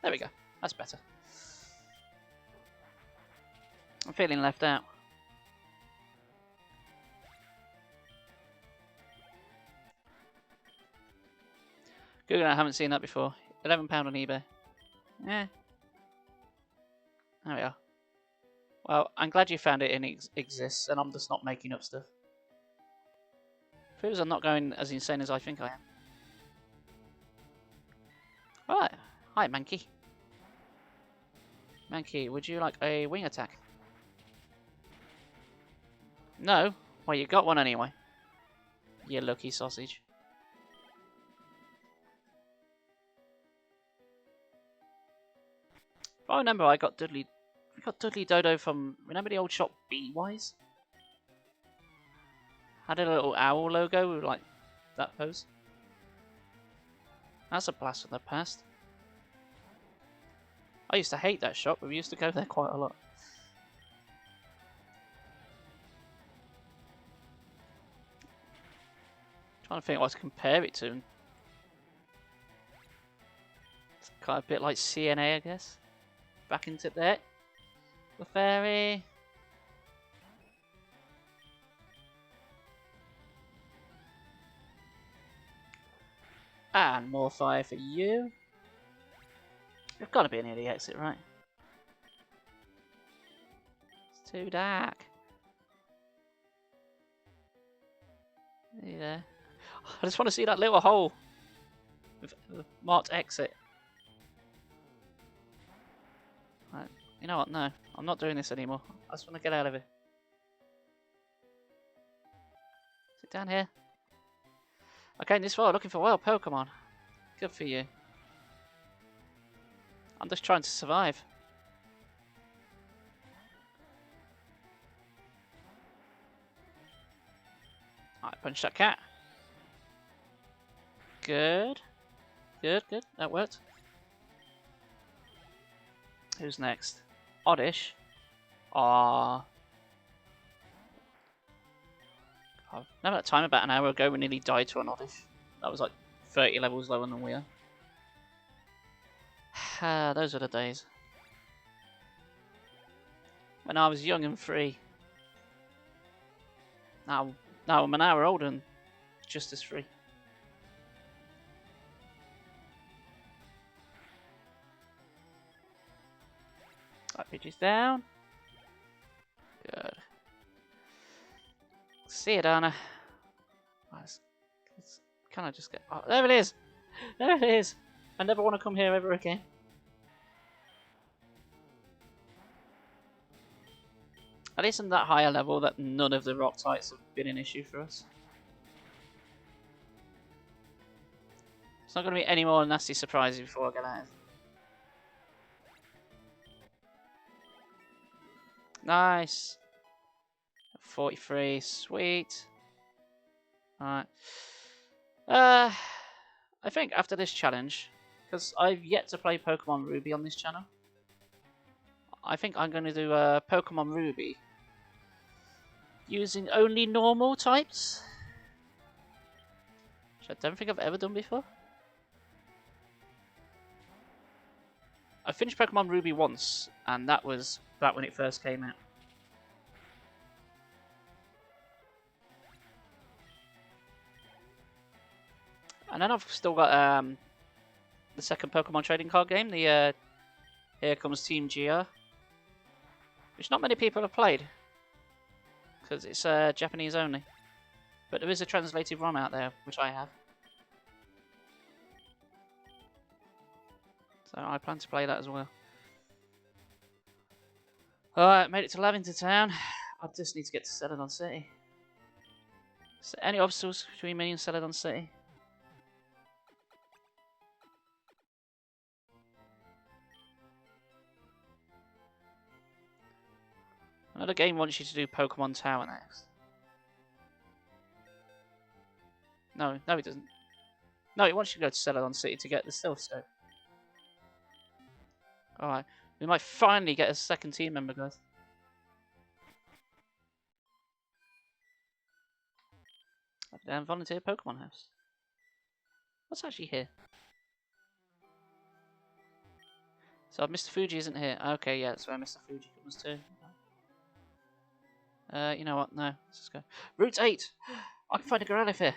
Speaker 1: There we go. That's better. I'm feeling left out. Google, I haven't seen that before. £11 on eBay. Yeah. There we are. Well, I'm glad you found it and it exists, and I'm just not making up stuff. Proves I'm not going as insane as I think I am. Right. Hi, Mankey. Mankey, would you like a wing attack? No? Well, you got one anyway. You lucky sausage. If I remember, I got Dudley Dodo from, remember the old shop B-Wise? Had a little owl logo with like that pose. That's a blast from the past. I used to hate that shop, but we used to go there quite a lot. Trying to think what to compare it to. It's kind of a bit like CNA, I guess. Back into there. The fairy. And more fire for you. You've got to be near the exit, right? It's too dark. Yeah. I just want to see that little hole with marked exit. Right. You know what? No, I'm not doing this anymore. I just want to get out of here. Is it down here? Okay, this far looking for wild Pokemon. Good for you. I'm just trying to survive. Alright, punch that cat. Good. Good, good. That worked. Who's next? Oddish. Ah. Remember that time about an hour ago we nearly died to an Oddish? That was like 30 levels lower than we are. Those are the days. When I was young and free. Now I'm an hour older and just as free. That pitch is down. Good. See you, Dana. Let's kind of just get. Oh, there it is! There it is! I never want to come here ever again. At least in that higher level, that none of the rock types have been an issue for us. It's not going to be any more nasty surprises before I get out. Nice. 43, sweet. Alright. I think after this challenge, because I've yet to play Pokemon Ruby on this channel, I think I'm going to do Pokemon Ruby using only normal types, which I don't think I've ever done before. I finished Pokemon Ruby once, and that was back when it first came out. And then I've still got the second Pokemon trading card game, the Here Comes Team GR, which not many people have played, because it's Japanese only. But there is a translated ROM out there, which I have. So I plan to play that as well. Alright, made it to Lavender Town. I just need to get to Celadon City. Is there any obstacles between me and Celadon City? Another game wants you to do Pokemon Tower next. No, it doesn't. No, it wants you to go to Celadon City to get the Stealth Stone. Alright, we might finally get a second team member, guys. Down Volunteer Pokemon House. What's actually here? So Mr. Fuji isn't here. Okay, yeah, that's where Mr. Fuji comes to. You know what? No, let's just go. Route 8! I can find a Growlithe here.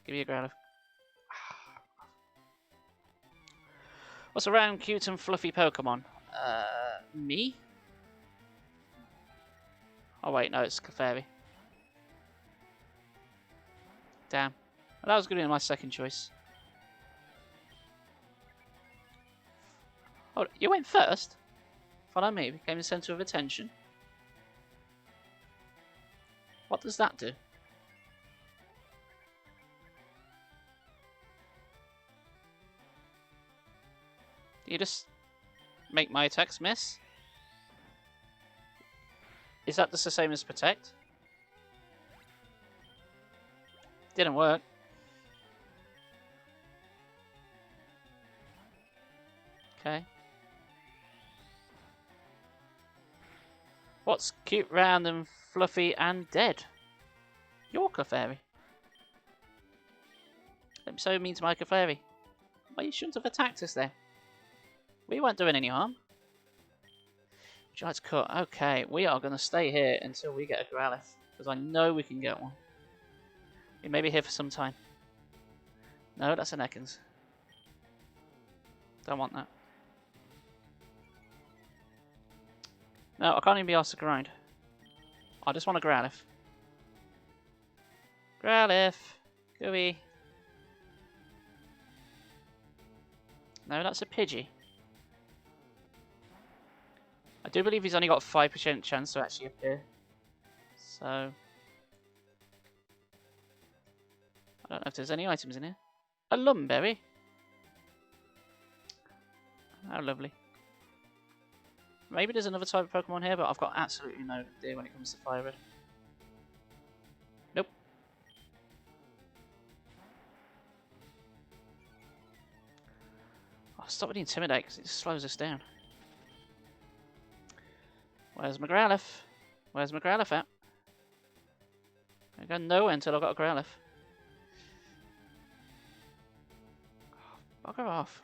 Speaker 1: Give me a Growlithe. What's a round, cute and fluffy Pokemon? Me? Oh wait, no, it's Clefairy. Damn. Well, that was going to be my second choice. Oh, you went first? Follow me. Became the centre of attention. What does that do? Do you just make my attacks miss? Is that just the same as protect? Didn't work. Okay. What's cute, round and fluffy and dead? Your Clefairy. Don't be so mean to my Clefairy. Well, you shouldn't have attacked us there. We weren't doing any harm. Would you like to cut? Okay, we are going to stay here until we get a Growlithe. Because I know we can get one. We may be here for some time. No, that's an Ekans. Don't want that. No, I can't even be asked to grind. I just want a Growlithe. Growlithe! Gooey! No, that's a Pidgey. I do believe he's only got a 5% chance to actually appear. So... I don't know if there's any items in here. A Lumberry? How lovely. Maybe there's another type of Pokemon here, but I've got absolutely no idea when it comes to FireRed. Nope. Oh, stop with the Intimidate, because it just slows us down. Where's my Growlithe? Where's my Growlithe at? I go nowhere until I've got a Growlithe. Oh, bugger off.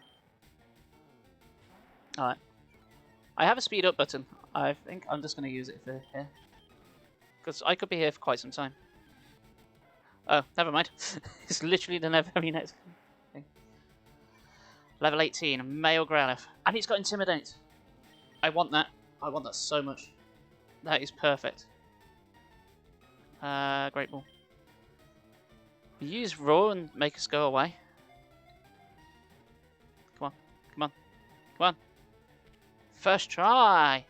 Speaker 1: Alright. I have a speed up button. I think I'm just going to use it for here. Because I could be here for quite some time. Oh, never mind. It's literally the very next thing. Level 18, male Growlithe. And he's got Intimidate. I want that. I want that so much. That is perfect. Great Ball. Use Roar and make us go away. Come on, come on, come on. First try.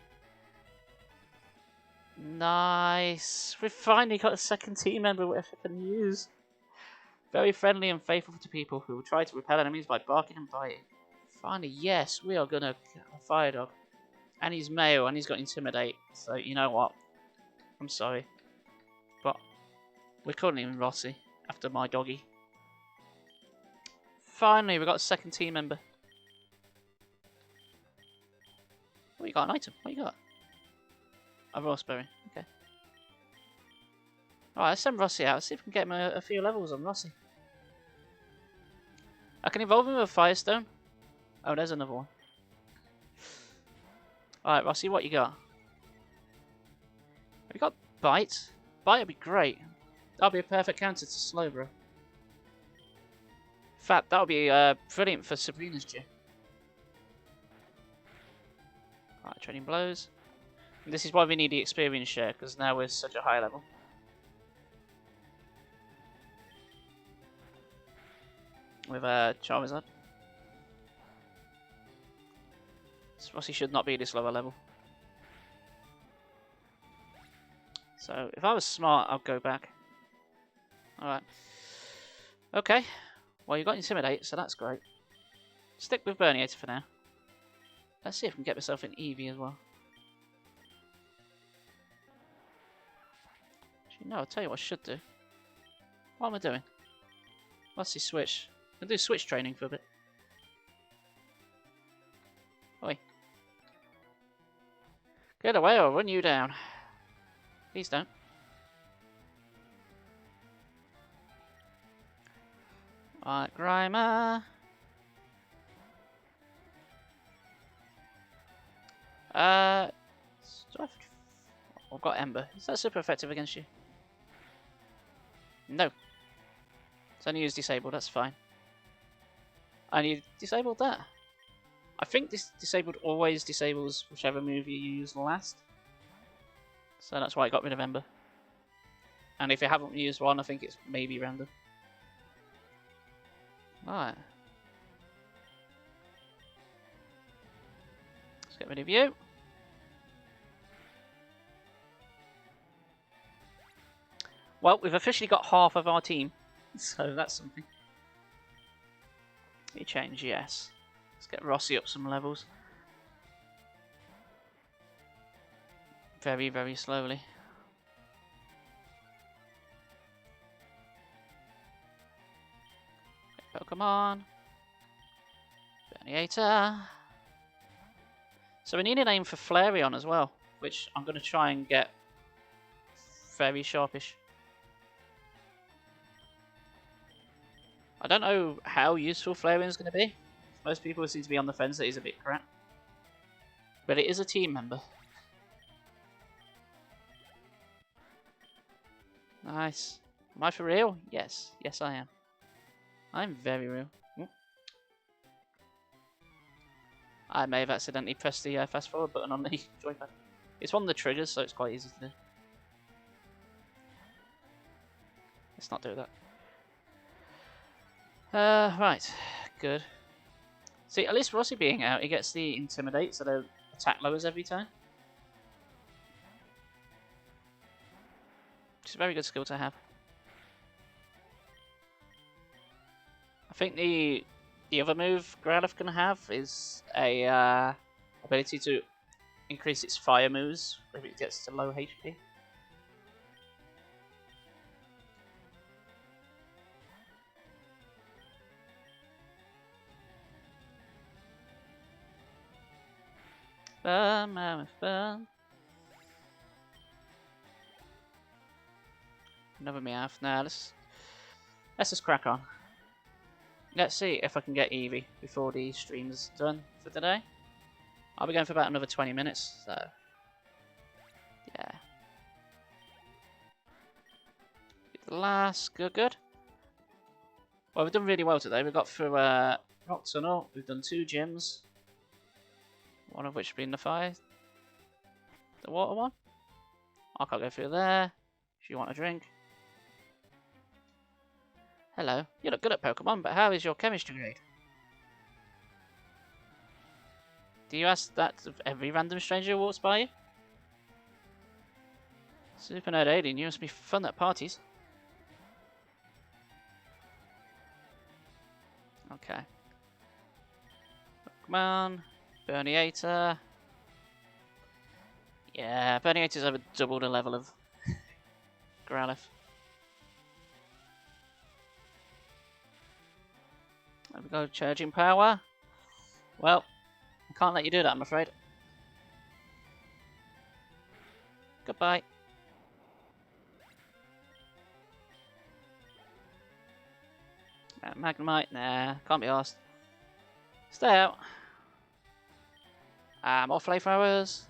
Speaker 1: Nice. We've finally got a second team member which I can use. Very friendly and faithful to people who will try to repel enemies by barking and biting. Finally, yes, we are gonna get a Fire Dog. And he's male and he's got Intimidate. So you know what? I'm sorry. But we're calling him Rossi after my doggy. Finally, we got a second team member. Oh, you got an item. What you got? A Raspberry. Okay. Alright, let's send Rossi out. Let's see if we can get him a few levels on Rossi. I can evolve him with a Firestone. Oh, there's another one. Alright, Rossi, what you got? Have you got Bite? Bite would be great. That'll be a perfect counter to Slowbro. In fact, that'll be brilliant for Sabrina's gym. Alright, Training Blows. And this is why we need the experience share, because now we're such a high level. With Charizard. Rossi should not be this lower level. So, if I was smart, I'd go back. Alright. Okay. Well, you got Intimidate, so that's great. Stick with Burniator for now. Let's see if I can get myself an Eevee as well. Actually, no, I'll tell you what I should do. What am I doing? What's the switch? I'm going to do switch training for a bit. Oi. Get away or I'll run you down. Please don't. Alright, Grimer. I've got Ember. Is that super effective against you? No. It's only used disabled, that's fine. And you disabled that. I think this disabled always disables whichever move you use last. So that's why I got rid of Ember. And if you haven't used one, I think it's maybe random. Alright. Let's get rid of you. Well, we've officially got half of our team, so that's something. You change, yes. Let's get Rossi up some levels. Very, very slowly. Pokemon. Berniator. So we need a name for Flareon as well, which I'm going to try and get very sharpish. I don't know how useful Flareon's going to be. Most people seem to be on the fence that he's a bit crap. But it is a team member. Nice. Am I for real? Yes. Yes, I am. I'm very real. Ooh. I may have accidentally pressed the fast forward button on the joypad. It's one of the triggers, so it's quite easy to do. Let's not do that. Right. Good. See, at least Rossi being out, he gets the Intimidate, so the attack lowers every time. Which is a very good skill to have. I think the other move Growlithe can have is a ability to increase its fire moves if it gets to low HP. Burn, mammoth, burn. Another Meowth. Now let's just crack on. Let's see if I can get Eevee before the stream's done for today. I'll be going for about another 20 minutes, so yeah. The last, good. Well, we've done really well today. We got through Rock Tunnel. We've done 2 gyms, one of which being the water one. I can't go through there. If you want a drink. Hello. You look good at Pokemon, but how is your chemistry grade? Do you ask that of every random stranger who walks by you? Super Nerd Alien, you must be fun at parties. Okay. Pokemon. Berniator. Yeah, Berniator's over double the level of Growlithe. There we go, charging power. Well, I can't let you do that, I'm afraid. Goodbye. Magnemite, nah, can't be asked. Stay out. More flamethrowers.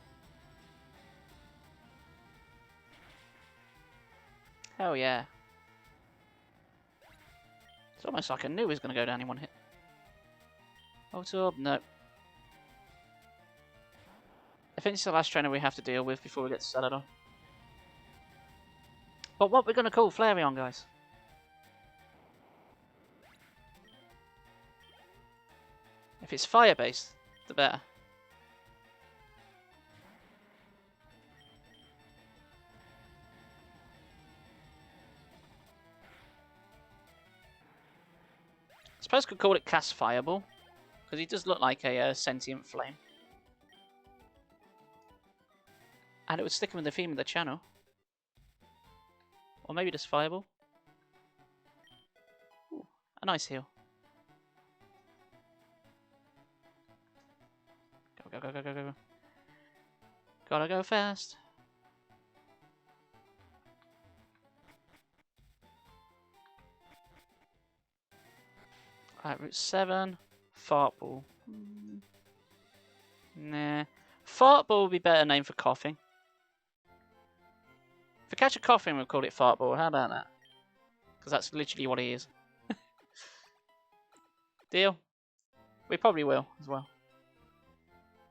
Speaker 1: Hell yeah. It's almost like I knew he was going to go down in one hit. Ultorb, no. I think it's the last trainer we have to deal with before we get to Celadon. But what we're going to call Flareon, guys? If it's fire-based, the better. I suppose I could call it Cast Fireball, because he does look like a sentient flame. And it would stick him with the theme of the channel. Or maybe just Fireball. Ooh, a nice heal. Go, go, go, go, go, go. Gotta go fast. Alright, Route 7. Fart Ball. Nah. Fart Ball would be a better name for coughing. If we catch a coughing, we'll call it Fart Ball. How about that? Because that's literally what he is. Deal? We probably will as well.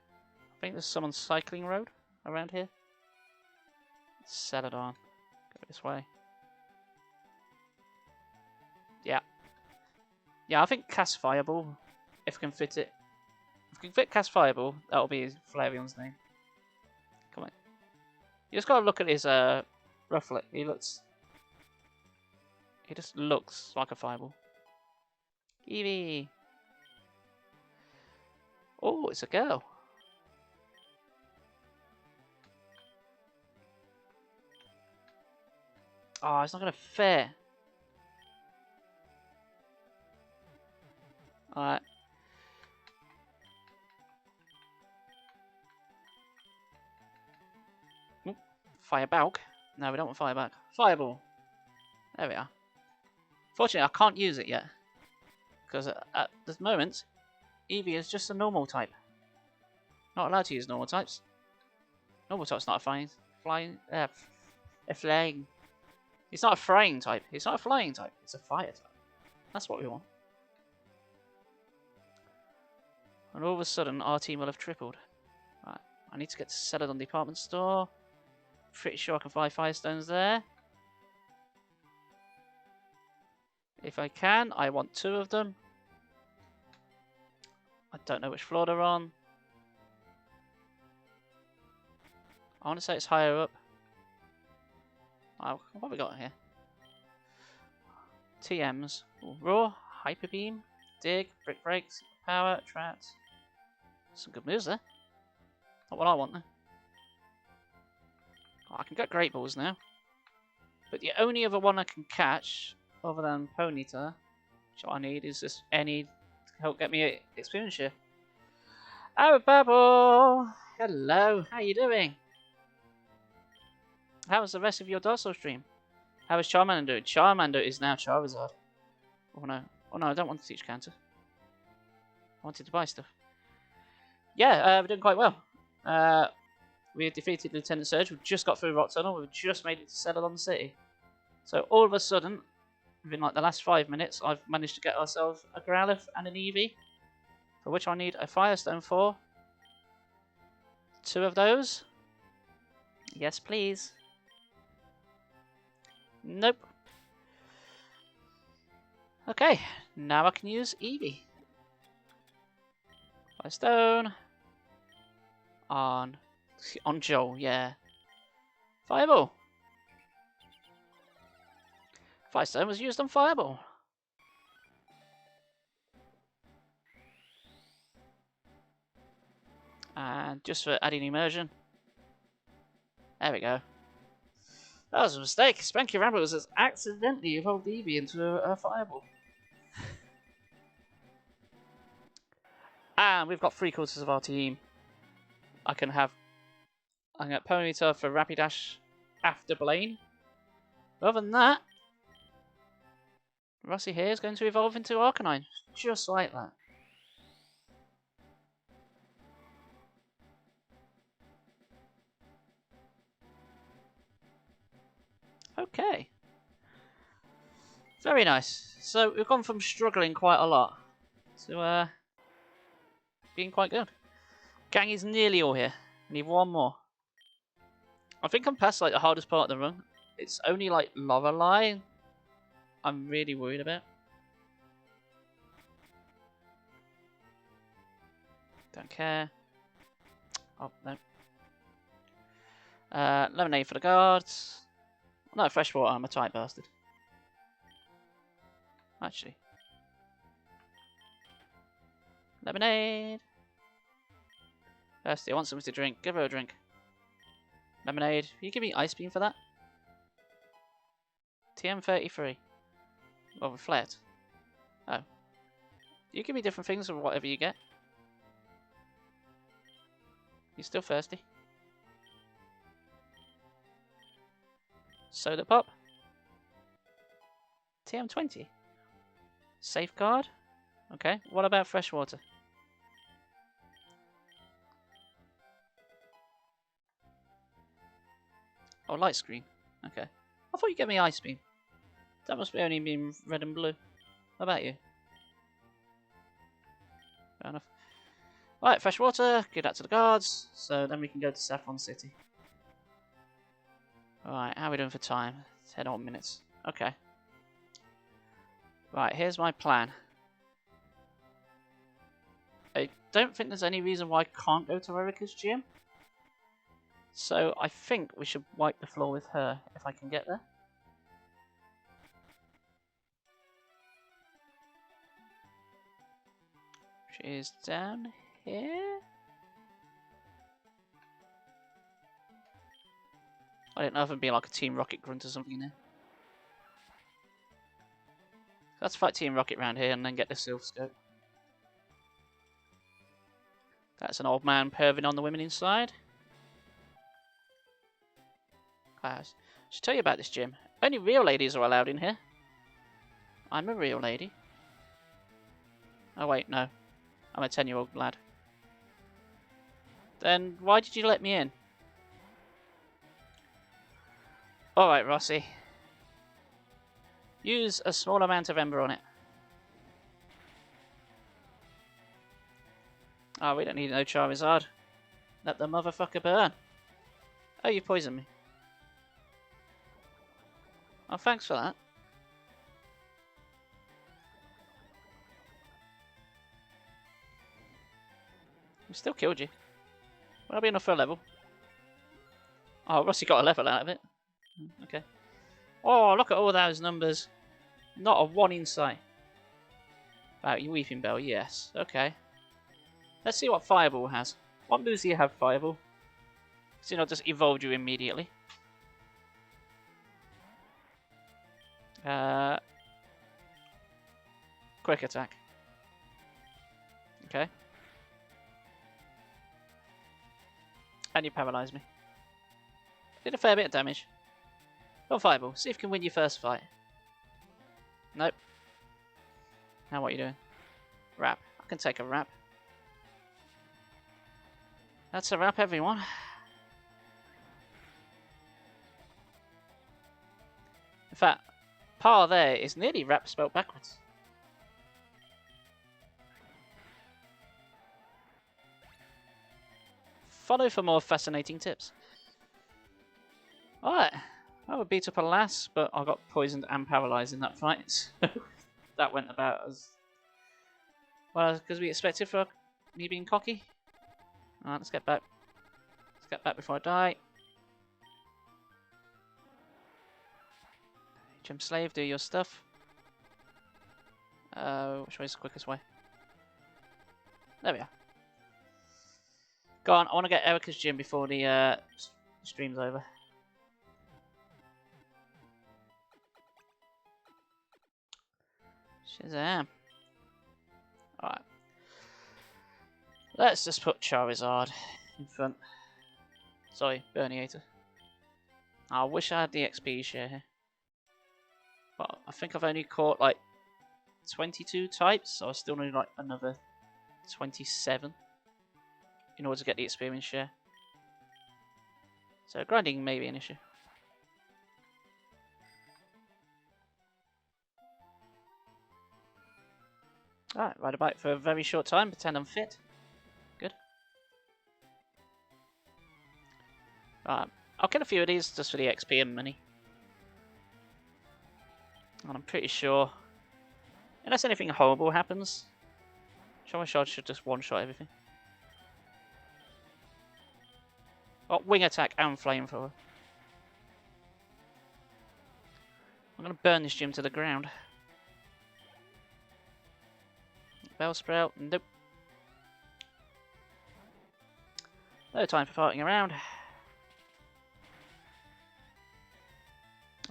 Speaker 1: I think there's someone cycling road around here. Celadon. Go this way. Yeah. Yeah, I think Cast Fireball, if we can fit it. If we can fit Cast Fireball, that'll be Flareon's name. Come on. You just gotta look at his rufflet. He looks He just looks like a fireball. Eevee! Oh, it's a girl. Oh, it's not going to fit. Alright. Fireball. No, we don't want Fireball. Fireball. There we are. Fortunately, I can't use it yet. Because at the moment, Eevee is just a normal type. Not allowed to use normal types. Normal type's not a flying. It's not a flying type. It's not a flying type. It's a fire type. That's what we want. And all of a sudden, our team will have tripled. Right. I need to get to Celadon Department Store. Pretty sure I can buy Firestones there. If I can, I want 2 of them. I don't know which floor they're on. I want to say it's higher up. Oh, what have we got here? TMs. Ooh, Raw, Hyper Beam, Dig, Brick Breaks, Power, Traps. Some good moves there. Not what I want though. Oh, I can get Great Balls now. But the only other one I can catch, other than Ponyta, which I need, is this any to help get me an experience share. Oh, Bubble! Hello, how you doing? How was the rest of your Dark Souls stream? How is Charmander doing? Charmander is now Charizard. Oh no, I don't want to teach Counter. I wanted to buy stuff. Yeah, we're doing quite well. We have defeated Lieutenant Surge. We've just got through Rock Tunnel. We've just made it to Celadon City. So all of a sudden, within like the last 5 minutes, I've managed to get ourselves a Growlithe and an Eevee, for which I need a Firestone for. 2 of those. Yes, please. Nope. Okay, now I can use Eevee. Firestone. On Joel, yeah. Fireball. Firestone was used on Fireball. And just for adding immersion. There we go. That was a mistake. Spanky Rambles has accidentally evolved Eevee into a Fireball. And we've got 3/4 of our team. I can get Ponyta for Rapidash after Blaine. Other than that, Rossi here is going to evolve into Arcanine. Just like that. Okay. Very nice. So we've gone from struggling quite a lot to being quite good. Gang is nearly all here. I need 1 more. I think I'm past like the hardest part of the run. It's only like Lorelei I'm really worried about. Don't care. Oh, no. Lemonade for the guards. No, freshwater, I'm a tight bastard. Actually. Lemonade. Thirsty, I want something to drink. Give her a drink. Lemonade. Can you give me Ice Beam for that? TM33. Oh, Reflect. Oh. You give me different things or whatever you get. You're still thirsty. Soda Pop. TM20. Safeguard. Okay, what about freshwater? Oh, light screen. Okay. I thought you'd get me Ice Beam. That must be only mean red and blue. How about you? Fair enough. Right, fresh water. Give that to the guards. So then we can go to Saffron City. Alright, how are we doing for time? 10 odd minutes. Okay. Right, here's my plan. I don't think there's any reason why I can't go to Erika's gym. So I think we should wipe the floor with her if I can get there. is down here. I don't know if it'd be like a Team Rocket grunt or something in there. Let's fight Team Rocket round here and then get the Silver Scope. That's an old man perving on the women inside. I should tell you about this gym. Only real ladies are allowed in here. I'm a real lady. Oh wait, no. I'm a 10-year-old lad. Then why did you let me in? Alright, Rossi. Use a small amount of ember on it. Oh, we don't need no Charizard. Let the motherfucker burn. Oh, you poisoned me. Oh, thanks for that. We still killed you. Will I be enough for a level? Oh, Rossi got a level out of it. Okay. Oh, look at all those numbers. Not a one in sight. About your Weeping Bell, yes. Okay. Let's see what Fireball has. What moves do you have, Fireball? So you know, just evolved you immediately. Quick attack. Okay. And you paralyzed me. Did a fair bit of damage. Go on, Fireball. See if you can win your first fight. Nope. Now what are you doing? Wrap. I can take a wrap. That's a wrap, everyone. In fact, par there is nearly wrap spelled backwards. Follow for more fascinating tips. Alright, I would beat up a lass, but I got poisoned and paralysed in that fight. That went about as well as we expected for me being cocky. Alright, let's get back. Let's get back before I die. Gym Slave, do your stuff. Which way is the quickest way? There we are. Go on, I want to get Erica's gym before the stream's over. Shazam. Alright. Let's just put Charizard in front. Sorry, Burniator. I wish I had the XP share here. But I think I've only caught like 22 types, so I still need like another 27 in order to get the experience share. So grinding may be an issue. Alright, ride a bike for a very short time, pretend I'm fit. Good. Alright, I'll kill a few of these just for the XP and money. And I'm pretty sure, unless anything horrible happens, Charizard should just one-shot everything. Oh, wing attack and flamethrower. I'm going to burn this gym to the ground. Bellsprout, nope. No time for farting around. Off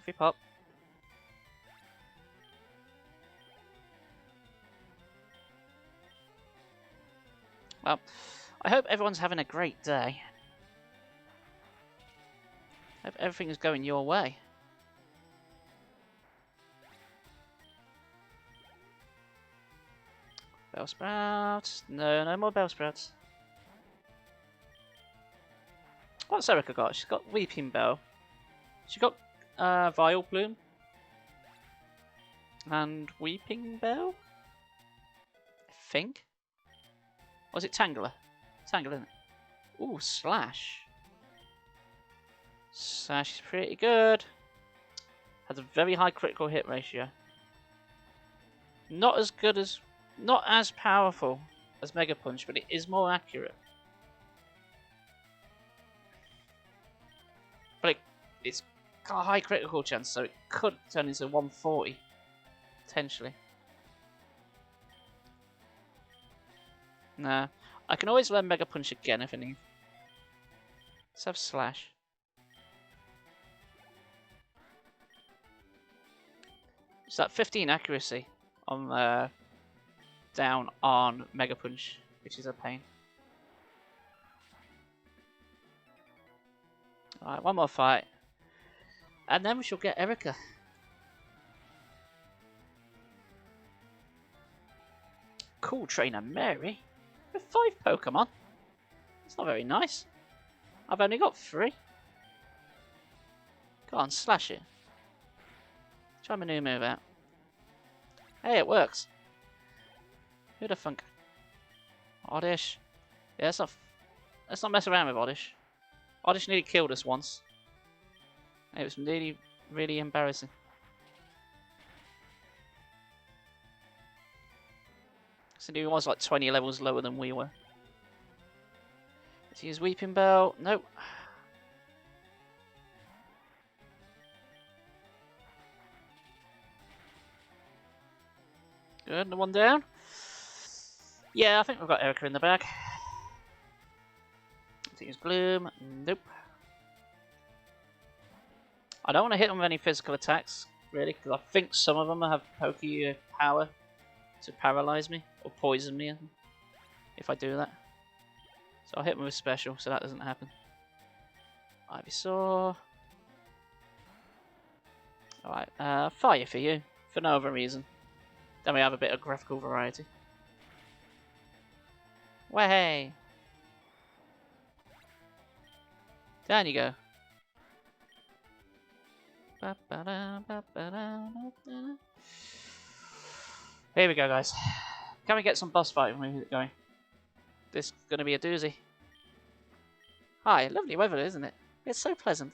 Speaker 1: you pop. Well, I hope everyone's having a great day. Hope everything is going your way. Bellsprout. No more Bellsprouts. What's Erica got? She's got Weeping Bell. She got Vileplume. And Weeping Bell? I think. Or is it Tangler? Tangler, isn't it? Ooh, Slash. Slash is pretty good. Has a very high critical hit ratio. Not as good as... Not as powerful as Mega Punch, but it is more accurate. But it's got a high critical chance, so it could turn into 140. Potentially. Nah. I can always learn Mega Punch again if I need. Let's have Slash. It's that 15 accuracy on down on Mega Punch, which is a pain. Alright, one more fight. And then we shall get Erica. Cool Trainer Mary? With 5 Pokemon? That's not very nice. I've only got 3. Go on, slash it. Try my new move out. Hey, it works. Who the funk? Oddish. Yeah, let's not mess around with Oddish. Oddish nearly killed us once. It was really embarrassing. So he was like 20 levels lower than we were. Let's use Weeping Bell. Nope. Good, the one down. Yeah, I think we've got Erica in the bag. Let's use Gloom. Nope. I don't want to hit them with any physical attacks, really, because I think some of them have pokey power to paralyze me or poison me if I do that. So I'll hit them with special, so that doesn't happen. Ivysaur. Alright, fire for you, for no other reason. Then we have a bit of graphical variety. Way! Down you go. Here we go, guys. Can we get some boss fighting music going? This is going to be a doozy. Hi, lovely weather, isn't it? It's so pleasant.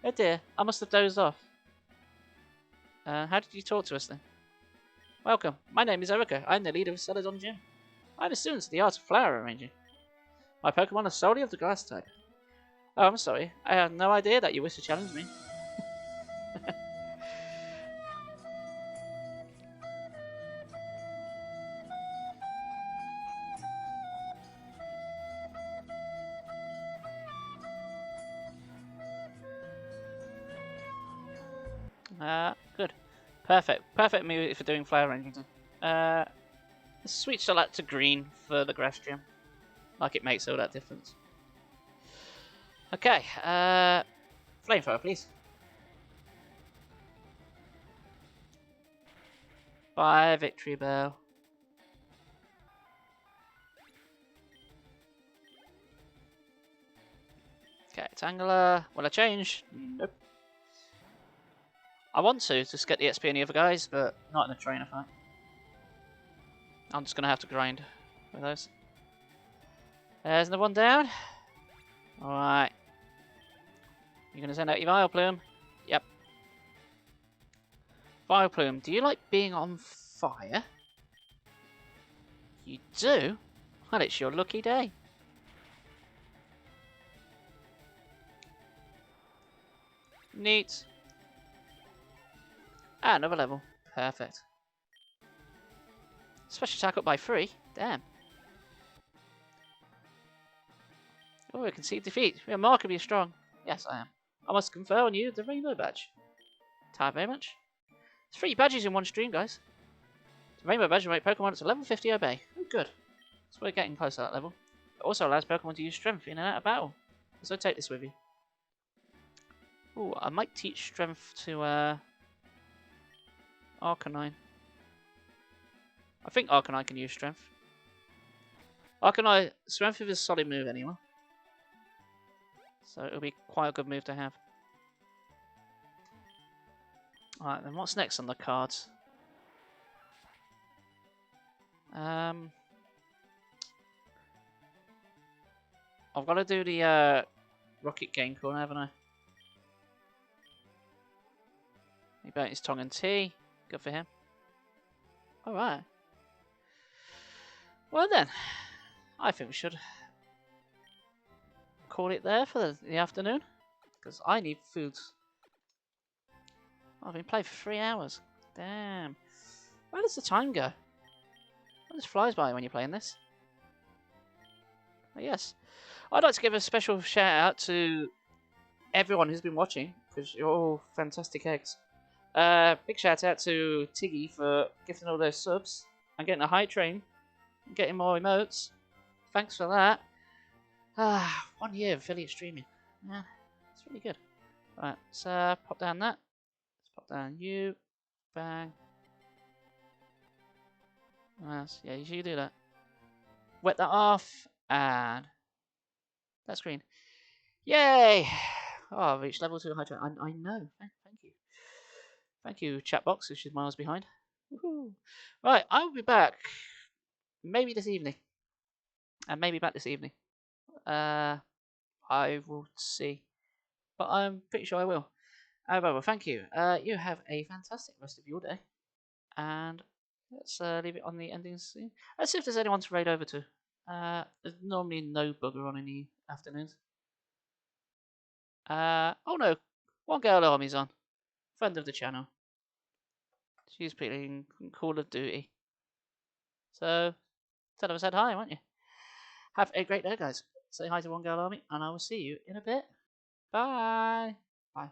Speaker 1: Oh dear, I must have dozed off. How did you talk to us then? Welcome, my name is Erica. I'm the leader of Celadon Gym. I'm a student of the art of flower arranging. My Pokemon are solely of the grass type. Oh, I'm sorry. I had no idea that you wished to challenge me. Good. Perfect move for doing flower arranging. Let's switch that to green for the grass gym. Like it makes all that difference. Okay, flamethrower, please. 5 Victory Bell. Okay, Tangela. Will I change? Nope. I want to just get the XP on the other guys, but not in a trainer fight. I'm just going to have to grind with those. There's another one down. Alright. You're going to send out your Vileplume? Yep. Vileplume, do you like being on fire? You do? Well, it's your lucky day. Neat. Ah, another level. Perfect. Special attack up by 3. Damn. Oh, we concede defeat. We are remarkably strong. Yes, I am. I must confer on you the Rainbow Badge. Tired very much? It's 3 badges in one stream, guys. The Rainbow Badge will make Pokemon to level 50 obey. Oh, good. So we're getting close to that level. It also allows Pokemon to use Strength in and out of battle. So take this with you. Ooh, I might teach Strength to Arcanine. I think Arcanine can use Strength. Arcanine, Strength is a solid move anyway. So it'll be quite a good move to have. Alright, then what's next on the cards? I've got to do the Rocket Game Corner, haven't I? He burnt his tongue and tea. Good for him. Alright. Well then, I think we should call it there for the afternoon. Because I need food. I've been playing for 3 hours. Damn. Where does the time go? It just flies by when you're playing this. Yes. I'd like to give a special shout out to everyone who's been watching, because you're all fantastic eggs. Big shout out to Tiggy for gifting all those subs and getting a hype train, and getting more emotes. Thanks for that. 1 year of affiliate streaming. Yeah, it's really good. Right, let's pop down that. Let's pop down you. Bang. Yes, yeah, you should do that. Wet that off, and that's green. Yay! Oh, I've reached level 2 hydro. I know. Thank you. Thank you, chat box, which is miles behind. Woohoo. Right, I will be back maybe this evening. And maybe back this evening. I will see. But I'm pretty sure I will. Well, thank you. You have a fantastic rest of your day. And let's leave it on the ending scene. Let's see if there's anyone to raid over to. There's normally no bugger on in the afternoons. Oh no, One Girl Army's on. Friend of the channel. She's playing Call of Duty. So, tell her I said hi, won't you? Have a great day, guys. Say hi to One Girl Army, and I will see you in a bit. Bye. Bye.